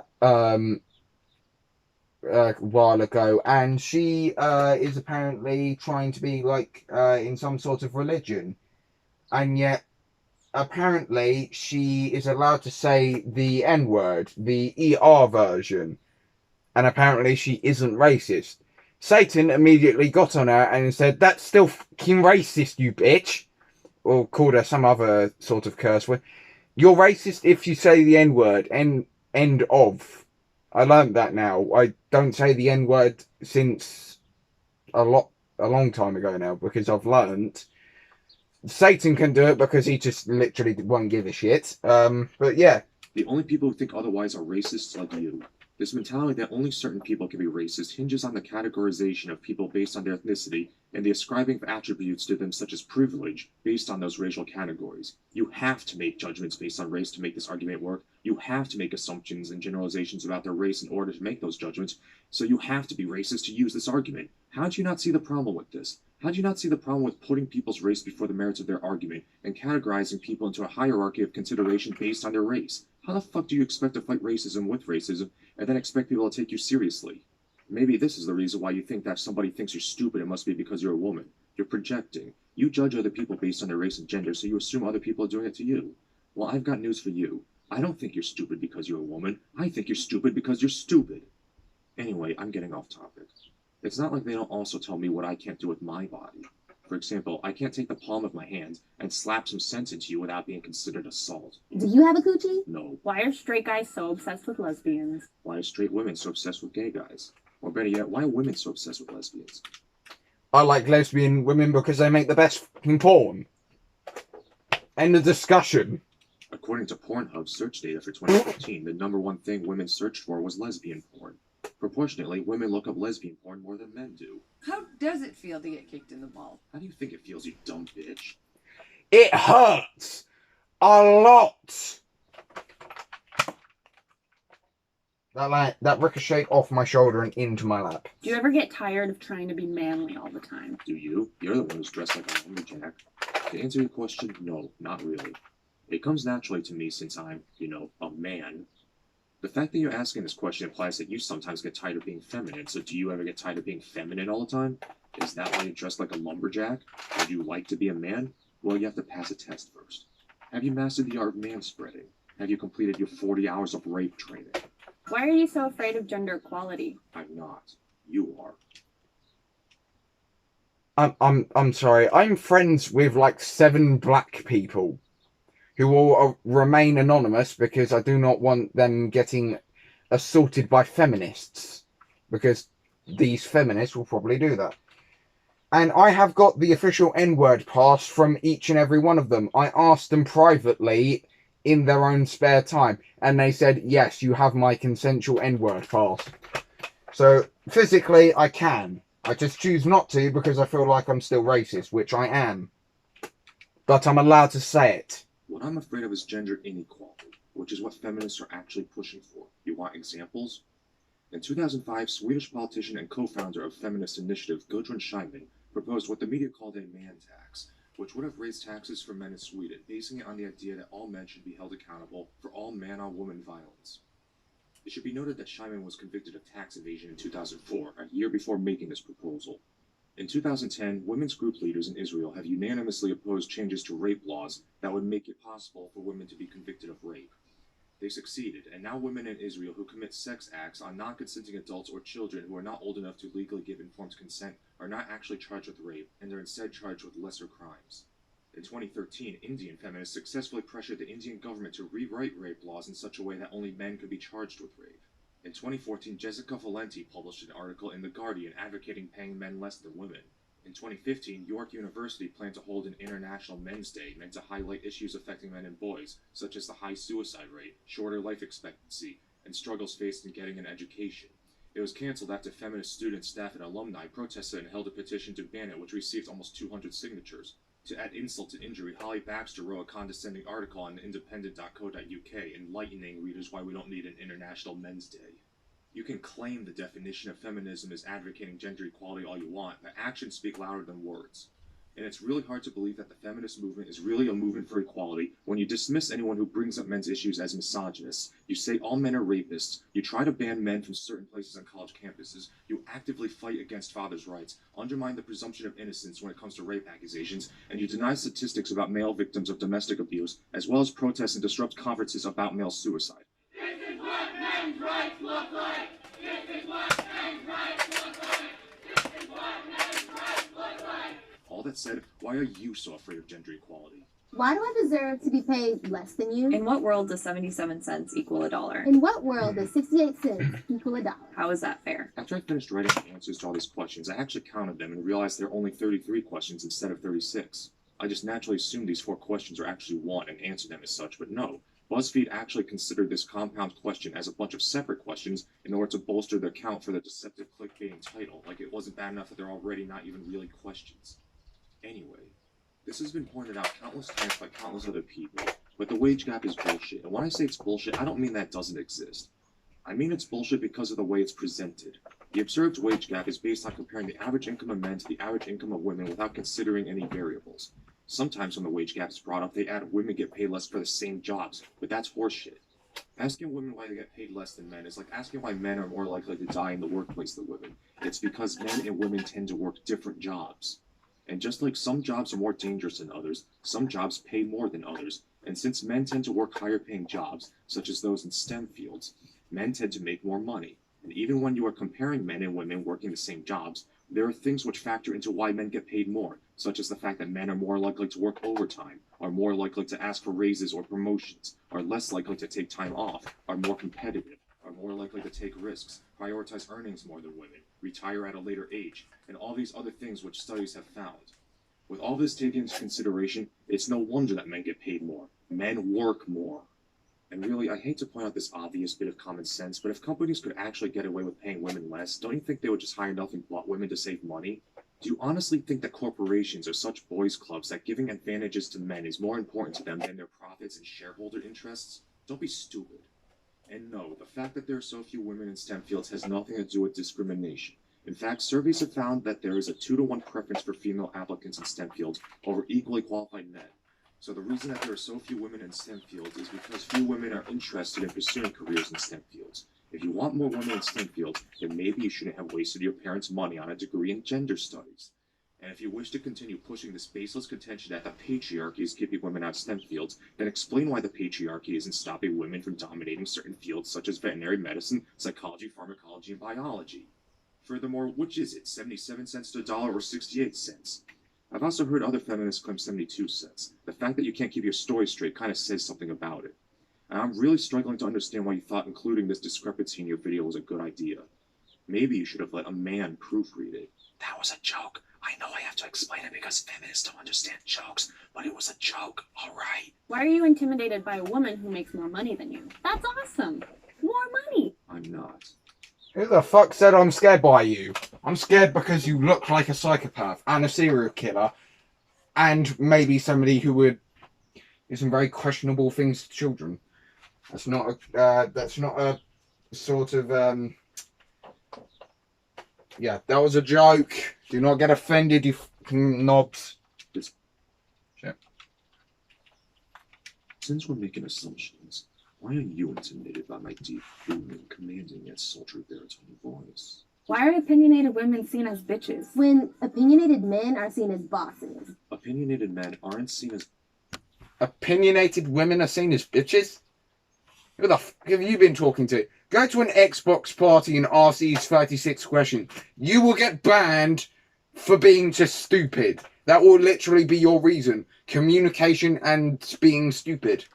[SPEAKER 1] a while ago, and she is apparently trying to be like in some sort of religion, and yet apparently she is allowed to say the N-word, the ER version, and apparently she isn't racist. Satan immediately got on her and said, "That's still fucking racist, you bitch," or called her some other sort of curse word. "You're racist if you say the N-word, end of." I learned that now. I don't say the N-word since a long time ago now, because I've learned. Satan can do it because he just literally won't give a shit. But yeah.
[SPEAKER 9] The only people who think otherwise are racists like you. This mentality that only certain people can be racist hinges on the categorization of people based on their ethnicity and the ascribing of attributes to them such as privilege based on those racial categories. You have to make judgments based on race to make this argument work. You have to make assumptions and generalizations about their race in order to make those judgments. So you have to be racist to use this argument. How do you not see the problem with this? How do you not see the problem with putting people's race before the merits of their argument and categorizing people into a hierarchy of consideration based on their race? How the fuck do you expect to fight racism with racism and then expect people to take you seriously? Maybe this is the reason why you think that if somebody thinks you're stupid, it must be because you're a woman. You're projecting. You judge other people based on their race and gender, so you assume other people are doing it to you. Well, I've got news for you. I don't think you're stupid because you're a woman. I think you're stupid because you're stupid. Anyway, I'm getting off topic. It's not like they don't also tell me what I can't do with my body. For example, I can't take the palm of my hand and slap some sense into you without being considered assault.
[SPEAKER 13] Do you have a coochie?
[SPEAKER 9] No.
[SPEAKER 12] Why are straight guys so obsessed with lesbians?
[SPEAKER 9] Why are straight women so obsessed with gay guys? Or better yet, why are women so obsessed with lesbians?
[SPEAKER 1] I like lesbian women because they make the best fucking porn. End of discussion.
[SPEAKER 9] According to Pornhub's search data for 2015, the #1 thing women searched for was lesbian porn. Proportionately, women look up lesbian porn more than men do.
[SPEAKER 14] How does it feel to get kicked in the balls?
[SPEAKER 9] How do you think it feels, you dumb bitch?
[SPEAKER 1] It hurts a lot. That ricocheted off my shoulder and into my lap.
[SPEAKER 12] Do you ever get tired of trying to be manly all the time?
[SPEAKER 9] Do you? You're the one who's dressed like a lumberjack. To answer your question, no, not really. It comes naturally to me since I'm, a man. The fact that you're asking this question implies that you sometimes get tired of being feminine, so do you ever get tired of being feminine all the time? Is that why you're dressed like a lumberjack? Or do you like to be a man? Well, you have to pass a test first. Have you mastered the art of manspreading? Have you completed your 40 hours of rape training?
[SPEAKER 12] Why are you so afraid of gender equality?
[SPEAKER 9] I'm not. You are.
[SPEAKER 1] I'm sorry. I'm friends with like 7 black people who will remain anonymous because I do not want them getting assaulted by feminists, because these feminists will probably do that. And I have got the official N-word pass from each and every one of them. I asked them privately in their own spare time, and they said, yes, you have my consensual N-word pass. So physically I can. I just choose not to because I feel like I'm still racist, which I am. But I'm allowed to say it.
[SPEAKER 9] What I'm afraid of is gender inequality, which is what feminists are actually pushing for. You want examples? In 2005, Swedish politician and co-founder of feminist initiative Dr Shaym proposed what the media called a man tax, which would have raised taxes for men in Sweden, basing it on the idea that all men should be held accountable for all man-on-woman violence. It should be noted that Shaym was convicted of tax evasion in 2004, a year before making this proposal. In 2010, women's group leaders in Israel have unanimously opposed changes to rape laws that would make it possible for women to be convicted of rape. They succeeded, and now women in Israel who commit sex acts on non-consenting adults or children who are not old enough to legally give informed consent are not actually charged with rape, and are instead charged with lesser crimes. In 2013, Indian feminists successfully pressured the Indian government to rewrite rape laws in such a way that only men could be charged with rape. In 2014, Jessica Valenti published an article in The Guardian advocating paying men less than women. In 2015, York University planned to hold an International Men's Day meant to highlight issues affecting men and boys, such as the high suicide rate, shorter life expectancy, and struggles faced in getting an education. It was cancelled after feminist students, staff, and alumni protested and held a petition to ban it, which received almost 200 signatures. To add insult to injury, Holly Baxter wrote a condescending article on independent.co.uk enlightening readers why we don't need an International Men's Day. You can claim the definition of feminism is advocating gender equality all you want, but actions speak louder than words. And it's really hard to believe that the feminist movement is really a movement for equality when you dismiss anyone who brings up men's issues as misogynists. You say all men are rapists, you try to ban men from certain places on college campuses, you actively fight against fathers' rights, undermine the presumption of innocence when it comes to rape accusations, and you deny statistics about male victims of domestic abuse, as well as protest and disrupt conferences about male suicide.
[SPEAKER 20] This is what men's rights look like! This is what men's rights look like! This is what men's rights look like!
[SPEAKER 9] All that said, why are you so afraid of gender equality?
[SPEAKER 13] Why do I deserve to be paid less than you?
[SPEAKER 16] In what world does 77 cents equal $1?
[SPEAKER 13] In what world does 68 cents equal $1?
[SPEAKER 16] How is that fair?
[SPEAKER 9] After I finished writing the answers to all these questions, I actually counted them and realized there are only 33 questions instead of 36. I just naturally assumed these 4 questions are actually one and answered them as such, but no. BuzzFeed actually considered this compound question as a bunch of separate questions in order to bolster their count for the deceptive clickbaiting title, like it wasn't bad enough that they're already not even really questions. Anyway, this has been pointed out countless times by countless other people, but the wage gap is bullshit. And when I say it's bullshit, I don't mean that it doesn't exist. I mean it's bullshit because of the way it's presented. The observed wage gap is based on comparing the average income of men to the average income of women without considering any variables. Sometimes when the wage gap is brought up, they add women get paid less for the same jobs, but that's horseshit. Asking women why they get paid less than men is like asking why men are more likely to die in the workplace than women. It's because men and women tend to work different jobs. And just like some jobs are more dangerous than others, some jobs pay more than others. And since men tend to work higher paying jobs, such as those in STEM fields, men tend to make more money. And even when you are comparing men and women working the same jobs, there are things which factor into why men get paid more, such as the fact that men are more likely to work overtime, are more likely to ask for raises or promotions, are less likely to take time off, are more competitive, are more likely to take risks, prioritize earnings more than women, retire at a later age, and all these other things which studies have found. With all this taken into consideration, it's no wonder that men get paid more. Men work more. And really, I hate to point out this obvious bit of common sense, but if companies could actually get away with paying women less, don't you think they would just hire nothing but women to save money? Do you honestly think that corporations are such boys' clubs that giving advantages to men is more important to them than their profits and shareholder interests? Don't be stupid. And no, the fact that there are so few women in STEM fields has nothing to do with discrimination. In fact, surveys have found that there is a 2-to-1 preference for female applicants in STEM fields over equally qualified men. So the reason that there are so few women in STEM fields is because few women are interested in pursuing careers in STEM fields. If you want more women in STEM fields, then maybe you shouldn't have wasted your parents' money on a degree in gender studies. And if you wish to continue pushing this baseless contention that the patriarchy is keeping women out of STEM fields, then explain why the patriarchy isn't stopping women from dominating certain fields such as veterinary medicine, psychology, pharmacology, and biology. Furthermore, which is it, 77 cents to a dollar or 68 cents? I've also heard other feminists claim 72 cents. The fact that you can't keep your story straight kind of says something about it. And I'm really struggling to understand why you thought including this discrepancy in your video was a good idea. Maybe you should have let a man proofread it. That was a joke. I know I have to explain it because feminists don't understand jokes, but it was a joke, alright?
[SPEAKER 11] Why are you intimidated by a woman who makes more money than you? That's awesome. More money.
[SPEAKER 9] I'm not.
[SPEAKER 1] Who the fuck said I'm scared by you? I'm scared because you look like a psychopath and a serial killer and maybe somebody who would do some very questionable things to children. That's not a sort of yeah, that was a joke. Do not get offended, you fucking knobs. Shit.
[SPEAKER 9] Since we're making assumptions, why are you intimidated by my deep, booming, commanding yet sultry baritone voice?
[SPEAKER 11] Why are opinionated women seen as bitches?
[SPEAKER 13] When opinionated men are seen as bosses.
[SPEAKER 9] Opinionated men aren't seen as...
[SPEAKER 1] Opinionated women are seen as bitches? Who the fuck have you been talking to? Go to an Xbox party and ask these 36 questions. You will get banned for being just stupid. That will literally be your reason. Communication and being stupid.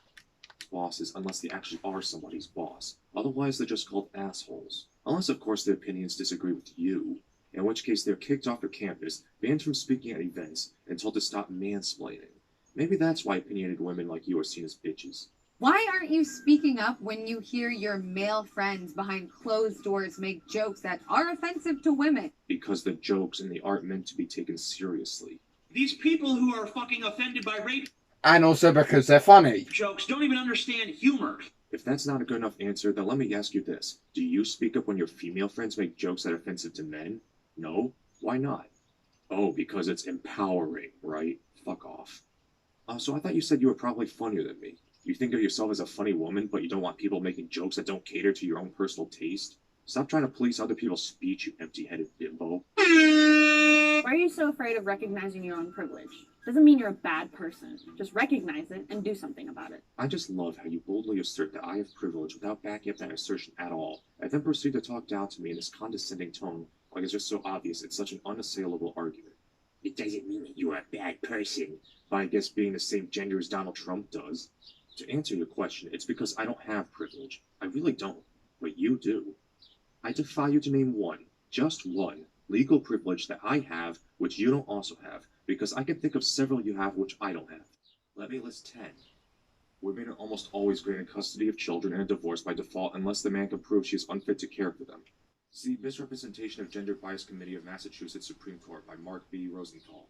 [SPEAKER 9] Bosses unless they actually are somebody's boss. Otherwise, they're just called assholes. Unless, of course, their opinions disagree with you, in which case they're kicked off your campus, banned from speaking at events, and told to stop mansplaining. Maybe that's why opinionated women like you are seen as bitches.
[SPEAKER 14] Why aren't you speaking up when you hear your male friends behind closed doors make jokes that are offensive to women?
[SPEAKER 9] Because the jokes and they aren't meant to be taken seriously.
[SPEAKER 15] These people who are fucking offended by rape
[SPEAKER 1] And also because they're funny.
[SPEAKER 15] jokes don't even understand humor.
[SPEAKER 9] If that's not a good enough answer, then let me ask you this. Do you speak up when your female friends make jokes that are offensive to men? No? Why not? Oh, because it's empowering, right? Fuck off. So I thought you said you were probably funnier than me. You think of yourself as a funny woman, but you don't want people making jokes that don't cater to your own personal taste? Stop trying to police other people's speech, you empty-headed bimbo.
[SPEAKER 11] Why are you so afraid of recognizing your own privilege? Doesn't mean you're a bad person. Just recognize it and do something about it.
[SPEAKER 9] I just love how you boldly assert that I have privilege without backing up that assertion at all, and then proceed to talk down to me in this condescending tone, like it's just so obvious it's such an unassailable argument. It doesn't mean that you are a bad person, by I guess being the same gender as Donald Trump does. To answer your question, it's because I don't have privilege. I really don't, but you do. I defy you to name one, just one, legal privilege that I have which you don't also have, because I can think of several you have which I don't have. Let me list 10. Women are almost always granted custody of children in a divorce by default unless the man can prove she is unfit to care for them. See Misrepresentation of Gender Bias Committee of Massachusetts Supreme Court by Mark B. Rosenthal.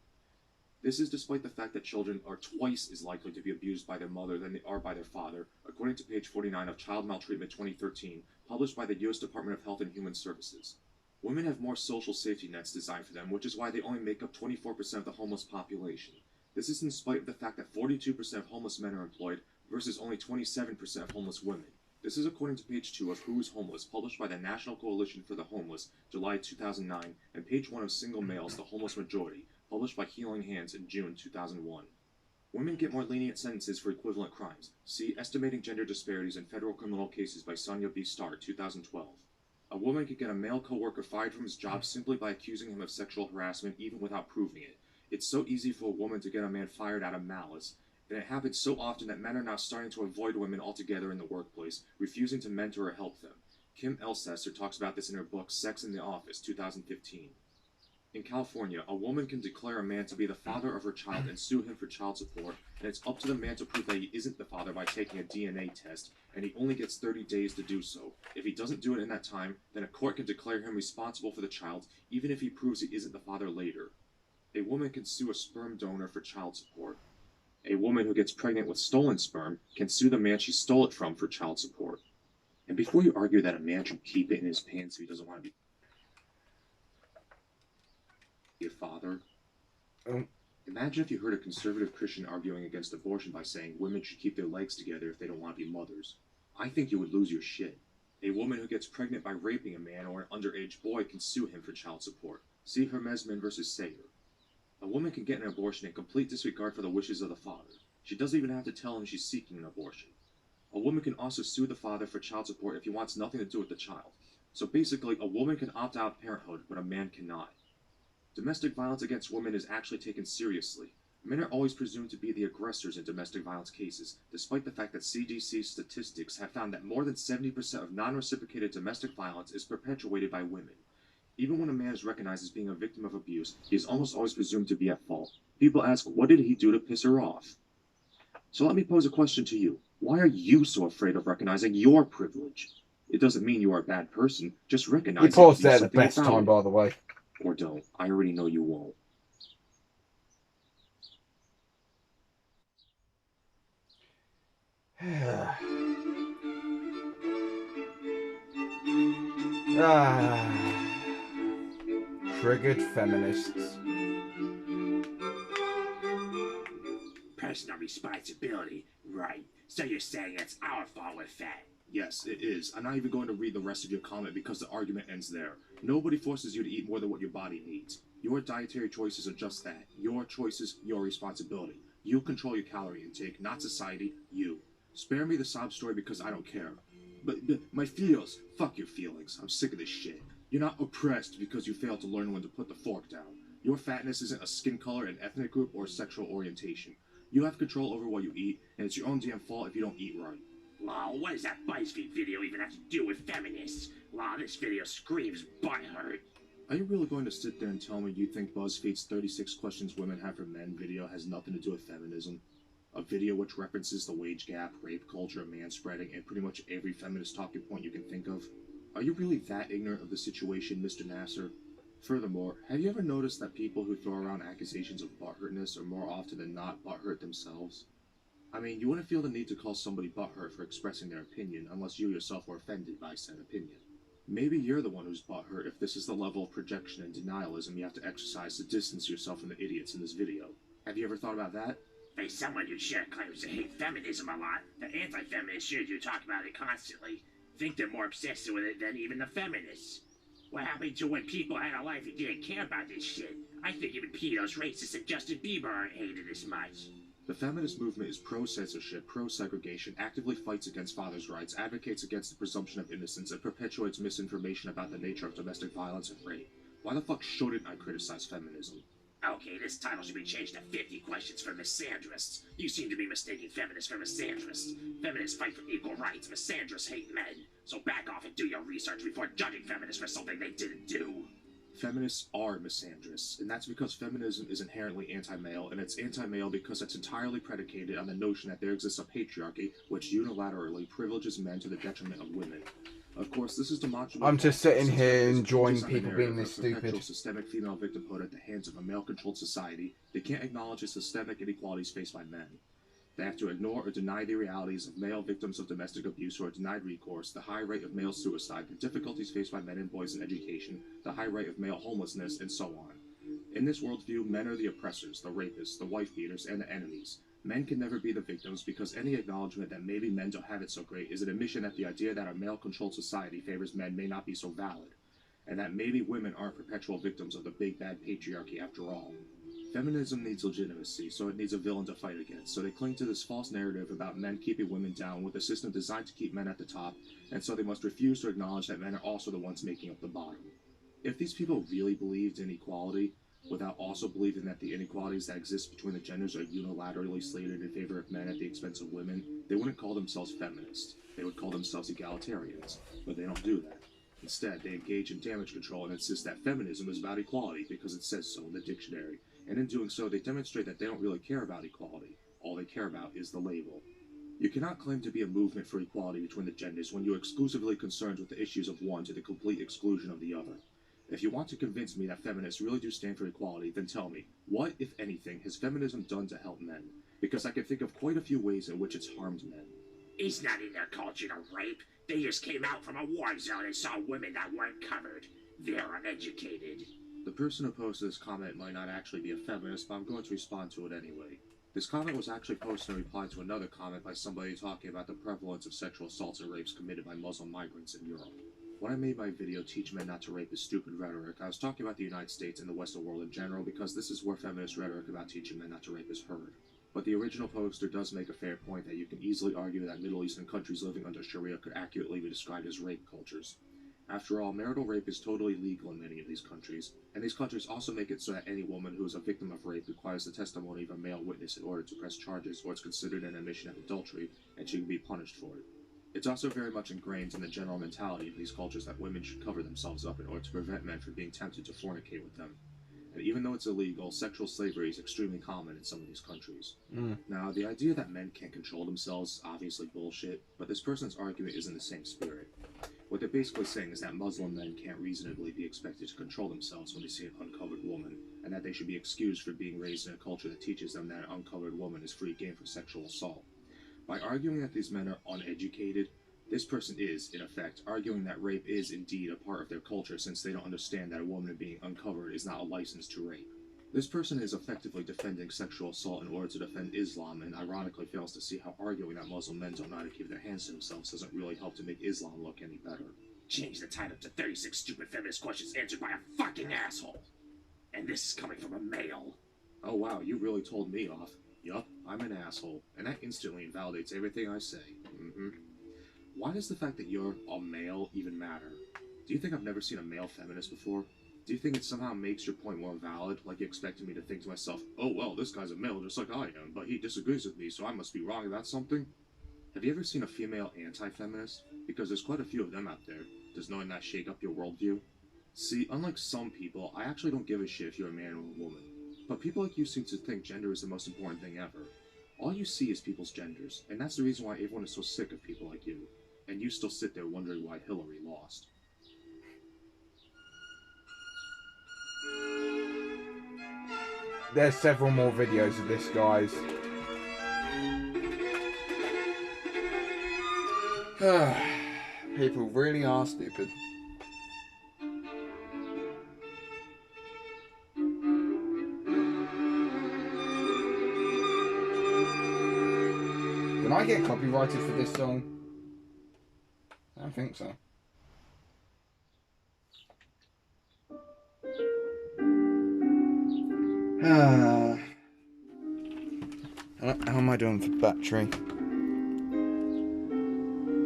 [SPEAKER 9] This is despite the fact that children are twice as likely to be abused by their mother than they are by their father, according to page 49 of Child Maltreatment 2013, published by the U.S. Department of Health and Human Services. Women have more social safety nets designed for them, which is why they only make up 24% of the homeless population. This is in spite of the fact that 42% of homeless men are employed versus only 27% of homeless women. This is according to page 2 of Who's Homeless, published by the National Coalition for the Homeless, July 2009, and page 1 of Single Males, the Homeless Majority, published by Healing Hands in June 2001. Women get more lenient sentences for equivalent crimes. See Estimating Gender Disparities in Federal Criminal Cases by Sonia B. Starr, 2012. A woman could get a male coworker fired from his job simply by accusing him of sexual harassment even without proving it. It's so easy for a woman to get a man fired out of malice, and it happens so often that men are now starting to avoid women altogether in the workplace, refusing to mentor or help them. Kim Elsesser talks about this in her book Sex in the Office, 2015. In California, a woman can declare a man to be the father of her child and sue him for child support, and it's up to the man to prove that he isn't the father by taking a DNA test, and he only gets 30 days to do so. If he doesn't do it in that time, then a court can declare him responsible for the child, even if he proves he isn't the father later. A woman can sue a sperm donor for child support. A woman who gets pregnant with stolen sperm can sue the man she stole it from for child support. And before you argue that a man should keep it in his pants if he doesn't want to be a father, imagine if you heard a conservative Christian arguing against abortion by saying women should keep their legs together if they don't want to be mothers. I think you would lose your shit. A woman who gets pregnant by raping a man or an underage boy can sue him for child support. See Hermesman versus Sayer. A woman can get an abortion in complete disregard for the wishes of the father. She doesn't even have to tell him she's seeking an abortion. A woman can also sue the father for child support if he wants nothing to do with the child. So basically, a woman can opt out of parenthood, but a man cannot. Domestic violence against women is actually taken seriously. Men are always presumed to be the aggressors in domestic violence cases, despite the fact that CDC statistics have found that more than 70% of non-reciprocated domestic violence is perpetuated by women. Even when a man is recognized as being a victim of abuse, he is almost always presumed to be at fault. People ask, what did he do to piss her off? So let me pose a question to you. Why are you so afraid of recognizing your privilege? It doesn't mean you are a bad person, just recognize
[SPEAKER 1] You
[SPEAKER 9] it.
[SPEAKER 1] paused
[SPEAKER 9] Do
[SPEAKER 1] there the
[SPEAKER 9] something
[SPEAKER 1] best
[SPEAKER 9] about
[SPEAKER 1] time,
[SPEAKER 9] it.
[SPEAKER 1] by the way.
[SPEAKER 9] Or don't. I already know you won't.
[SPEAKER 1] Triggered feminists.
[SPEAKER 7] Personal responsibility, right? So you're saying it's our fault we're fat?
[SPEAKER 9] Yes, it is. I'm not even going to read the rest of your comment because the argument ends there. Nobody forces you to eat more than what your body needs. Your dietary choices are just that. Your choices, your responsibility. You control your calorie intake, not society, you. Spare me the sob story because I don't care. But my feels, fuck your feelings. I'm sick of this shit. You're not oppressed because you failed to learn when to put the fork down. Your fatness isn't a skin color, an ethnic group, or sexual orientation. You have control over what you eat, and it's your own damn fault if you don't eat right.
[SPEAKER 7] Lol, what does that BuzzFeed video even have to do with feminists? Lol, this video screams butthurt.
[SPEAKER 9] Are you really going to sit there and tell me you think BuzzFeed's 36 Questions Women Have for Men video has nothing to do with feminism? A video which references the wage gap, rape culture, manspreading, and pretty much every feminist talking point you can think of? Are you really that ignorant of the situation, Mr. Nasser? Furthermore, have you ever noticed that people who throw around accusations of butthurtness are more often than not butthurt themselves? I mean, you wouldn't feel the need to call somebody butthurt for expressing their opinion unless you yourself were offended by said opinion. Maybe you're the one who's butthurt if this is the level of projection and denialism you have to exercise to distance yourself from the idiots in this video. Have you ever thought about that?
[SPEAKER 7] As someone who sure claims to hate feminism a lot, the anti-feminists sure do talk about it constantly. Think they're more obsessed with it than even the feminists. What happened to when people had a life and didn't care about this shit? I think even pedos, racists, and Justin Bieber aren't hated as much.
[SPEAKER 9] The feminist movement is pro-censorship, pro-segregation, actively fights against fathers' rights, advocates against the presumption of innocence, and perpetuates misinformation about the nature of domestic violence and rape. Why the fuck shouldn't I criticize feminism?
[SPEAKER 7] Okay, this title should be changed to 50 Questions for Misandrists. You seem to be mistaking feminists for misandrists. Feminists fight for equal rights, misandrists hate men. So back off and do your research before judging feminists for something they didn't do.
[SPEAKER 9] Feminists are misandrists, and that's because feminism is inherently anti-male, and it's anti-male because it's entirely predicated on the notion that there exists a patriarchy which unilaterally privileges men to the detriment of women. Of course, this is demonstrable.
[SPEAKER 1] I'm just sitting
[SPEAKER 9] since
[SPEAKER 1] here
[SPEAKER 9] feminists
[SPEAKER 1] enjoying
[SPEAKER 9] focus on the
[SPEAKER 1] people
[SPEAKER 9] narrative
[SPEAKER 1] being
[SPEAKER 9] of
[SPEAKER 1] this stupid.
[SPEAKER 9] perpetual systemic female victimhood at the hands of a male-controlled society. They can't acknowledge the systemic inequalities faced by men. They have to ignore or deny the realities of male victims of domestic abuse who are denied recourse, the high rate of male suicide, the difficulties faced by men and boys in education, the high rate of male homelessness, and so on. In this worldview, men are the oppressors, the rapists, the wife-beaters, and the enemies. Men can never be the victims because any acknowledgement that maybe men don't have it so great is an admission that the idea that our male-controlled society favors men may not be so valid, and that maybe women aren't perpetual victims of the big bad patriarchy after all. Feminism needs legitimacy, so it needs a villain to fight against, so they cling to this false narrative about men keeping women down with a system designed to keep men at the top, and so they must refuse to acknowledge that men are also the ones making up the bottom. If these people really believed in equality, without also believing that the inequalities that exist between the genders are unilaterally slated in favor of men at the expense of women, they wouldn't call themselves feminists. They would call themselves egalitarians, but they don't do that. Instead, they engage in damage control and insist that feminism is about equality because it says so in the dictionary, and in doing so, they demonstrate that they don't really care about equality. All they care about is the label. You cannot claim to be a movement for equality between the genders when you're exclusively concerned with the issues of one to the complete exclusion of the other. If you want to convince me that feminists really do stand for equality, then tell me, what, if anything, has feminism done to help men? Because I can think of quite a few ways in which it's harmed men.
[SPEAKER 7] It's not in their culture to rape. They just came out from a war zone and saw women that weren't covered. They're uneducated.
[SPEAKER 9] The person who posted this comment might not actually be a feminist, but I'm going to respond to it anyway. This comment was actually posted in reply to another comment by somebody talking about the prevalence of sexual assaults and rapes committed by Muslim migrants in Europe. When I made my video, Teach Men Not to Rape is Stupid Rhetoric, I was talking about the United States and the Western world in general because this is where feminist rhetoric about teaching men not to rape is heard. But the original poster does make a fair point that you can easily argue that Middle Eastern countries living under Sharia could accurately be described as rape cultures. After all, marital rape is totally legal in many of these countries, and these countries also make it so that any woman who is a victim of rape requires the testimony of a male witness in order to press charges, or it's considered an admission of adultery, and she can be punished for it. It's also very much ingrained in the general mentality of these cultures that women should cover themselves up in order to prevent men from being tempted to fornicate with them. And even though it's illegal, sexual slavery is extremely common in some of these countries. Now, the idea that men can't control themselves is obviously bullshit, but this person's argument is in the same spirit. What they're basically saying is that Muslim men can't reasonably be expected to control themselves when they see an uncovered woman, and that they should be excused for being raised in a culture that teaches them that an uncovered woman is free game for sexual assault. By arguing that these men are uneducated, this person is, in effect, arguing that rape is indeed a part of their culture since they don't understand that a woman being uncovered is not a license to rape. This person is effectively defending sexual assault in order to defend Islam and ironically fails to see how arguing that Muslim men don't know how to keep their hands to themselves doesn't really help to make Islam look any better.
[SPEAKER 7] Change the title to 36 stupid feminist questions answered by a fucking asshole. And this is coming from a male.
[SPEAKER 9] Oh wow, you really told me off. Yup, I'm an asshole, and that instantly invalidates everything I say. Why does the fact that you're a male even matter? Do you think I've never seen a male feminist before? Do you think it somehow makes your point more valid, like you expected me to think to myself, oh well, this guy's a male just like I am, but he disagrees with me, so I must be wrong about something? Have you ever seen a female anti-feminist? Because there's quite a few of them out there. Does knowing that shake up your worldview? See, unlike some people, I actually don't give a shit if you're a man or a woman. But people like you seem to think gender is the most important thing ever. All you see is people's genders, and that's the reason why everyone is so sick of people like you. And you still sit there wondering why Hillary lost.
[SPEAKER 1] There's several more videos of this, guys. People really are stupid. Did I get copyrighted for this song? I don't think so. How am I doing for battery?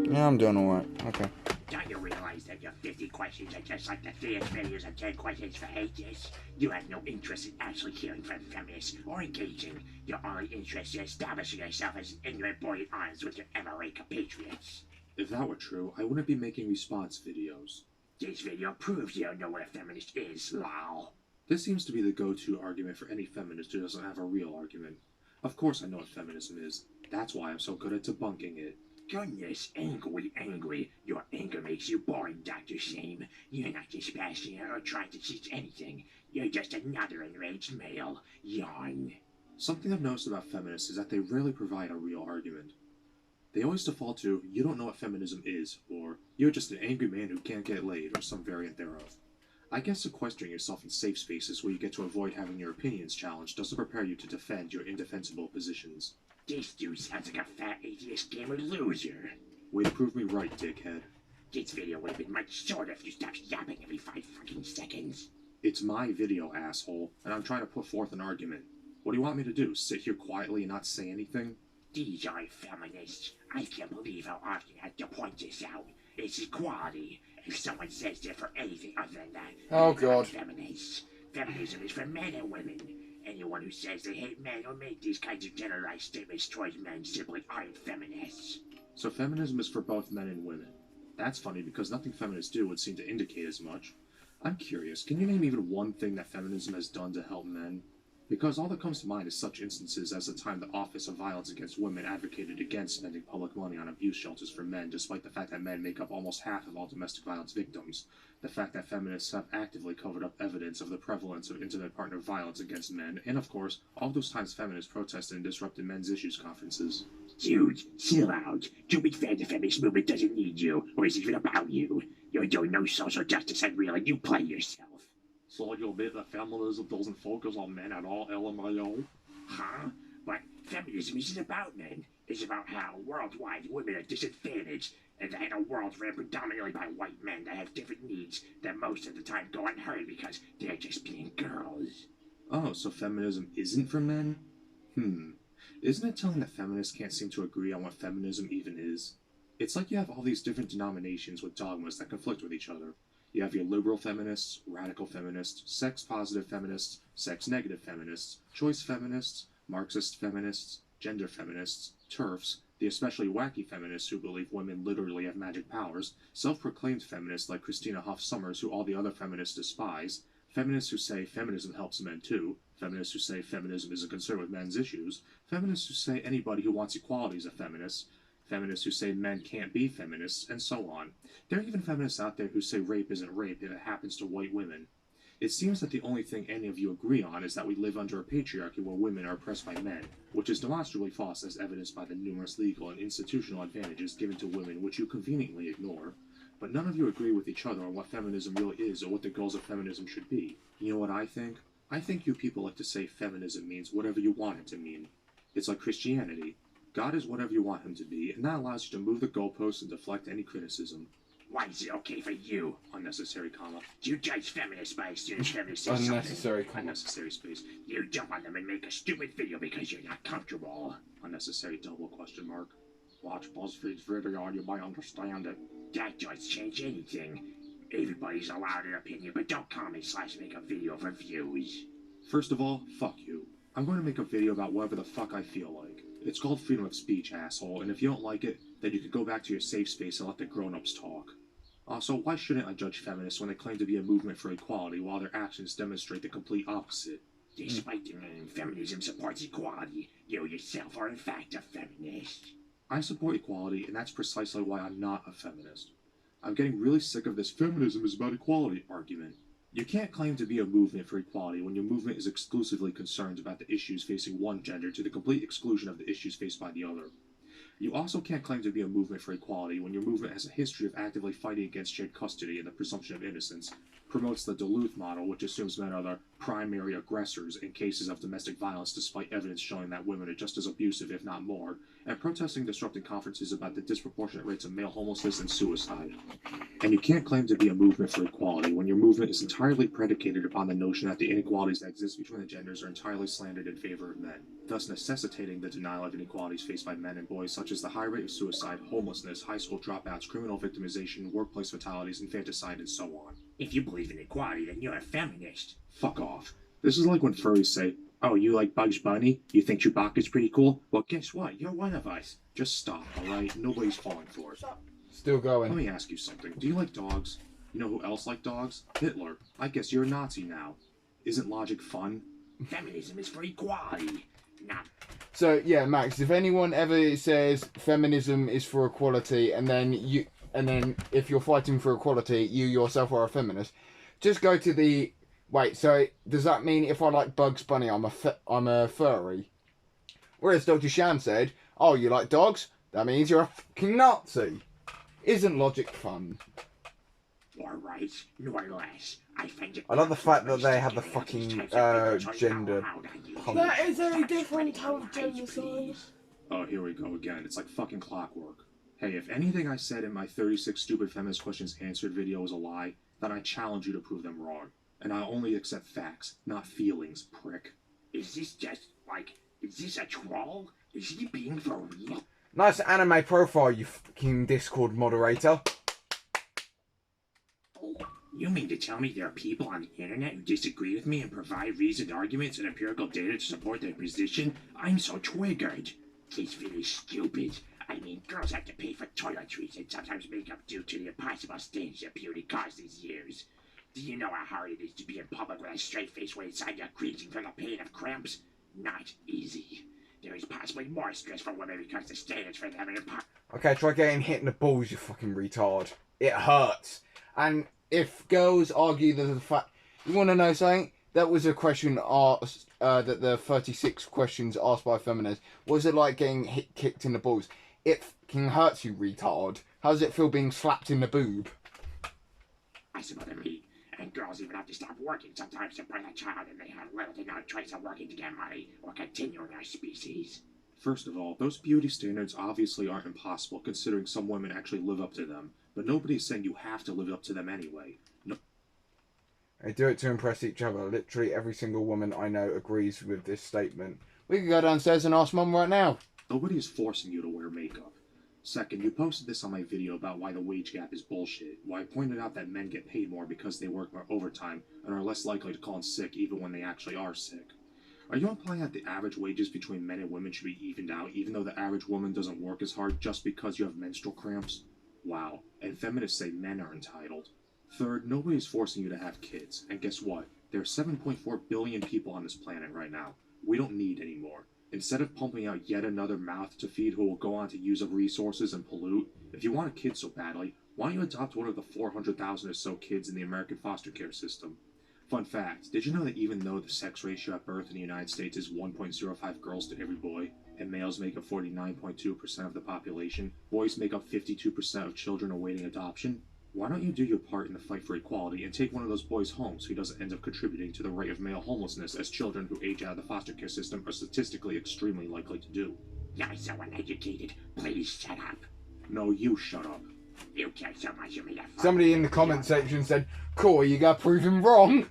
[SPEAKER 1] Yeah, I'm doing alright. Okay.
[SPEAKER 7] Don't you realize that your 50 questions are just like the 3 videos of 10 questions for ages? You have no interest in actually hearing from feminists or engaging. Your only interest in establishing yourself as an ignorant boy at odds with your MLA compatriots.
[SPEAKER 9] If that were true, I wouldn't be making response videos.
[SPEAKER 7] This video proves you don't know what a feminist is, lol.
[SPEAKER 9] This seems to be the go-to argument for any feminist who doesn't have a real argument. Of course I know what feminism is. That's why I'm so good at debunking it.
[SPEAKER 7] Goodness, angry. Your anger makes you boring, Dr. Shaym. You're not dispassionate or trying to teach anything. You're just another enraged male. Yawn.
[SPEAKER 9] Something I've noticed about feminists is that they rarely provide a real argument. They always default to, you don't know what feminism is, or you're just an angry man who can't get laid, or some variant thereof. I guess sequestering yourself in safe spaces where you get to avoid having your opinions challenged doesn't prepare you to defend your indefensible positions.
[SPEAKER 7] This dude sounds like a fat atheist gamer loser.
[SPEAKER 9] Way to prove me right, dickhead.
[SPEAKER 7] This video would have been much shorter if you stopped yapping every 5 fucking seconds.
[SPEAKER 9] It's my video, asshole, and I'm trying to put forth an argument. What do you want me to do? Sit here quietly and not say anything?
[SPEAKER 7] These aren't feminists. I can't believe how often I have to point this out. It's equality. If someone says they're for anything other than that,
[SPEAKER 1] Oh,
[SPEAKER 7] they're not
[SPEAKER 1] God.
[SPEAKER 7] feminists. Feminism is for men and women. Anyone who says they hate men or make these kinds of generalized statements towards men simply aren't feminists.
[SPEAKER 9] So feminism is for both men and women. That's funny because nothing feminists do would seem to indicate as much. I'm curious, can you name even one thing that feminism has done to help men? Because all that comes to mind is such instances as the time the Office of Violence Against Women advocated against spending public money on abuse shelters for men, despite the fact that men make up almost half of all domestic violence victims, the fact that feminists have actively covered up evidence of the prevalence of intimate partner violence against men, and of course, all those times feminists protested and disrupted men's issues conferences.
[SPEAKER 7] Dude, chill out. Too big fan the feminist movement doesn't need you, or is even about you. You're doing no social justice and really you play yourself.
[SPEAKER 9] So you'll admit that feminism doesn't focus on men at all, LMAO?
[SPEAKER 7] Huh? But feminism isn't about men. It's about how worldwide women are disadvantaged, and that in a world ran predominantly by white men that have different needs that most of the time go unheard because they're just being girls.
[SPEAKER 9] Oh, so feminism isn't for men? Isn't it telling that feminists can't seem to agree on what feminism even is? It's like you have all these different denominations with dogmas that conflict with each other. You have your liberal feminists, radical feminists, sex-positive feminists, sex-negative feminists, choice feminists, Marxist feminists, gender feminists, TERFs, the especially wacky feminists who believe women literally have magic powers, self-proclaimed feminists like Christina Hoff Sommers who all the other feminists despise, feminists who say feminism helps men too, feminists who say feminism isn't concerned with men's issues, feminists who say anybody who wants equality is a feminist, feminists who say men can't be feminists, and so on. There are even feminists out there who say rape isn't rape if it happens to white women. It seems that the only thing any of you agree on is that we live under a patriarchy where women are oppressed by men, which is demonstrably false as evidenced by the numerous legal and institutional advantages given to women which you conveniently ignore. But none of you agree with each other on what feminism really is or what the goals of feminism should be. You know what I think? I think you people like to say feminism means whatever you want it to mean. It's like Christianity. God is whatever you want him to be, and that allows you to move the goalposts and deflect any criticism.
[SPEAKER 7] Why is it okay for you?
[SPEAKER 9] Unnecessary comma.
[SPEAKER 7] You judge feminists by as soon as feminists say something.
[SPEAKER 1] Unnecessary comma.
[SPEAKER 9] Unnecessary space.
[SPEAKER 7] You jump on them and make a stupid video because you're not comfortable.
[SPEAKER 9] Unnecessary double question mark. Watch BuzzFeed's video and you might understand it.
[SPEAKER 7] That doesn't change anything. Everybody's allowed an opinion, but don't comment/make a video for views.
[SPEAKER 9] First of all, fuck you. I'm going to make a video about whatever the fuck I feel like. It's called freedom of speech, asshole, and if you don't like it, then you can go back to your safe space and let the grown-ups talk. Also, why shouldn't I judge feminists when they claim to be a movement for equality while their actions demonstrate the complete opposite?
[SPEAKER 7] Despite the name, feminism supports equality. You yourself are in fact a feminist.
[SPEAKER 9] I support equality, and that's precisely why I'm not a feminist. I'm getting really sick of this feminism is about equality argument. You can't claim to be a movement for equality when your movement is exclusively concerned about the issues facing one gender to the complete exclusion of the issues faced by the other. You also can't claim to be a movement for equality when your movement has a history of actively fighting against shared custody and the presumption of innocence, promotes the Duluth model which assumes men are the primary aggressors in cases of domestic violence despite evidence showing that women are just as abusive if not more, and protesting disrupting conferences about the disproportionate rates of male homelessness and suicide. And you can't claim to be a movement for equality when your movement is entirely predicated upon the notion that the inequalities that exist between the genders are entirely slandered in favor of men, thus necessitating the denial of inequalities faced by men and boys such as the high rate of suicide, homelessness, high school dropouts, criminal victimization, workplace fatalities, infanticide, and so on.
[SPEAKER 7] If you believe in equality, then you're a feminist.
[SPEAKER 9] Fuck off. This is like when furries say, "Oh, you like Bugs Bunny? You think Chewbacca's pretty cool? Well, guess what? You're one of us." Just stop, alright? Nobody's falling for it.
[SPEAKER 1] Still going.
[SPEAKER 9] Let me ask you something. Do you like dogs? You know who else liked dogs? Hitler. I guess you're a Nazi now. Isn't logic fun?
[SPEAKER 7] Feminism is for equality, not...
[SPEAKER 1] So, yeah, Max, if anyone ever says feminism is for equality and then if you're fighting for equality, you yourself are a feminist, just go to the... Wait, so does that mean if I like Bugs Bunny, I'm a furry? Whereas Dr Shaym said, oh, you like dogs? That means you're a fucking Nazi. Isn't logic fun?
[SPEAKER 7] More right, nor less.
[SPEAKER 1] I love the fact that they have the fucking gender.
[SPEAKER 8] That is a different type of genocide.
[SPEAKER 9] Oh, here we go again. It's like fucking clockwork. Hey, if anything I said in my 36 stupid feminist questions answered video is a lie, then I challenge you to prove them wrong. And I only accept facts, not feelings, prick.
[SPEAKER 7] Is this just, like, is this a troll? Is he being for real?
[SPEAKER 1] Nice anime profile, you fucking Discord moderator.
[SPEAKER 7] You mean to tell me there are people on the internet who disagree with me and provide reasoned arguments and empirical data to support their position? I'm so triggered. This video is stupid. I mean, girls have to pay for toiletries and sometimes makeup due to the impossible standards that beauty caused these years. Do you know how hard it is to be in public with a straight face when inside you're cringing from the pain of cramps? Not easy. There is possibly more stress for women because the standards for them are
[SPEAKER 1] Okay, try getting hit in the balls, you fucking retard. It hurts. And if girls argue that the fact... You want to know something? That was a question asked, that the 36 questions asked by feminists. What is it like getting kicked in the balls? It fucking hurts, you retard. How does it feel being slapped in the boob?
[SPEAKER 7] I suppose me. And girls even have to stop working sometimes to bring a child, and they have little to no choice of working to get money or continuing our species.
[SPEAKER 9] First of all, those beauty standards obviously aren't impossible, considering some women actually live up to them. But nobody's saying you have to live up to them anyway. No.
[SPEAKER 1] They do it to impress each other. Literally every single woman I know agrees with this statement. We can go downstairs and ask Mum right now.
[SPEAKER 9] Nobody is forcing you to wear makeup. Second, you posted this on my video about why the wage gap is bullshit, why I pointed out that men get paid more because they work more overtime and are less likely to call in sick even when they actually are sick. Are you implying that the average wages between men and women should be evened out even though the average woman doesn't work as hard just because you have menstrual cramps? Wow, and feminists say men are entitled. Third, nobody's forcing you to have kids, and guess what? There are 7.4 billion people on this planet right now. We don't need any more. Instead of pumping out yet another mouth to feed who will go on to use up resources and pollute, if you want a kid so badly, why don't you adopt one of the 400,000 or so kids in the American foster care system? Fun fact, did you know that even though the sex ratio at birth in the United States is 1.05 girls to every boy, and males make up 49.2% of the population, boys make up 52% of children awaiting adoption? Why don't you do your part in the fight for equality and take one of those boys home so he doesn't end up contributing to the rate of male homelessness as children who age out of the foster care system are statistically extremely likely to do?
[SPEAKER 7] You're so uneducated. Please shut up.
[SPEAKER 9] No, you shut up.
[SPEAKER 7] You care so much you made a
[SPEAKER 1] Somebody in the comment section said, "Cool, you got proven wrong."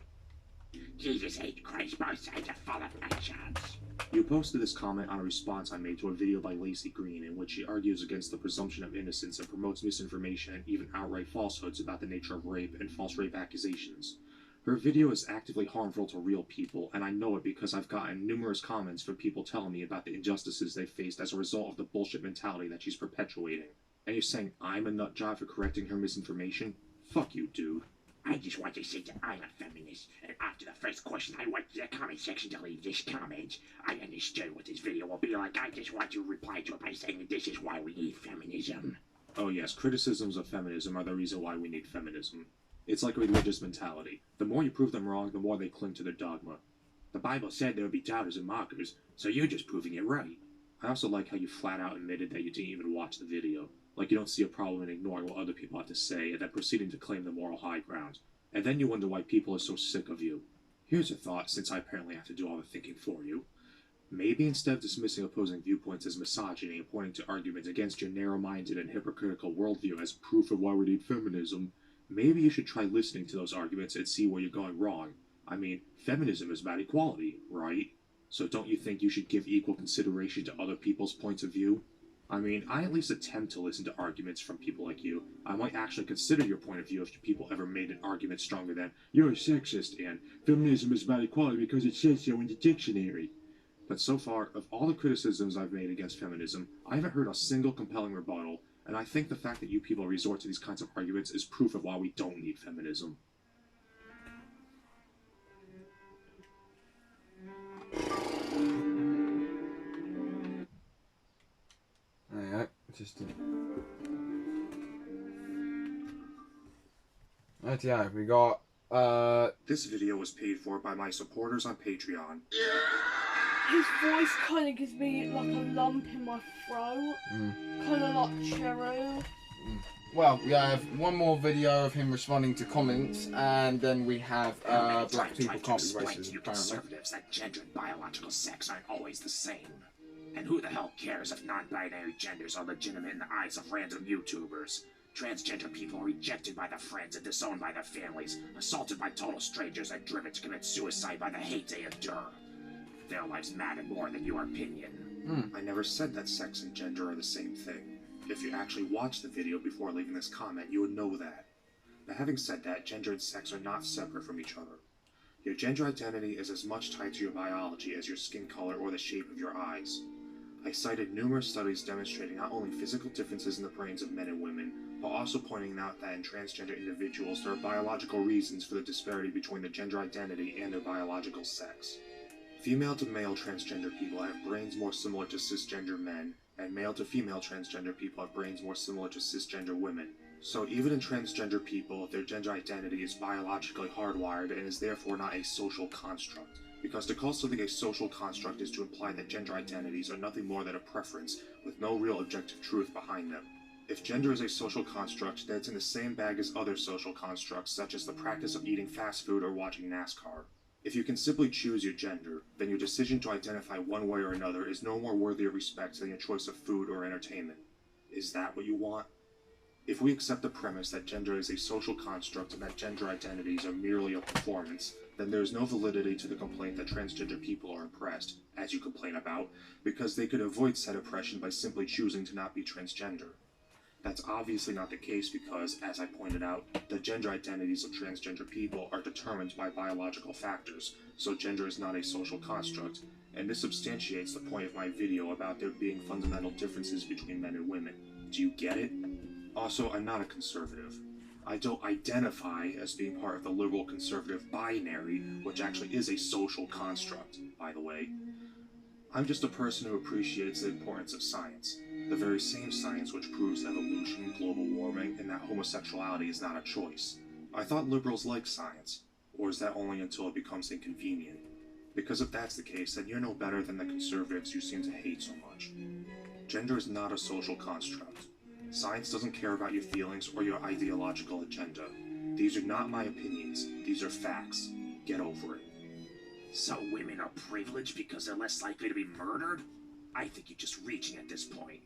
[SPEAKER 7] Jesus hate Christ, both sides are full of nutjobs.
[SPEAKER 9] You posted this comment on a response I made to a video by Lacey Green in which she argues against the presumption of innocence and promotes misinformation and even outright falsehoods about the nature of rape and false rape accusations. Her video is actively harmful to real people, and I know it because I've gotten numerous comments from people telling me about the injustices they faced as a result of the bullshit mentality that she's perpetuating. And you're saying I'm a nutjob for correcting her misinformation? Fuck you, dude.
[SPEAKER 7] I just want to say that I'm a feminist, and after the first question I went to the comment section to leave this comment. I understood what this video will be like. I just want to reply to it by saying that this is why we need feminism.
[SPEAKER 9] Oh yes, criticisms of feminism are the reason why we need feminism. It's like a religious mentality. The more you prove them wrong, the more they cling to their dogma.
[SPEAKER 7] The Bible said there would be doubters and mockers, so you're just proving it right.
[SPEAKER 9] I also like how you flat out admitted that you didn't even watch the video. Like you don't see a problem in ignoring what other people have to say and then proceeding to claim the moral high ground. And then you wonder why people are so sick of you. Here's a thought, since I apparently have to do all the thinking for you. Maybe instead of dismissing opposing viewpoints as misogyny and pointing to arguments against your narrow-minded and hypocritical worldview as proof of why we need feminism, maybe you should try listening to those arguments and see where you're going wrong. I mean, feminism is about equality, right? So don't you think you should give equal consideration to other people's points of view? I mean, I at least attempt to listen to arguments from people like you. I might actually consider your point of view if people ever made an argument stronger than, "You're a sexist," and "Feminism is about equality because it says so in the dictionary." But so far, of all the criticisms I've made against feminism, I haven't heard a single compelling rebuttal, and I think the fact that you people resort to these kinds of arguments is proof of why we don't need feminism.
[SPEAKER 1] There you go. Just right, yeah, we got
[SPEAKER 9] This video was paid for by my supporters on Patreon.
[SPEAKER 8] His voice kind of gives me like a lump in my throat. Kind of like Chero.
[SPEAKER 1] Well, we have one more video of him responding to comments, and then we have black people can't be racist, apparently.
[SPEAKER 7] Conservatives that gender and biological sex aren't always the same. And who the hell cares if non-binary genders are legitimate in the eyes of random YouTubers? Transgender people are rejected by their friends and disowned by their families, assaulted by total strangers, and driven to commit suicide by the hate they endure. Their lives matter more than your opinion.
[SPEAKER 9] I never said that sex and gender are the same thing. If you actually watched the video before leaving this comment, you would know that. But having said that, gender and sex are not separate from each other. Your gender identity is as much tied to your biology as your skin color or the shape of your eyes. I cited numerous studies demonstrating not only physical differences in the brains of men and women, but also pointing out that in transgender individuals there are biological reasons for the disparity between their gender identity and their biological sex. Female to male transgender people have brains more similar to cisgender men, and male to female transgender people have brains more similar to cisgender women. So even in transgender people, their gender identity is biologically hardwired and is therefore not a social construct. Because to call something a social construct is to imply that gender identities are nothing more than a preference, with no real objective truth behind them. If gender is a social construct, then it's in the same bag as other social constructs, such as the practice of eating fast food or watching NASCAR. If you can simply choose your gender, then your decision to identify one way or another is no more worthy of respect than your choice of food or entertainment. Is that what you want? If we accept the premise that gender is a social construct and that gender identities are merely a performance, then there is no validity to the complaint that transgender people are oppressed, as you complain about, because they could avoid said oppression by simply choosing to not be transgender. That's obviously not the case because, as I pointed out, the gender identities of transgender people are determined by biological factors, so gender is not a social construct, and this substantiates the point of my video about there being fundamental differences between men and women. Do you get it? Also, I'm not a conservative. I don't identify as being part of the liberal conservative binary, which actually is a social construct, by the way. I'm just a person who appreciates the importance of science, the very same science which proves evolution, global warming, and that homosexuality is not a choice. I thought liberals like science, or is that only until it becomes inconvenient? Because if that's the case, then you're no better than the conservatives you seem to hate so much. Gender is not a social construct. Science doesn't care about your feelings or your ideological agenda. These are not my opinions, these are facts. Get over it.
[SPEAKER 7] So women are privileged because they're less likely to be murdered? I think you're just reaching at this point.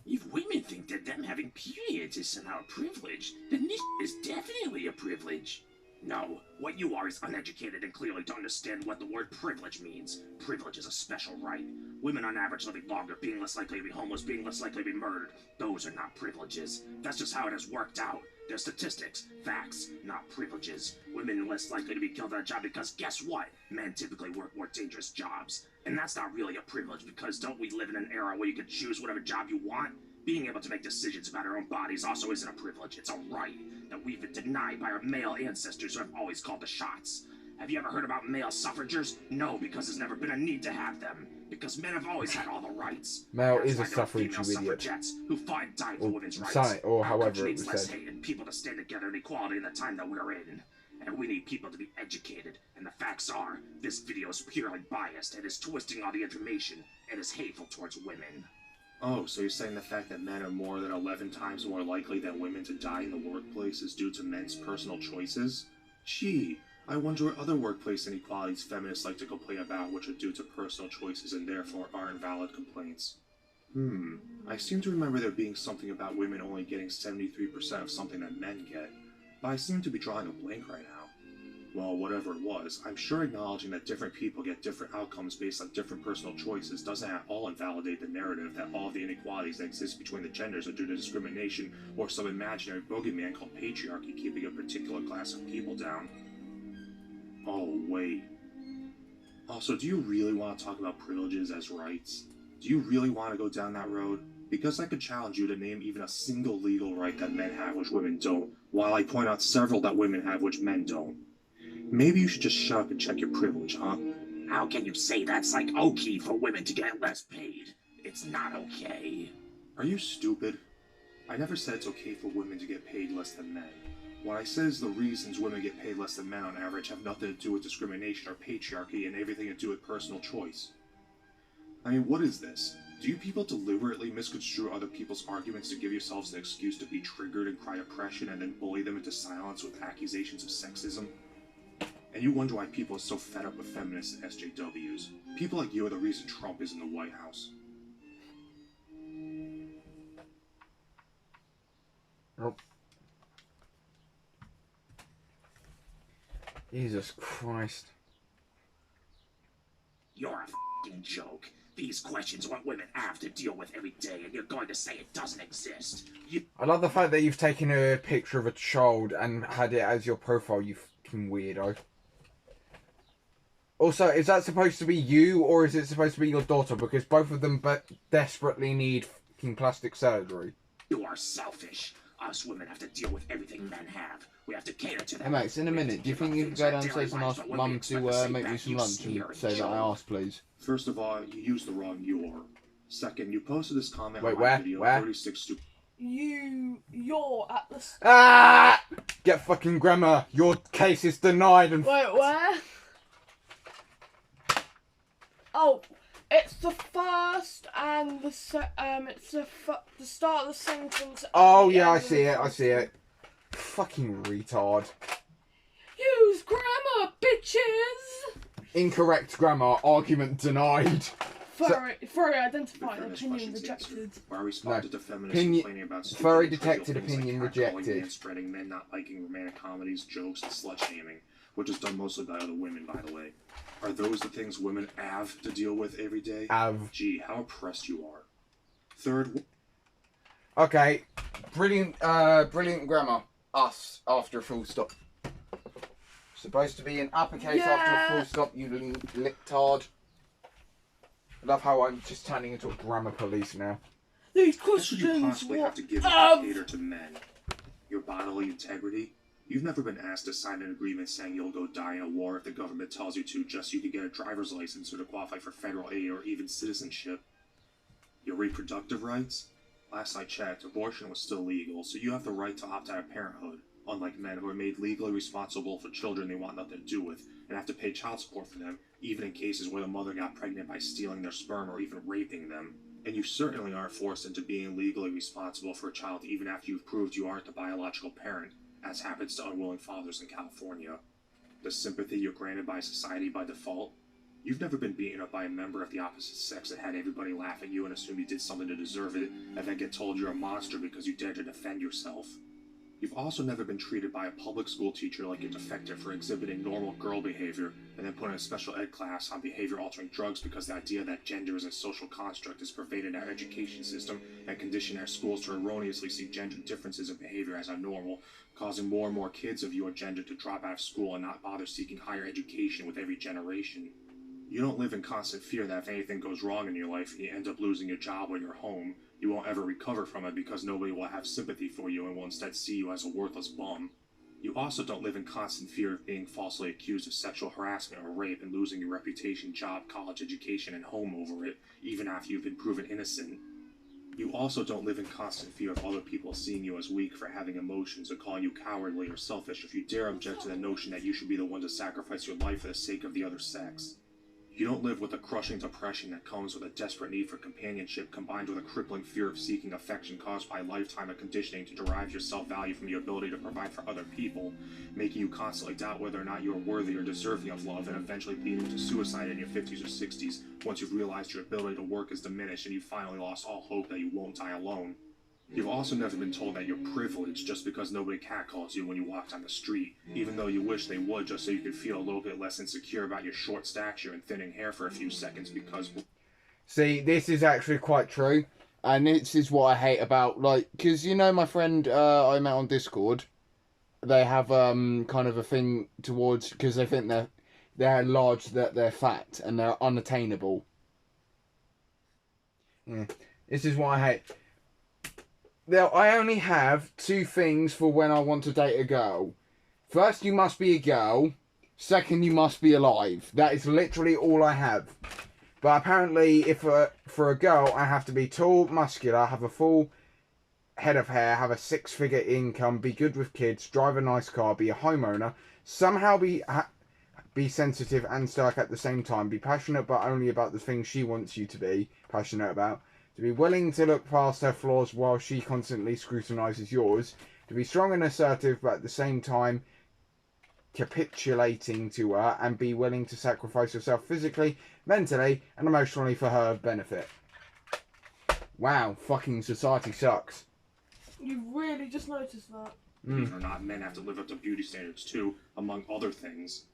[SPEAKER 7] If women think that them having periods is somehow a privilege, then this is definitely a privilege. No, what you are is uneducated and clearly don't understand what the word privilege means. Privilege is a special right. Women on average living longer, being less likely to be homeless, being less likely to be murdered. Those are not privileges. That's just how it has worked out. They're statistics, facts, not privileges. Women are less likely to be killed on a job because guess what? Men typically work more dangerous jobs. And that's not really a privilege because don't we live in an era where you can choose whatever job you want? Being able to make decisions about our own bodies also isn't a privilege, it's a right that we've been denied by our male ancestors who have always called the shots. Have you ever heard about male suffragers? No, because there's never been a need to have them. Because men have always had all the rights.
[SPEAKER 1] Male
[SPEAKER 7] That's
[SPEAKER 1] is a
[SPEAKER 7] why there are
[SPEAKER 1] suffrage,
[SPEAKER 7] female
[SPEAKER 1] you idiot.
[SPEAKER 7] suffragettes who fought and died for women's rights.
[SPEAKER 1] Or
[SPEAKER 7] Our
[SPEAKER 1] however
[SPEAKER 7] country
[SPEAKER 1] it
[SPEAKER 7] needs
[SPEAKER 1] was
[SPEAKER 7] less
[SPEAKER 1] said.
[SPEAKER 7] hate and people to stand together in equality in the time that we're in. And we need people to be educated. And the facts are, this video is purely biased and is twisting all the information and is hateful towards women.
[SPEAKER 9] Oh, so you're saying the fact that men are more than 11 times more likely than women to die in the workplace is due to men's personal choices? Gee, I wonder what other workplace inequalities feminists like to complain about which are due to personal choices and therefore aren't valid complaints. I seem to remember there being something about women only getting 73% of something that men get, but I seem to be drawing a blank right now. Well, whatever it was, I'm sure acknowledging that different people get different outcomes based on different personal choices doesn't at all invalidate the narrative that all of the inequalities that exist between the genders are due to discrimination or some imaginary boogeyman called patriarchy keeping a particular class of people down. Oh, wait. Also, do you really want to talk about privileges as rights? Do you really want to go down that road? Because I could challenge you to name even a single legal right that men have which women don't, while I point out several that women have which men don't. Maybe you should just shut up and check your privilege, huh?
[SPEAKER 7] How can you say that's like okay for women to get less paid? It's not okay.
[SPEAKER 9] Are you stupid? I never said it's okay for women to get paid less than men. What I said is the reasons women get paid less than men on average have nothing to do with discrimination or patriarchy and everything to do with personal choice. I mean, what is this? Do you people deliberately misconstrue other people's arguments to give yourselves an excuse to be triggered and cry oppression and then bully them into silence with accusations of sexism? And you wonder why people are so fed up with feminists and SJWs. People like you are the reason Trump is in the White House.
[SPEAKER 1] Jesus Christ.
[SPEAKER 7] You're a f***ing joke. These questions are what women have to deal with every day, and you're going to say it doesn't exist.
[SPEAKER 1] I love the fact that you've taken a picture of a child and had it as your profile, you fucking weirdo. Also, is that supposed to be you, or is it supposed to be your daughter? Because both of them desperately need fucking plastic surgery.
[SPEAKER 7] You are selfish. Us women have to deal with everything men have. We have to cater to them.
[SPEAKER 1] Hey Max, in a minute, do you think you could go downstairs and ask Mum to make me some lunch and say that I asked, please?
[SPEAKER 9] First of all, you used the wrong "your." Second, you posted this comment
[SPEAKER 1] Wait,
[SPEAKER 9] on my
[SPEAKER 1] where?
[SPEAKER 9] video
[SPEAKER 1] Where?
[SPEAKER 9] 36 to...
[SPEAKER 8] You're at the...
[SPEAKER 1] Ah! Get fucking grammar. Your case is denied and...
[SPEAKER 8] Wait, where? Oh, it's the first and the it's the start of the sentence.
[SPEAKER 1] Oh yeah, I see it, I see it. Fucking retard.
[SPEAKER 8] Use grammar, bitches!
[SPEAKER 1] Incorrect grammar, argument denied.
[SPEAKER 8] Furry identified, opinion rejected.
[SPEAKER 9] Where I responded to feminists
[SPEAKER 1] Opinion-
[SPEAKER 9] complaining about stupid
[SPEAKER 1] furry
[SPEAKER 9] and
[SPEAKER 1] detected,
[SPEAKER 9] trivial things
[SPEAKER 1] opinion
[SPEAKER 9] like catcalling
[SPEAKER 1] rejected.
[SPEAKER 9] and spreading men not liking romantic comedies, jokes, and slut-shaming, which is done mostly by other women, by the way. Are those the things women have to deal with every day? Gee, how oppressed you are. Third...
[SPEAKER 1] Okay, brilliant grammar. Us, after a full stop. Supposed to be an uppercase after a full stop, you licktard. I love how I'm just turning into a grammar police now.
[SPEAKER 8] These
[SPEAKER 9] What should you possibly have to give up to cater to men? Your bodily integrity? You've never been asked to sign an agreement saying you'll go die in a war if the government tells you to, just so you can get a driver's license or to qualify for federal aid or even citizenship. Your reproductive rights? Last I checked, abortion was still legal, so you have the right to opt out of parenthood, unlike men who are made legally responsible for children they want nothing to do with, and have to pay child support for them, even in cases where the mother got pregnant by stealing their sperm or even raping them. And you certainly aren't forced into being legally responsible for a child even after you've proved you aren't the biological parent, as happens to unwilling fathers in California. The sympathy you're granted by society by default? You've never been beaten up by a member of the opposite sex that had everybody laugh at you and assume you did something to deserve it, and then get told you're a monster because you dared to defend yourself. You've also never been treated by a public school teacher like you're defective for exhibiting normal girl behavior, and then put in a special ed class on behavior-altering drugs because the idea that gender is a social construct has pervaded our education system and conditioned our schools to erroneously see gender differences in behavior as abnormal, causing more and more kids of your gender to drop out of school and not bother seeking higher education with every generation. You don't live in constant fear that if anything goes wrong in your life and you end up losing your job or your home, you won't ever recover from it because nobody will have sympathy for you and will instead see you as a worthless bum. You also don't live in constant fear of being falsely accused of sexual harassment or rape and losing your reputation, job, college education, and home over it, even after you've been proven innocent. You also don't live in constant fear of other people seeing you as weak for having emotions or calling you cowardly or selfish if you dare object to the notion that you should be the one to sacrifice your life for the sake of the other sex. You don't live with the crushing depression that comes with a desperate need for companionship combined with a crippling fear of seeking affection caused by a lifetime of conditioning to derive your self-value from your ability to provide for other people, making you constantly doubt whether or not you are worthy or deserving of love and eventually leading to suicide in your 50s or 60s once you've realized your ability to work is diminished and you've finally lost all hope that you won't die alone. You've also never been told that you're privileged just because nobody catcalls you when you walk down the street, even though you wish they would just so you could feel a little bit less insecure about your short stature and thinning hair for a few seconds because...
[SPEAKER 1] See, this is actually quite true. And this is what I hate about, like, because, you know, my friend I met on Discord, they have kind of a thing towards, because they think they're large, that they're fat, and they're unattainable. Yeah. This is what I hate. Now, I only have two things for when I want to date a girl. First, you must be a girl. Second, you must be alive. That is literally all I have. But apparently, if for a girl, I have to be tall, muscular, have a full head of hair, have a six-figure income, be good with kids, drive a nice car, be a homeowner, somehow be sensitive and stoic at the same time, be passionate but only about the things she wants you to be passionate about, to be willing to look past her flaws while she constantly scrutinises yours, to be strong and assertive but at the same time capitulating to her, and be willing to sacrifice yourself physically, mentally and emotionally for her benefit. Wow, fucking society sucks.
[SPEAKER 8] You really just noticed that?
[SPEAKER 9] Believe it or not, men have to live up to beauty standards too, among other things.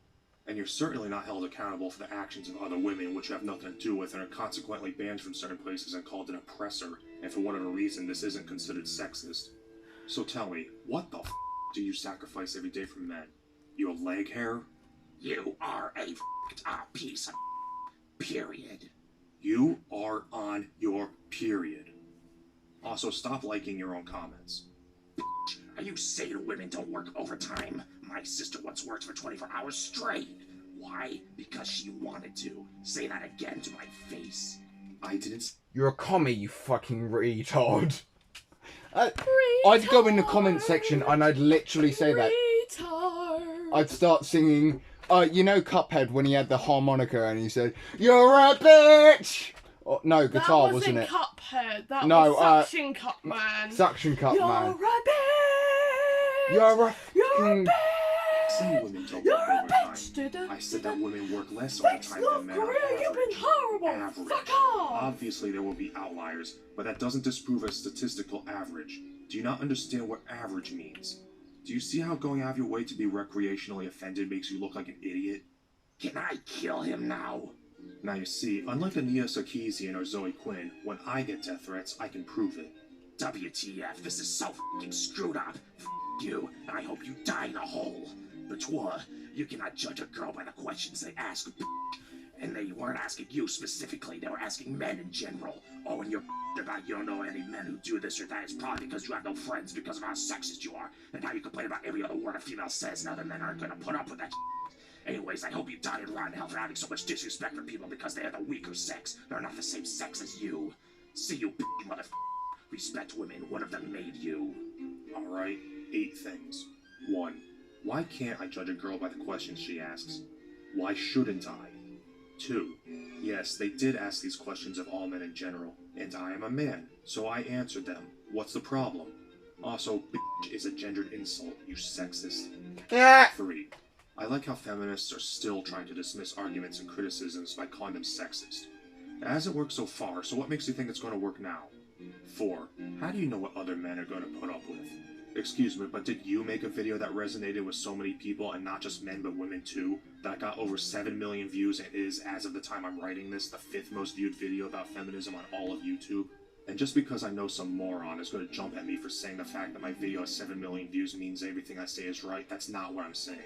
[SPEAKER 9] And you're certainly not held accountable for the actions of other women which you have nothing to do with and are consequently banned from certain places and called an oppressor, and for whatever reason this isn't considered sexist. So tell me, what the do you sacrifice every day for men? Your leg hair?
[SPEAKER 7] You are a up piece of period.
[SPEAKER 9] You are on your period. Also, stop liking your own comments.
[SPEAKER 7] Are you saying women don't work overtime? My sister once worked for 24 hours straight. Why? Because she wanted to. Say that again to my face.
[SPEAKER 9] I didn't.
[SPEAKER 1] You're a commie, you fucking retard. I'd go in the comment section and I'd literally say that. I'd start singing, you know Cuphead when he had the harmonica and he said, "You're a bitch!" Oh, no, guitar, wasn't it?
[SPEAKER 8] Cuphead. That
[SPEAKER 1] No,
[SPEAKER 8] was Suction Cup Man.
[SPEAKER 1] Suction Cup
[SPEAKER 8] You're
[SPEAKER 1] Man.
[SPEAKER 8] a bitch!
[SPEAKER 1] You're a
[SPEAKER 8] You're a bitch!
[SPEAKER 9] Some women don't
[SPEAKER 8] You're
[SPEAKER 9] work
[SPEAKER 8] a
[SPEAKER 9] overtime.
[SPEAKER 8] bitch!
[SPEAKER 9] I said that women work less
[SPEAKER 8] That's
[SPEAKER 9] overtime
[SPEAKER 8] not
[SPEAKER 9] than men on
[SPEAKER 8] Korea, you've been
[SPEAKER 9] average.
[SPEAKER 8] horrible!
[SPEAKER 9] Average.
[SPEAKER 8] Fuck off!
[SPEAKER 9] Obviously there will be outliers, but that doesn't disprove a statistical average. Do you not understand what average means? Do you see how going out of your way to be recreationally offended makes you look like an idiot?
[SPEAKER 7] Can I kill him now?
[SPEAKER 9] Now you see, unlike Ania Sarkeesian or Zoe Quinn, when I get death threats, I can prove it.
[SPEAKER 7] WTF, this is so f***ing screwed up. F*** you, and I hope you die in a hole. But you cannot judge a girl by the questions they ask. And they weren't asking you specifically, they were asking men in general. Oh, and you're about you don't know any men who do this or that. It's probably because you have no friends because of how sexist you are. And how you complain about every other word a female says and other men aren't gonna put up with that. Anyways, I hope you die and rot in hell for having so much disrespect for people because they are the weaker sex. They're not the same sex as you. See you, motherfucker. Respect women, one of them made you.
[SPEAKER 9] Alright, 8 things. 1. Why can't I judge a girl by the questions she asks? Why shouldn't I? 2. Yes, they did ask these questions of all men in general, and I am a man, so I answered them. What's the problem? Also, bitch is a gendered insult, you sexist. 3. I like how feminists are still trying to dismiss arguments and criticisms by calling them sexist. It hasn't worked so far, so what makes you think it's going to work now? 4. How do you know what other men are going to put up with? Excuse me, but did you make a video that resonated with so many people, and not just men but women too, that got over 7 million views and is, as of the time I'm writing this, the 5th most viewed video about feminism on all of YouTube? And just because I know some moron is going to jump at me for saying the fact that my video has 7 million views means everything I say is right, that's not what I'm saying.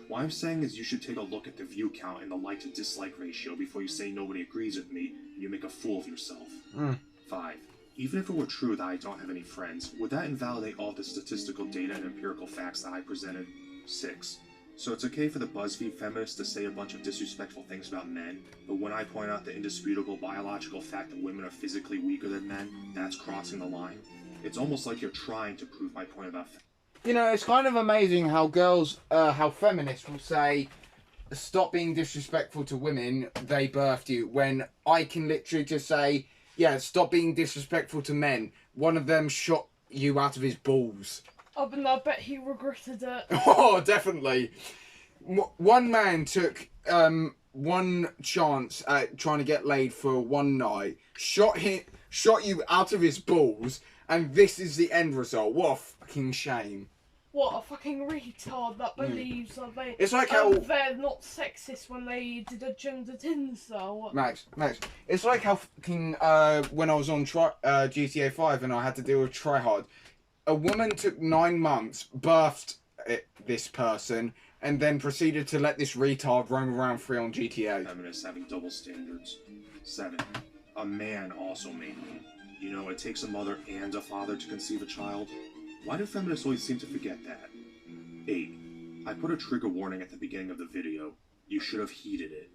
[SPEAKER 9] What I'm saying is you should take a look at the view count and the like to dislike ratio before you say nobody agrees with me and you make a fool of yourself. 5. Even if it were true that I don't have any friends, would that invalidate all the statistical data and empirical facts that I presented? 6. So it's okay for the BuzzFeed feminists to say a bunch of disrespectful things about men, but when I point out the indisputable biological fact that women are physically weaker than men, that's crossing the line? It's almost like you're trying to prove my point about
[SPEAKER 1] You know, it's kind of amazing how how feminists will say, stop being disrespectful to women, they birthed you, when I can literally just say, yeah, stop being disrespectful to men. One of them shot you out of his balls.
[SPEAKER 8] Oh, but I bet he regretted it.
[SPEAKER 1] Oh, definitely. One man took one chance at trying to get laid for one night, shot you out of his balls, and this is the end result. What a fucking shame.
[SPEAKER 8] What a fucking retard that believes that they
[SPEAKER 1] It's like how
[SPEAKER 8] they're not sexist when they did a gendered insult.
[SPEAKER 1] Max, it's like how fucking when I was on GTA 5 and I had to deal with tryhard. A woman took 9 months, birthed this person, and then proceeded to let this retard roam around free on GTA.
[SPEAKER 9] Feminists having double standards. 7. A man also made me. You know, it takes a mother and a father to conceive a child. Why do feminists always seem to forget that? 8. I put a trigger warning at the beginning of the video. You should have heeded it.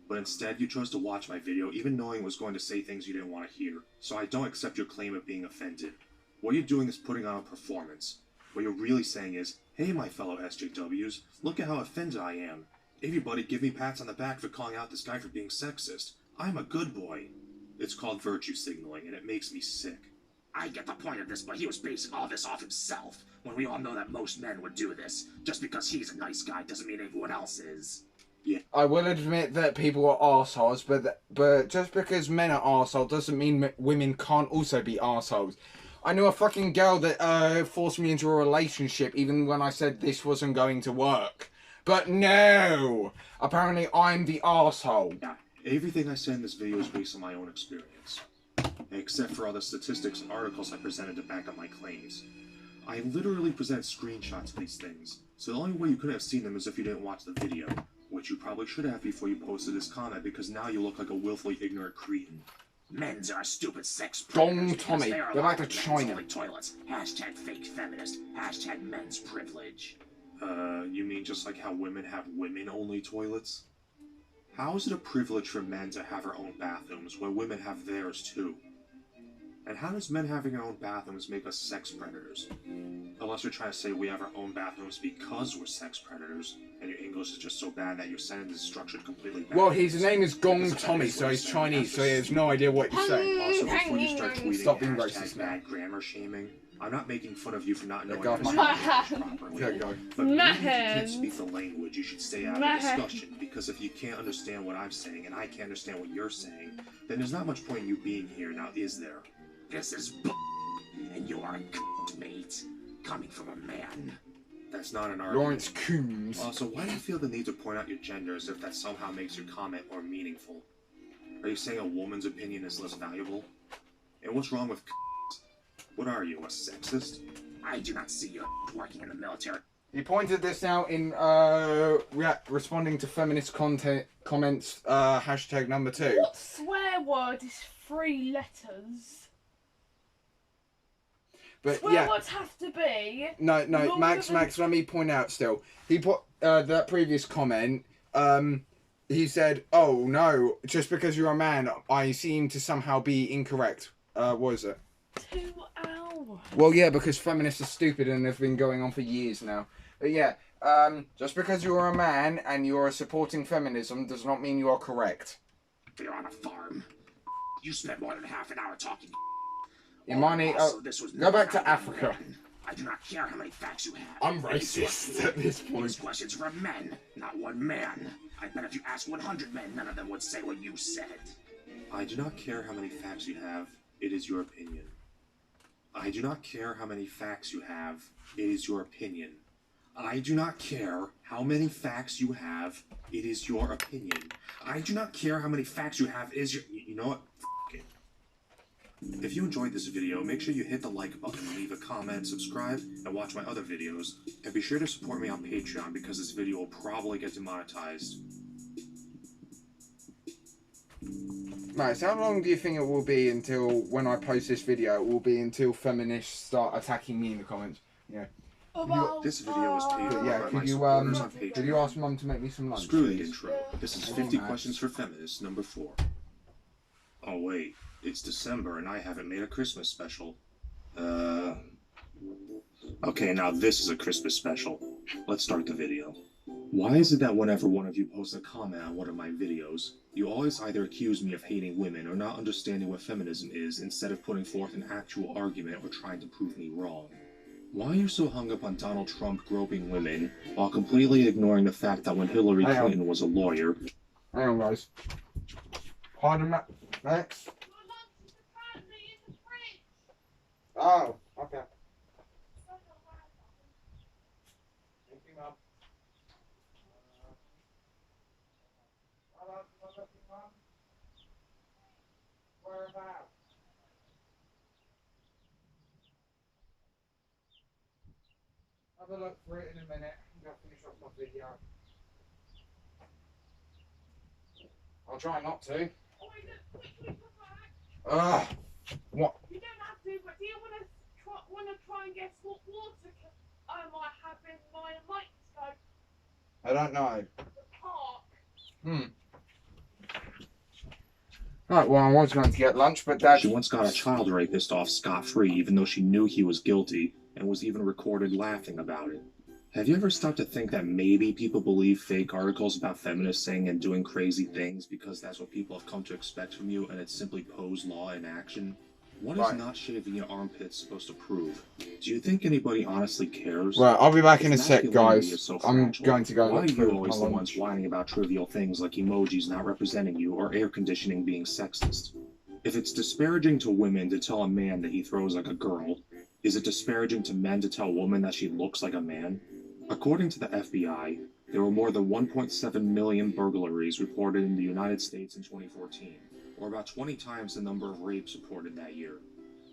[SPEAKER 9] But instead, you chose to watch my video even knowing it was going to say things you didn't want to hear. So I don't accept your claim of being offended. What you're doing is putting on a performance. What you're really saying is, hey my fellow SJWs, look at how offended I am. Everybody give me pats on the back for calling out this guy for being sexist. I'm a good boy. It's called virtue signaling, and it makes me sick.
[SPEAKER 7] I get the point of this, but he was basing all this off himself, when we all know that most men would do this. Just because he's a nice guy doesn't mean everyone else is.
[SPEAKER 1] Yeah. I will admit that people are arseholes, but just because men are arseholes doesn't mean women can't also be arseholes. I knew a fucking girl that forced me into a relationship even when I said this wasn't going to work. But no! Apparently I'm the arsehole.
[SPEAKER 9] Yeah, everything I said in this video is based on my own experience. Except for all the statistics and articles I presented to back up my claims. I literally presented screenshots of these things, so the only way you could have seen them is if you didn't watch the video, which you probably should have before you posted this comment, because now you look like a willfully ignorant cretin.
[SPEAKER 7] Men's are stupid sex
[SPEAKER 1] Gong Tommy, go back to China.
[SPEAKER 7] Toilets. Hashtag fake feminist. Hashtag men's privilege.
[SPEAKER 9] You mean just like how women have women-only toilets? How is it a privilege for men to have our own bathrooms when women have theirs too? And how does men having our own bathrooms make us sex predators? Unless you're trying to say we have our own bathrooms because we're sex predators, and your English is just so bad that your sentence is structured completely backwards.
[SPEAKER 1] Well, his name is Gong Tommy, so he's Chinese, so he has no idea what he's saying.
[SPEAKER 9] Also, before you start tweeting
[SPEAKER 1] Stop being racist now.
[SPEAKER 9] bad grammar shaming, I'm not making fun of you for not knowing
[SPEAKER 1] Go
[SPEAKER 9] how to
[SPEAKER 1] off
[SPEAKER 9] speak
[SPEAKER 1] my
[SPEAKER 9] English properly.
[SPEAKER 1] There you go.
[SPEAKER 9] But maybe if you can't speak the language, you should stay out of the discussion, because if you can't understand what I'm saying, and I can't understand what you're saying, then there's not much point in you being here, now is there?
[SPEAKER 7] This is and you are a mate. Coming from a man.
[SPEAKER 9] That's not an argument.
[SPEAKER 1] Lawrence Coons.
[SPEAKER 9] Also, why do you feel the need to point out your gender as if that somehow makes your comment more meaningful? Are you saying a woman's opinion is less valuable? And what's wrong with What are you, a sexist?
[SPEAKER 7] I do not see you working in the military.
[SPEAKER 1] He pointed this out in responding to feminist comments, hashtag number 2.
[SPEAKER 8] What swear word is 3 letters?
[SPEAKER 1] But
[SPEAKER 8] Swear
[SPEAKER 1] yeah,
[SPEAKER 8] words have to be.
[SPEAKER 1] No, Max, let me point out still. He put that previous comment. He said, "Oh no, just because you're a man, I seem to somehow be incorrect." What was it?
[SPEAKER 8] 2 hours.
[SPEAKER 1] Well, yeah, because feminists are stupid and they've been going on for years now. But yeah, just because you're a man and you're supporting feminism does not mean you are correct.
[SPEAKER 7] You're on a farm. You spent more than half an hour talking.
[SPEAKER 1] Imani, go back to Africa.
[SPEAKER 7] I do not care how many facts you have.
[SPEAKER 1] I'm racist at this point.
[SPEAKER 7] These questions from men, not one man. I bet if you ask 100 men, none of them would say what you said.
[SPEAKER 9] I do not care how many facts you have. It is your opinion. I do not care how many facts you have. It is your opinion. I do not care how many facts you have. It is your opinion. I do not care how many facts you have. It is your... You know what? F it. If you enjoyed this video, make sure you hit the like button, leave a comment, subscribe, and watch my other videos. And be sure to support me on Patreon because this video will probably get demonetized.
[SPEAKER 1] Max, how long do you think it will be until, when I post this video, it will be until feminists start attacking me in the comments? Yeah.
[SPEAKER 9] This video is paid for
[SPEAKER 1] Yeah,
[SPEAKER 9] by
[SPEAKER 1] could
[SPEAKER 9] my
[SPEAKER 1] you,
[SPEAKER 9] supporters on Patreon.
[SPEAKER 1] could you ask Mum to make me some lunch,
[SPEAKER 9] Screw the
[SPEAKER 1] please?
[SPEAKER 9] intro. This is 50 questions for feminists, number 4. Oh wait, it's December and I haven't made a Christmas special. Okay, now this is a Christmas special. Let's start the video. Why is it that whenever one of you posts a comment on one of my videos, you always either accuse me of hating women or not understanding what feminism is instead of putting forth an actual argument or trying to prove me wrong? Why are you so hung up on Donald Trump groping women while completely ignoring the fact that when Hillary Clinton was a lawyer...
[SPEAKER 1] Hang on, guys. Pardon, Max? Oh, okay. Thank you, Mum. Whereabouts? Have a look for it in a minute. I'm going to finish off my video. I'll try not to. What?
[SPEAKER 8] You don't have to, but do you want to try and guess what water I might have in my microscope?
[SPEAKER 1] I don't know.
[SPEAKER 8] The park.
[SPEAKER 1] Right, well, I was going to get lunch, but Dad...
[SPEAKER 9] She once got a child rapist off scot-free even though she knew he was guilty and was even recorded laughing about it. Have you ever stopped to think that maybe people believe fake articles about feminists saying and doing crazy things because that's what people have come to expect from you and it's simply pose law in action? What is not shaving your armpits supposed to prove? Do you think anybody honestly cares?
[SPEAKER 1] Right, I'll be back in a
[SPEAKER 9] If
[SPEAKER 1] sec,
[SPEAKER 9] masculinity
[SPEAKER 1] guys.
[SPEAKER 9] is so
[SPEAKER 1] I'm
[SPEAKER 9] fragile,
[SPEAKER 1] going to go
[SPEAKER 9] why
[SPEAKER 1] look
[SPEAKER 9] are
[SPEAKER 1] for
[SPEAKER 9] you
[SPEAKER 1] my
[SPEAKER 9] always the
[SPEAKER 1] lunch.
[SPEAKER 9] ones whining about trivial things like emojis not representing you or air conditioning being sexist? If it's disparaging to women to tell a man that he throws like a girl, is it disparaging to men to tell a woman that she looks like a man? According to the FBI, there were more than 1.7 million burglaries reported in the United States in 2014, or about 20 times the number of rapes reported that year.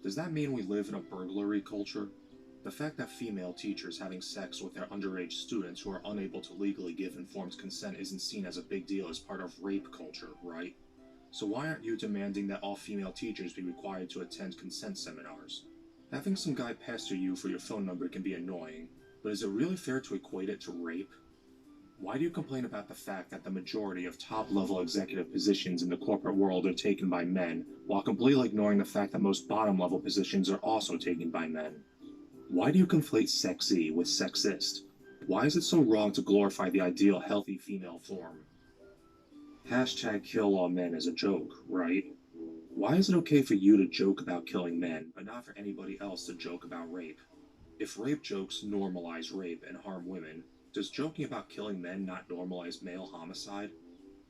[SPEAKER 9] Does that mean we live in a burglary culture? The fact that female teachers having sex with their underage students who are unable to legally give informed consent isn't seen as a big deal as part of rape culture, right? So why aren't you demanding that all female teachers be required to attend consent seminars? Having some guy pester you for your phone number can be annoying, but is it really fair to equate it to rape? Why do you complain about the fact that the majority of top-level executive positions in the corporate world are taken by men, while completely ignoring the fact that most bottom-level positions are also taken by men? Why do you conflate sexy with sexist? Why is it so wrong to glorify the ideal healthy female form? Hashtag kill all men is a joke, right? Why is it okay for you to joke about killing men, but not for anybody else to joke about rape? If rape jokes normalize rape and harm women, does joking about killing men not normalize male homicide?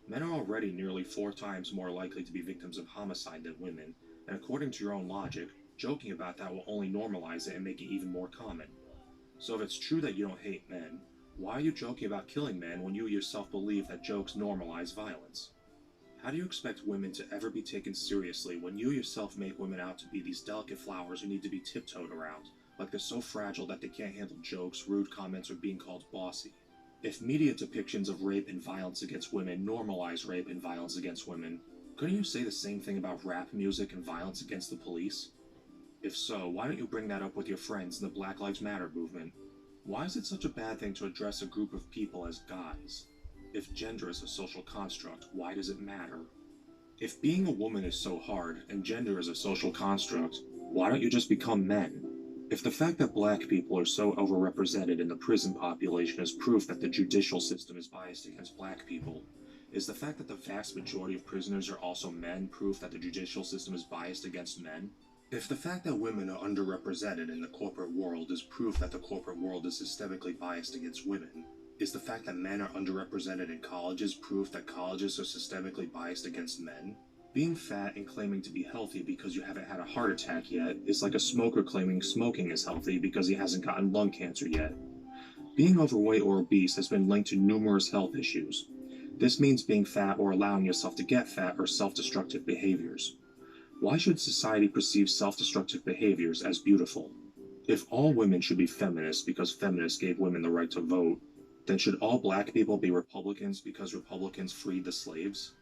[SPEAKER 9] Men are already nearly 4 times more likely to be victims of homicide than women, and according to your own logic, joking about that will only normalize it and make it even more common. So if it's true that you don't hate men, why are you joking about killing men when you yourself believe that jokes normalize violence? How do you expect women to ever be taken seriously when you yourself make women out to be these delicate flowers who need to be tiptoed around, like they're so fragile that they can't handle jokes, rude comments, or being called bossy? If media depictions of rape and violence against women normalize rape and violence against women, couldn't you say the same thing about rap music and violence against the police? If so, why don't you bring that up with your friends in the Black Lives Matter movement? Why is it such a bad thing to address a group of people as guys? If gender is a social construct, why does it matter? If being a woman is so hard, and gender is a social construct, why don't you just become men? If the fact that black people are so overrepresented in the prison population is proof that the judicial system is biased against black people, is the fact that the vast majority of prisoners are also men proof that the judicial system is biased against men? If the fact that women are underrepresented in the corporate world is proof that the corporate world is systemically biased against women, is the fact that men are underrepresented in colleges proof that colleges are systemically biased against men? Being fat and claiming to be healthy because you haven't had a heart attack yet is like a smoker claiming smoking is healthy because he hasn't gotten lung cancer yet. Being overweight or obese has been linked to numerous health issues. This means being fat or allowing yourself to get fat are self-destructive behaviors. Why should society perceive self-destructive behaviors as beautiful? If all women should be feminists because feminists gave women the right to vote, then should all black people be Republicans because Republicans freed the slaves?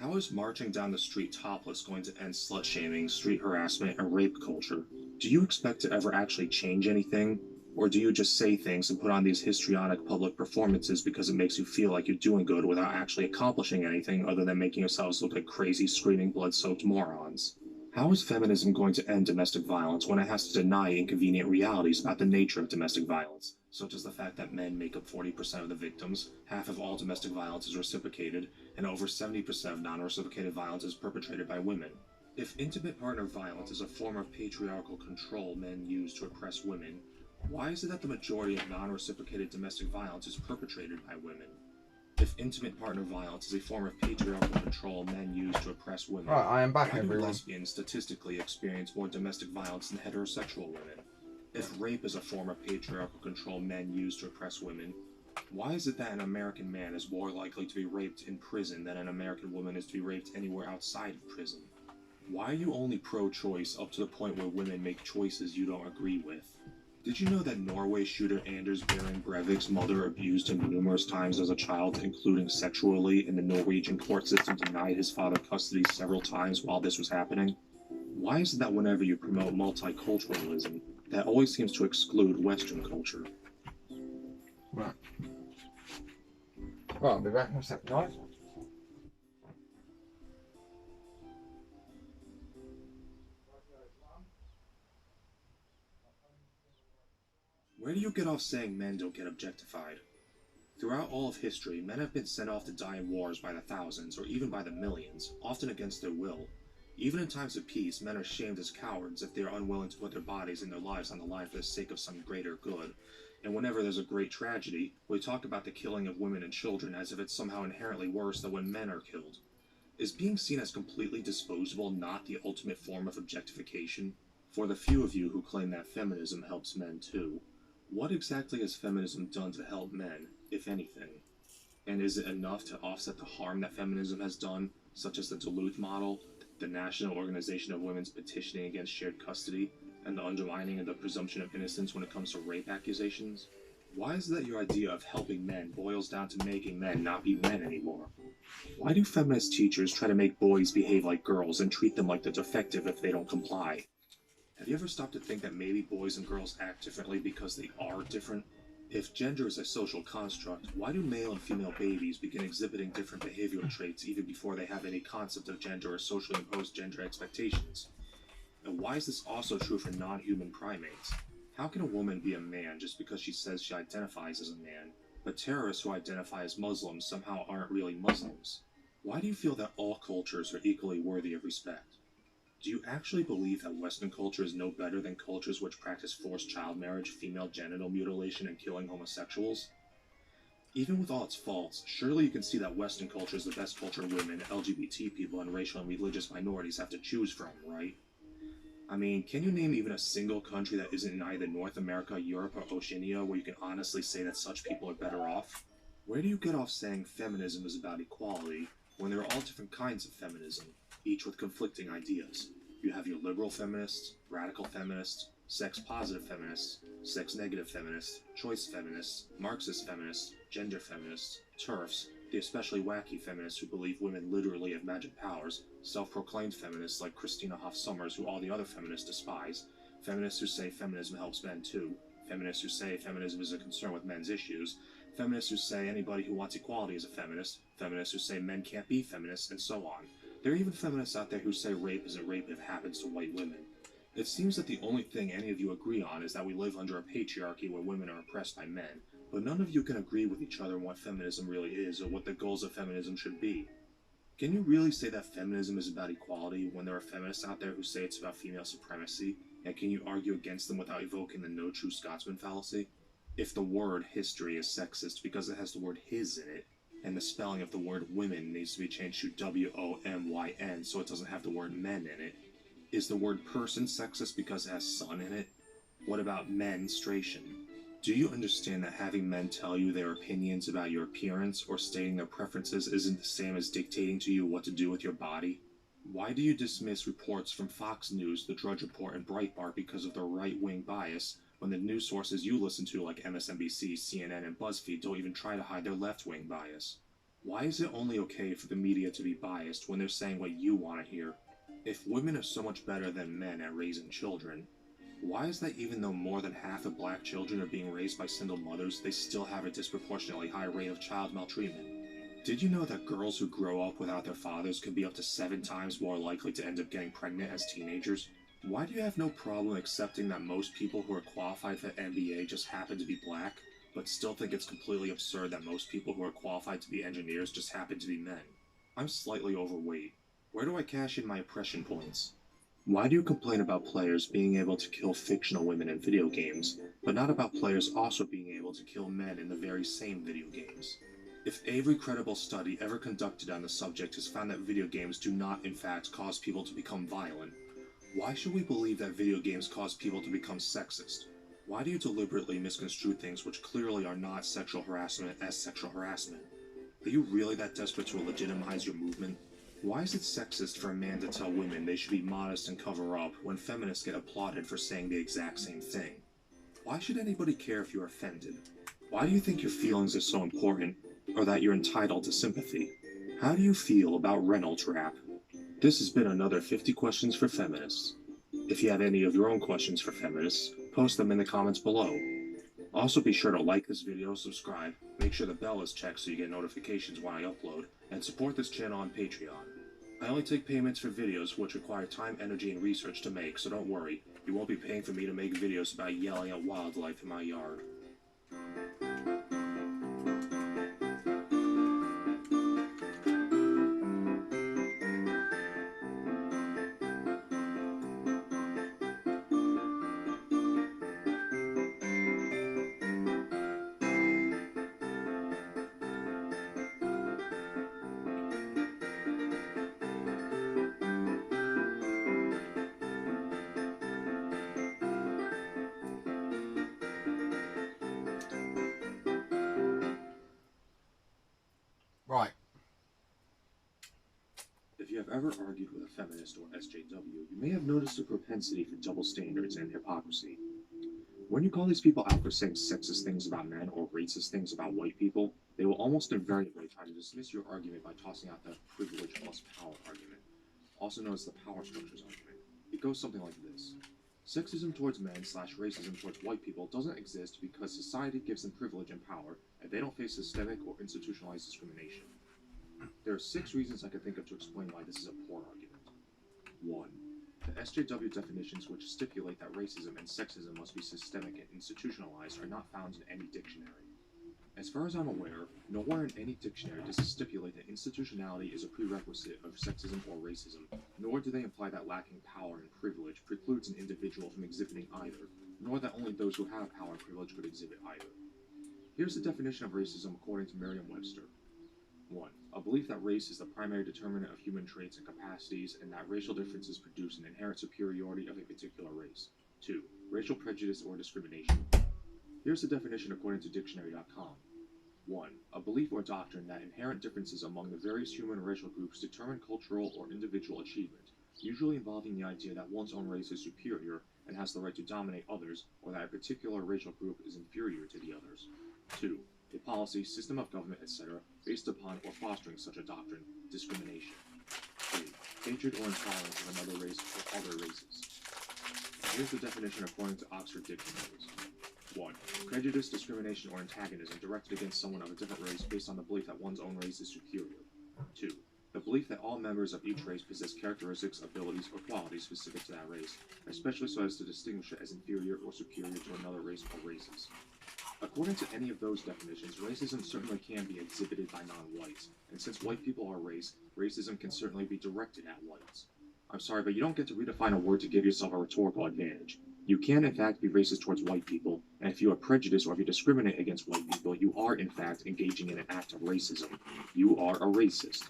[SPEAKER 9] How is marching down the street topless going to end slut-shaming, street harassment, and rape culture? Do you expect to ever actually change anything? Or do you just say things and put on these histrionic public performances because it makes you feel like you're doing good without actually accomplishing anything other than making yourselves look like crazy, screaming, blood-soaked morons? How is feminism going to end domestic violence when it has to deny inconvenient realities about the nature of domestic violence, such as the fact that men make up 40% of the victims, half of all domestic violence is reciprocated, and over 70% of non-reciprocated violence is perpetrated by women? If intimate partner violence is a form of patriarchal control men use to oppress women, why is it that the majority of non-reciprocated domestic violence is perpetrated by women? If intimate partner violence is a form of patriarchal control men use to oppress women,
[SPEAKER 1] Right, I am back,
[SPEAKER 9] why do
[SPEAKER 1] everyone.
[SPEAKER 9] lesbians statistically experience more domestic violence than heterosexual women? If rape is a form of patriarchal control men use to oppress women, why is it that an American man is more likely to be raped in prison than an American woman is to be raped anywhere outside of prison? Why are you only pro-choice up to the point where women make choices you don't agree with? Did you know that Norway shooter Anders Behring Breivik's mother abused him numerous times as a child, including sexually, and the Norwegian court system denied his father custody several times while this was happening? Why is it that whenever you promote multiculturalism, that always seems to exclude Western culture?
[SPEAKER 1] Right. Well, I'll be back in a second, guys.
[SPEAKER 9] Where do you get off saying men don't get objectified? Throughout all of history, men have been sent off to die in wars by the thousands, or even by the millions, often against their will. Even in times of peace, men are shamed as cowards if they are unwilling to put their bodies and their lives on the line for the sake of some greater good. And whenever there's a great tragedy, we talk about the killing of women and children as if it's somehow inherently worse than when men are killed. Is being seen as completely disposable not the ultimate form of objectification? For the few of you who claim that feminism helps men too, what exactly has feminism done to help men, if anything? And is it enough to offset the harm that feminism has done, such as the Duluth model, the National Organization of Women's petitioning against shared custody, and the undermining of the presumption of innocence when it comes to rape accusations? Why is it that your idea of helping men boils down to making men not be men anymore? Why do feminist teachers try to make boys behave like girls and treat them like the defective if they don't comply? Have you ever stopped to think that maybe boys and girls act differently because they are different? If gender is a social construct, why do male and female babies begin exhibiting different behavioral traits even before they have any concept of gender or socially imposed gender expectations? And why is this also true for non-human primates? How can a woman be a man just because she says she identifies as a man, but terrorists who identify as Muslims somehow aren't really Muslims? Why do you feel that all cultures are equally worthy of respect? Do you actually believe that Western culture is no better than cultures which practice forced child marriage, female genital mutilation, and killing homosexuals? Even with all its faults, surely you can see that Western culture is the best culture women, LGBT people, and racial and religious minorities have to choose from, right? I mean, can you name even a single country that isn't in either North America, Europe, or Oceania where you can honestly say that such people are better off? Where do you get off saying feminism is about equality when there are all different kinds of feminism, each with conflicting ideas? You have your liberal feminists, radical feminists, sex-positive feminists, sex-negative feminists, choice feminists, Marxist feminists, gender feminists, TERFs, the especially wacky feminists who believe women literally have magic powers, self-proclaimed feminists like Christina Hoff Sommers who all the other feminists despise, feminists who say feminism helps men too, feminists who say feminism is a concern with men's issues, feminists who say anybody who wants equality is a feminist, feminists who say men can't be feminists, and so on. There are even feminists out there who say rape isn't rape if it happens to white women. It seems that the only thing any of you agree on is that we live under a patriarchy where women are oppressed by men, but none of you can agree with each other on what feminism really is or what the goals of feminism should be. Can you really say that feminism is about equality when there are feminists out there who say it's about female supremacy, and can you argue against them without evoking the no true Scotsman fallacy? If the word history is sexist because it has the word his in it, and the spelling of the word women needs to be changed to W-O-M-Y-N so it doesn't have the word men in it, is the word person sexist because it has son in it? What about menstruation? Do you understand that having men tell you their opinions about your appearance or stating their preferences isn't the same as dictating to you what to do with your body? Why do you dismiss reports from Fox News, The Drudge Report, and Breitbart because of their right-wing bias when the news sources you listen to like MSNBC, CNN, and BuzzFeed don't even try to hide their left-wing bias? Why is it only okay for the media to be biased when they're saying what you want to hear? If women are so much better than men at raising children, why is that even though more than half of black children are being raised by single mothers, they still have a disproportionately high rate of child maltreatment? Did you know that girls who grow up without their fathers could be up to 7 times more likely to end up getting pregnant as teenagers? Why do you have no problem accepting that most people who are qualified for the NBA just happen to be black, but still think it's completely absurd that most people who are qualified to be engineers just happen to be men? I'm slightly overweight. Where do I cash in my oppression points? Why do you complain about players being able to kill fictional women in video games, but not about players also being able to kill men in the very same video games? If every credible study ever conducted on the subject has found that video games do not in fact cause people to become violent, why should we believe that video games cause people to become sexist? Why do you deliberately misconstrue things which clearly are not sexual harassment as sexual harassment? Are you really that desperate to legitimize your movement? Why is it sexist for a man to tell women they should be modest and cover up when feminists get applauded for saying the exact same thing? Why should anybody care if you're offended? Why do you think your feelings are so important, or that you're entitled to sympathy? How do you feel about Reynolds rap? This has been another 50 Questions for Feminists. If you have any of your own questions for feminists, post them in the comments below. Also be sure to like this video, subscribe, make sure the bell is checked so you get notifications when I upload, and support this channel on Patreon. I only take payments for videos which require time, energy, and research to make, so don't worry, you won't be paying for me to make videos about yelling at wildlife in my yard.
[SPEAKER 1] Right.
[SPEAKER 9] If you have ever argued with a feminist or SJW, you may have noticed a propensity for double standards and hypocrisy. When you call these people out for saying sexist things about men or racist things about white people, they will almost invariably try to dismiss your argument by tossing out the privilege plus power argument, also known as the power structures argument. It goes something like this. Sexism towards men / racism towards white people doesn't exist because society gives them privilege and power, and they don't face systemic or institutionalized discrimination. There are 6 reasons I can think of to explain why this is a poor argument. 1. The SJW definitions which stipulate that racism and sexism must be systemic and institutionalized are not found in any dictionary. As far as I'm aware, nowhere in any dictionary does it stipulate that institutionality is a prerequisite of sexism or racism, nor do they imply that lacking power and privilege precludes an individual from exhibiting either, nor that only those who have power and privilege could exhibit either. Here's the definition of racism according to Merriam-Webster. 1. A belief that race is the primary determinant of human traits and capacities, and that racial differences produce an inherent superiority of a particular race. 2. Racial prejudice or discrimination. Here's the definition according to dictionary.com. 1. A belief or doctrine that inherent differences among the various human or racial groups determine cultural or individual achievement, usually involving the idea that one's own race is superior and has the right to dominate others, or that a particular racial group is inferior to the others. 2. A policy, system of government, etc., based upon or fostering such a doctrine, discrimination. 3. Hatred or intolerance of another race or other races. Here's the definition according to Oxford Dictionaries. 1. Prejudice, discrimination, or antagonism directed against someone of a different race based on the belief that one's own race is superior. 2. The belief that all members of each race possess characteristics, abilities, or qualities specific to that race, especially so as to distinguish it as inferior or superior to another race or races. According to any of those definitions, racism certainly can be exhibited by non-whites, and since white people are a race, racism can certainly be directed at whites. I'm sorry, but you don't get to redefine a word to give yourself a rhetorical advantage. You can, in fact, be racist towards white people, and if you are prejudiced or if you discriminate against white people, you are, in fact, engaging in an act of racism. You are a racist.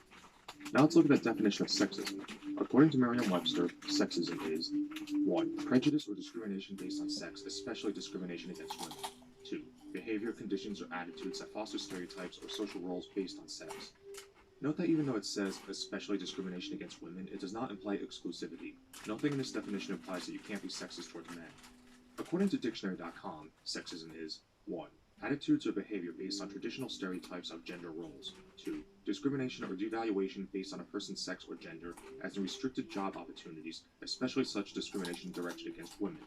[SPEAKER 9] Now let's look at the definition of sexism. According to Merriam-Webster, sexism is 1. Prejudice or discrimination based on sex, especially discrimination against women. 2. Behavior, conditions, or attitudes that foster stereotypes or social roles based on sex. Note that even though it says especially discrimination against women, it does not imply exclusivity. Nothing in this definition implies that you can't be sexist towards men. According to dictionary.com, sexism is 1. Attitudes or behavior based on traditional stereotypes of gender roles. 2. Discrimination or devaluation based on a person's sex or gender, as in restricted job opportunities, especially such discrimination directed against women.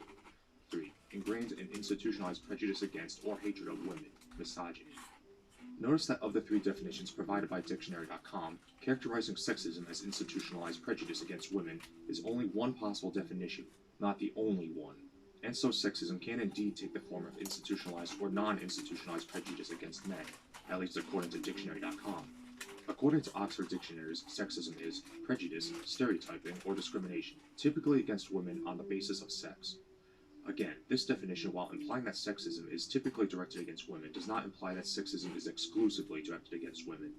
[SPEAKER 9] 3. Ingrained and institutionalized prejudice against or hatred of women, misogyny. Notice that of the 3 definitions provided by dictionary.com, characterizing sexism as institutionalized prejudice against women is only one possible definition, not the only one. And so sexism can indeed take the form of institutionalized or non-institutionalized prejudice against men, at least according to dictionary.com. According to Oxford Dictionaries, sexism is prejudice, stereotyping, or discrimination, typically against women on the basis of sex. Again, this definition, while implying that sexism is typically directed against women, does not imply that sexism is exclusively directed against women.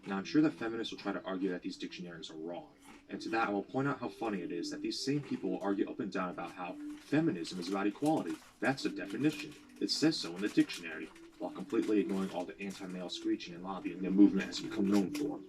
[SPEAKER 9] Now, I'm sure that feminists will try to argue that these dictionaries are wrong, and to that I will point out how funny it is that these same people will argue up and down about how feminism is about equality. That's the definition. It says so in the dictionary, while completely ignoring all the anti-male screeching and lobbying the movement has become known for.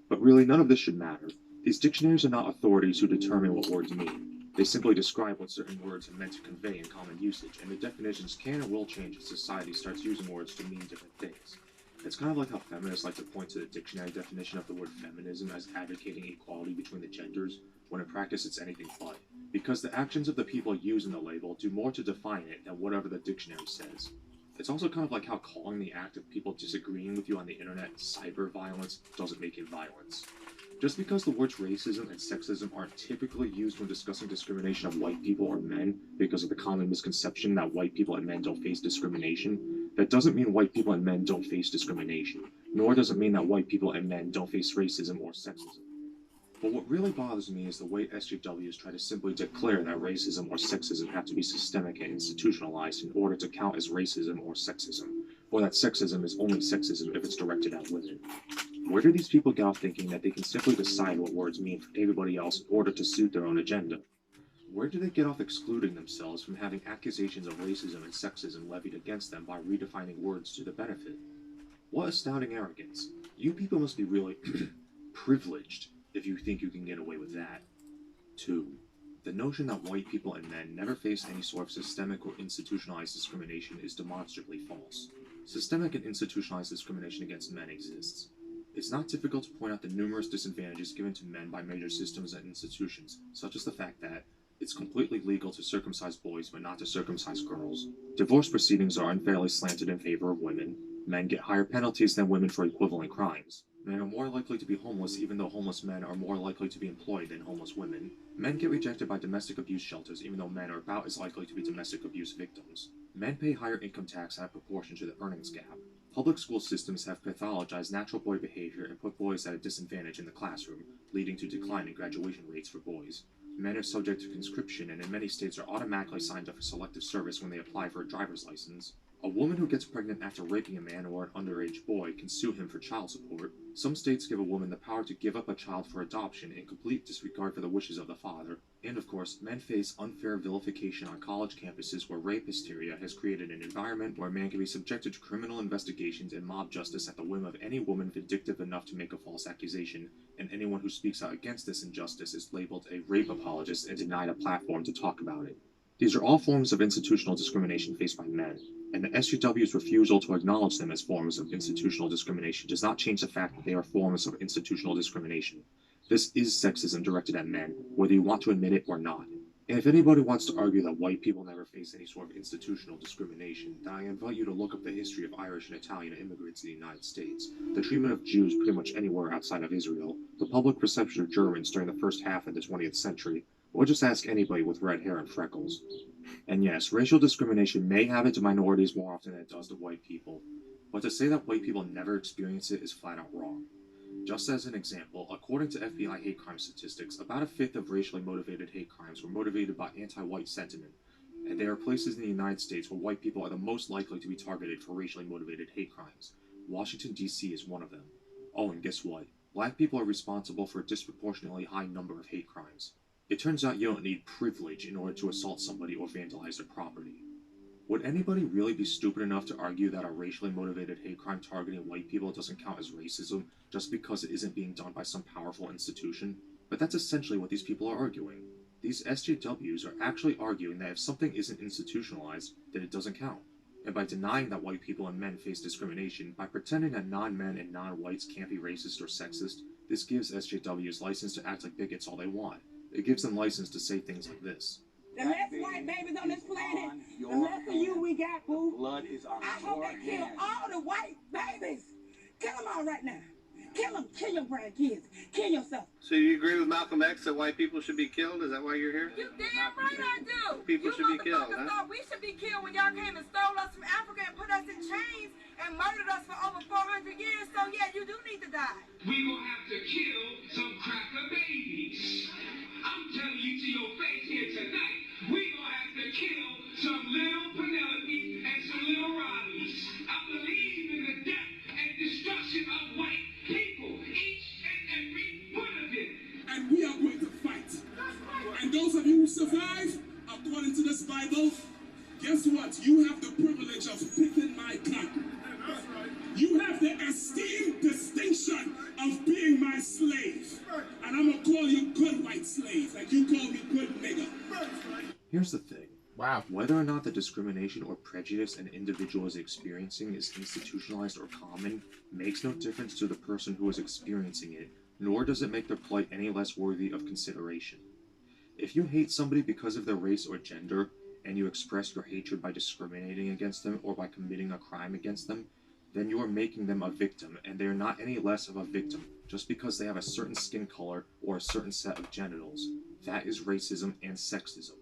[SPEAKER 9] But really, none of this should matter. These dictionaries are not authorities who determine what words mean. They simply describe what certain words are meant to convey in common usage, and the definitions can and will change as society starts using words to mean different things. It's kind of like how feminists like to point to the dictionary definition of the word feminism as advocating equality between the genders, when in practice it's anything but, because the actions of the people using the label do more to define it than whatever the dictionary says. It's also kind of like how calling the act of people disagreeing with you on the internet cyber violence doesn't make it violence. Just because the words racism and sexism aren't typically used when discussing discrimination of white people or men because of the common misconception that white people and men don't face discrimination, that doesn't mean white people and men don't face discrimination, nor does it mean that white people and men don't face racism or sexism. But what really bothers me is the way SJWs try to simply declare that racism or sexism have to be systemic and institutionalized in order to count as racism or sexism, or that sexism is only sexism if it's directed at women. Where do these people get off thinking that they can simply decide what words mean for everybody else in order to suit their own agenda? Where do they get off excluding themselves from having accusations of racism and sexism levied against them by redefining words to their benefit? What astounding arrogance. You people must be really privileged if you think you can get away with that. 2. The notion that white people and men never face any sort of systemic or institutionalized discrimination is demonstrably false. Systemic and institutionalized discrimination against men exists. It's not difficult to point out the numerous disadvantages given to men by major systems and institutions, such as the fact that it's completely legal to circumcise boys but not to circumcise girls. Divorce proceedings are unfairly slanted in favor of women. Men get higher penalties than women for equivalent crimes. Men are more likely to be homeless even though homeless men are more likely to be employed than homeless women. Men get rejected by domestic abuse shelters even though men are about as likely to be domestic abuse victims. Men pay higher income tax at proportion to the earnings gap. Public school systems have pathologized natural boy behavior and put boys at a disadvantage in the classroom, leading to declining graduation rates for boys. Men are subject to conscription and in many states are automatically signed up for selective service when they apply for a driver's license. A woman who gets pregnant after raping a man or an underage boy can sue him for child support. Some states give a woman the power to give up a child for adoption in complete disregard for the wishes of the father. And of course, men face unfair vilification on college campuses where rape hysteria has created an environment where a man can be subjected to criminal investigations and mob justice at the whim of any woman vindictive enough to make a false accusation, and anyone who speaks out against this injustice is labeled a rape apologist and denied a platform to talk about it. These are all forms of institutional discrimination faced by men, and the SJW's refusal to acknowledge them as forms of institutional discrimination does not change the fact that they are forms of institutional discrimination. This is sexism directed at men, whether you want to admit it or not. And if anybody wants to argue that white people never face any sort of institutional discrimination, then I invite you to look up the history of Irish and Italian immigrants in the United States, the treatment of Jews pretty much anywhere outside of Israel, the public perception of Germans during the first half of the 20th century, or just ask anybody with red hair and freckles. And yes, racial discrimination may happen to minorities more often than it does to white people, but to say that white people never experience it is flat out wrong. Just as an example, according to FBI hate crime statistics, about a fifth of racially motivated hate crimes were motivated by anti-white sentiment, and there are places in the United States where white people are the most likely to be targeted for racially motivated hate crimes. Washington, D.C. is one of them. Oh, and guess what? Black people are responsible for a disproportionately high number of hate crimes. It turns out you don't need privilege in order to assault somebody or vandalize their property. Would anybody really be stupid enough to argue that a racially motivated hate crime targeting white people doesn't count as racism just because it isn't being done by some powerful institution? But that's essentially what these people are arguing. These SJWs are actually arguing that if something isn't institutionalized, then it doesn't count. And by denying that white people and men face discrimination, by pretending that non-men and non-whites can't be racist or sexist, this gives SJWs license to act like bigots all they want. It gives them license to say things like this.
[SPEAKER 20] The less white babies on this planet, the less of you we got, boo. Blood is on I hope they kill all the white babies. Kill them all right now. Kill them. Kill your grandkids. Kill yourself.
[SPEAKER 21] So you agree with Malcolm X that white people should be killed? Is that why you're here?
[SPEAKER 22] You damn right I do.
[SPEAKER 21] People
[SPEAKER 22] you
[SPEAKER 21] should be killed, huh?
[SPEAKER 22] Thought we should be killed when y'all came and stole us from Africa and put us in chains and murdered us for over 400 years. So yeah, you do need to die.
[SPEAKER 20] We gonna have to kill some cracker babies. I'm telling you to your face here tonight, we gonna have to kill some little Penelopes and some little Robbies. I believe in the death and destruction of white people, each and every one of them.
[SPEAKER 23] And we are going to fight. And those of you who survive, according to this Bible, guess what? You have the privilege of picking my cotton. You have the esteemed distinction of being my slave. And I'm going to call you good white slave, like you call me good nigger.
[SPEAKER 9] Here's the thing. Wow. Whether or not the discrimination or prejudice an individual is experiencing is institutionalized or common makes no difference to the person who is experiencing it, nor does it make their plight any less worthy of consideration. If you hate somebody because of their race or gender, and you express your hatred by discriminating against them or by committing a crime against them, then you are making them a victim, and they are not any less of a victim just because they have a certain skin color or a certain set of genitals. That is racism and sexism.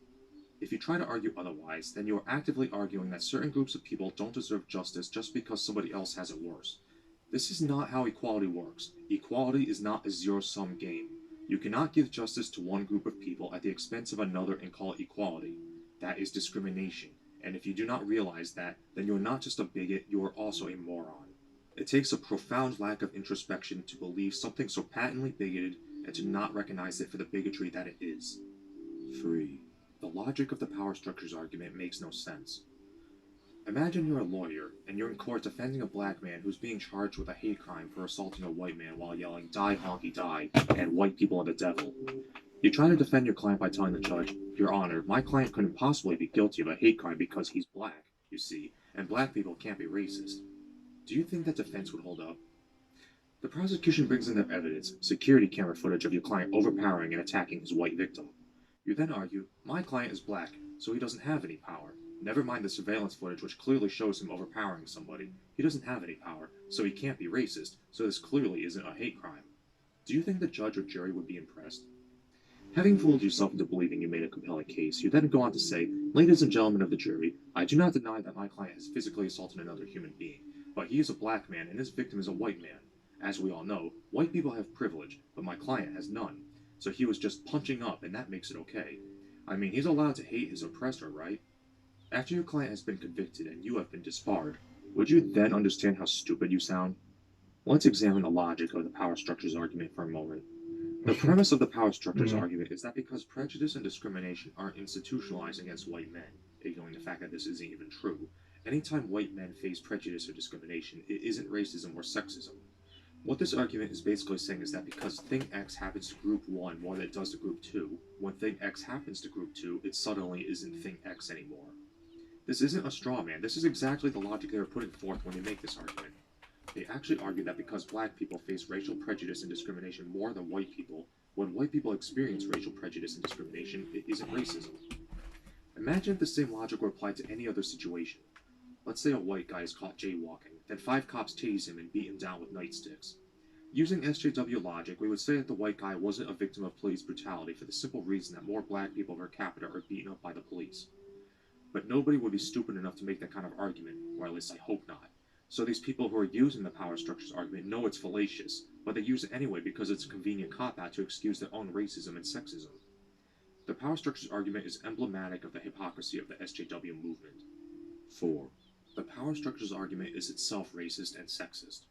[SPEAKER 9] If you try to argue otherwise, then you are actively arguing that certain groups of people don't deserve justice just because somebody else has it worse. This is not how equality works. Equality is not a zero-sum game. You cannot give justice to one group of people at the expense of another and call it equality. That is discrimination. And if you do not realize that, then you are not just a bigot, you are also a moron. It takes a profound lack of introspection to believe something so patently bigoted and to not recognize it for the bigotry that it is. 3. The logic of the power structures argument makes no sense. Imagine you're a lawyer, and you're in court defending a black man who's being charged with a hate crime for assaulting a white man while yelling, "Die, honky, die," and "White people are the devil." You try to defend your client by telling the judge, "Your Honor, my client couldn't possibly be guilty of a hate crime because he's black, you see, and black people can't be racist." Do you think that defense would hold up? The prosecution brings in their evidence, security camera footage of your client overpowering and attacking his white victim. You then argue, "My client is black, so he doesn't have any power. Never mind the surveillance footage which clearly shows him overpowering somebody. He doesn't have any power, so he can't be racist, so this clearly isn't a hate crime." Do you think the judge or jury would be impressed? Having fooled yourself into believing you made a compelling case, you then go on to say, "Ladies and gentlemen of the jury, I do not deny that my client has physically assaulted another human being, but he is a black man and his victim is a white man. As we all know, white people have privilege, but my client has none. So he was just punching up, and that makes it okay. I mean, he's allowed to hate his oppressor, right?" After your client has been convicted and you have been disbarred, would you then understand how stupid you sound? Let's examine the logic of the power structures argument for a moment. The premise of the power structures argument is that because prejudice and discrimination aren't institutionalized against white men, ignoring the fact that this isn't even true, anytime white men face prejudice or discrimination, it isn't racism or sexism. What this argument is basically saying is that because thing X happens to group 1 more than it does to group 2, when thing X happens to group 2, it suddenly isn't thing X anymore. This isn't a straw man, this is exactly the logic they are putting forth when they make this argument. They actually argue that because black people face racial prejudice and discrimination more than white people, when white people experience racial prejudice and discrimination, it isn't racism. Imagine if the same logic were applied to any other situation. Let's say a white guy is caught jaywalking, then 5 cops tase him and beat him down with nightsticks. Using SJW logic, we would say that the white guy wasn't a victim of police brutality for the simple reason that more black people per capita are beaten up by the police. But nobody would be stupid enough to make that kind of argument, or at least I hope not. So these people who are using the power structures argument know it's fallacious, but they use it anyway because it's a convenient cop-out to excuse their own racism and sexism. The power structures argument is emblematic of the hypocrisy of the SJW movement. 4. The power structures argument is itself racist and sexist.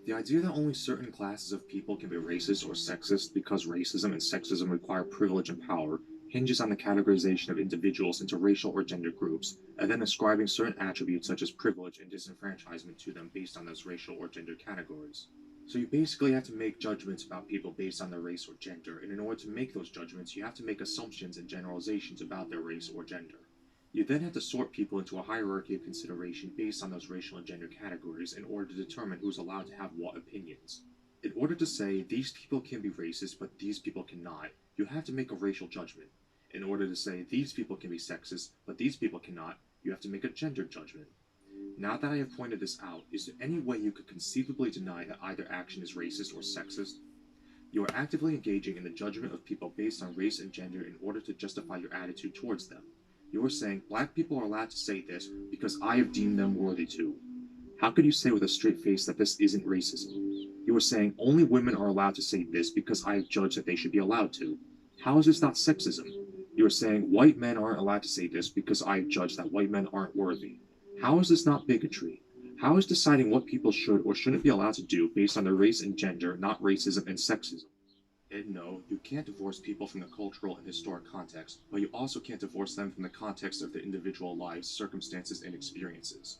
[SPEAKER 9] The idea that only certain classes of people can be racist or sexist because racism and sexism require privilege and power hinges on the categorization of individuals into racial or gender groups, and then ascribing certain attributes such as privilege and disenfranchisement to them based on those racial or gender categories. So you basically have to make judgments about people based on their race or gender, and in order to make those judgments, you have to make assumptions and generalizations about their race or gender. You then have to sort people into a hierarchy of consideration based on those racial and gender categories in order to determine who's allowed to have what opinions. In order to say, these people can be racist, but these people cannot, you have to make a racial judgment. In order to say, these people can be sexist, but these people cannot, you have to make a gender judgment. Now that I have pointed this out, is there any way you could conceivably deny that either action is racist or sexist? You are actively engaging in the judgment of people based on race and gender in order to justify your attitude towards them. You are saying, black people are allowed to say this because I have deemed them worthy to. How could you say with a straight face that this isn't racism? You are saying, only women are allowed to say this because I have judged that they should be allowed to. How is this not sexism? You are saying, white men aren't allowed to say this because I have judged that white men aren't worthy. How is this not bigotry? How is deciding what people should or shouldn't be allowed to do based on their race and gender not racism and sexism? And no, you can't divorce people from the cultural and historic context, but you also can't divorce them from the context of their individual lives, circumstances, and experiences.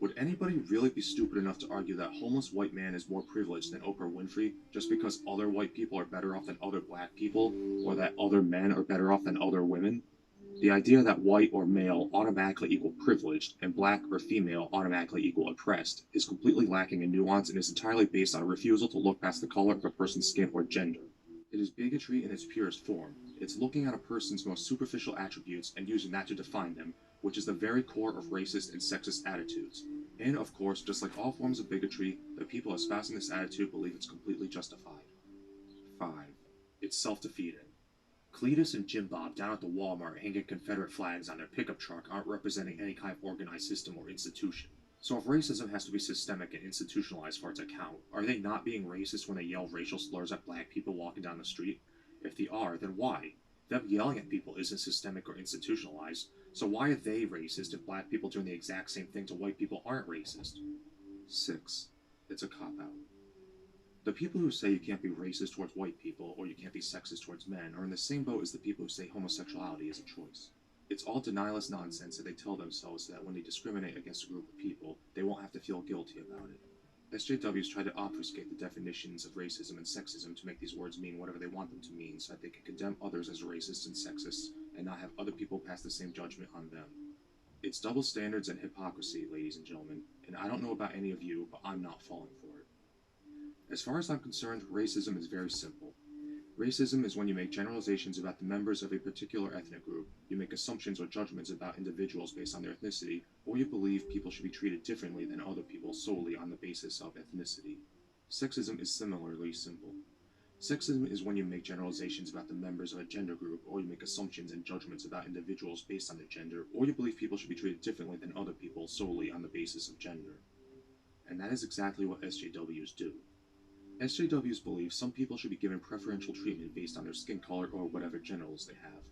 [SPEAKER 9] Would anybody really be stupid enough to argue that a homeless white man is more privileged than Oprah Winfrey just because other white people are better off than other black people, or that other men are better off than other women? The idea that white or male automatically equal privileged and black or female automatically equal oppressed is completely lacking in nuance and is entirely based on a refusal to look past the color of a person's skin or gender. It is bigotry in its purest form. It's looking at a person's most superficial attributes and using that to define them, which is the very core of racist and sexist attitudes. And of course, just like all forms of bigotry, the people espousing this attitude believe it's completely justified. 5. It's self-defeating. Cletus and Jim Bob down at the Walmart hanging Confederate flags on their pickup truck aren't representing any kind of organized system or institution. So if racism has to be systemic and institutionalized for it to count, are they not being racist when they yell racial slurs at black people walking down the street? If they are, then why? Them yelling at people isn't systemic or institutionalized, so why are they racist if black people doing the exact same thing to white people aren't racist? 6. It's a cop-out. The people who say you can't be racist towards white people or you can't be sexist towards men are in the same boat as the people who say homosexuality is a choice. It's all denialist nonsense that they tell themselves so that when they discriminate against a group of people, they won't have to feel guilty about it. SJWs try to obfuscate the definitions of racism and sexism to make these words mean whatever they want them to mean so that they can condemn others as racist and sexist and not have other people pass the same judgment on them. It's double standards and hypocrisy, ladies and gentlemen, and I don't know about any of you, but I'm not falling for it. As far as I'm concerned, racism is very simple. Racism is when you make generalizations about the members of a particular ethnic group, you make assumptions or judgments about individuals based on their ethnicity, or you believe people should be treated differently than other people solely on the basis of ethnicity. Sexism is similarly simple. Sexism is when you make generalizations about the members of a gender group, or you make assumptions and judgments about individuals based on their gender, or you believe people should be treated differently than other people solely on the basis of gender. And that is exactly what SJWs do. SJWs believe some people should be given preferential treatment based on their skin color or whatever genitals they have.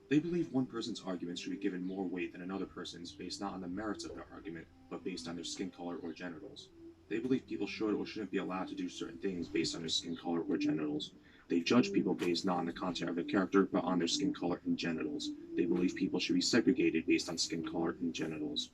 [SPEAKER 9] They believe one person's arguments should be given more weight than another person's based not on the merits of their argument, but based on their skin color or genitals. They believe people should or shouldn't be allowed to do certain things based on their skin color or genitals. They judge people based not on the content of their character, but on their skin color and genitals. They believe people should be segregated based on skin color and genitals.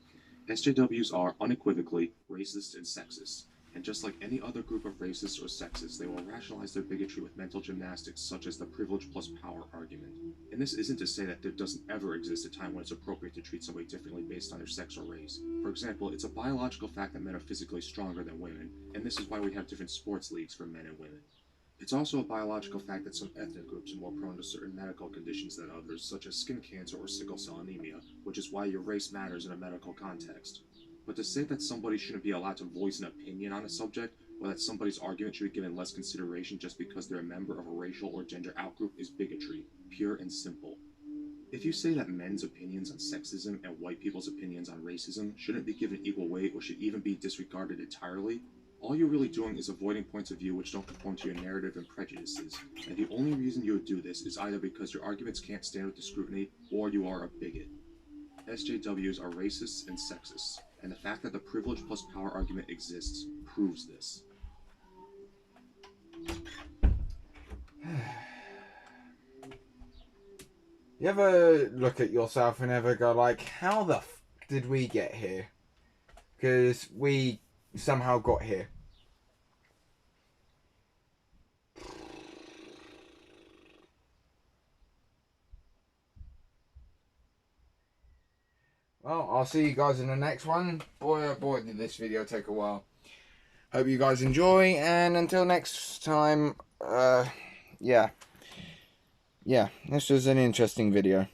[SPEAKER 9] SJWs are unequivocally racist and sexist. And just like any other group of racists or sexists, they will rationalize their bigotry with mental gymnastics such as the privilege plus power argument. And this isn't to say that there doesn't ever exist a time when it's appropriate to treat somebody differently based on their sex or race. For example, it's a biological fact that men are physically stronger than women, and this is why we have different sports leagues for men and women. It's also a biological fact that some ethnic groups are more prone to certain medical conditions than others, such as skin cancer or sickle cell anemia, which is why your race matters in a medical context. But to say that somebody shouldn't be allowed to voice an opinion on a subject, or that somebody's argument should be given less consideration just because they're a member of a racial or gender outgroup is bigotry, pure and simple. If you say that men's opinions on sexism and white people's opinions on racism shouldn't be given equal weight or should even be disregarded entirely, all you're really doing is avoiding points of view which don't conform to your narrative and prejudices, and the only reason you would do this is either because your arguments can't stand with the scrutiny, or you are a bigot. SJWs are racists and sexist, and the fact that the privilege plus power argument exists proves this.
[SPEAKER 1] You ever look at yourself and ever go like, how the f did we get here? Because we somehow got here. Well, I'll see you guys in the next one. Boy, oh boy, did this video take a while. Hope you guys enjoy, and until next time, yeah, this was an interesting video.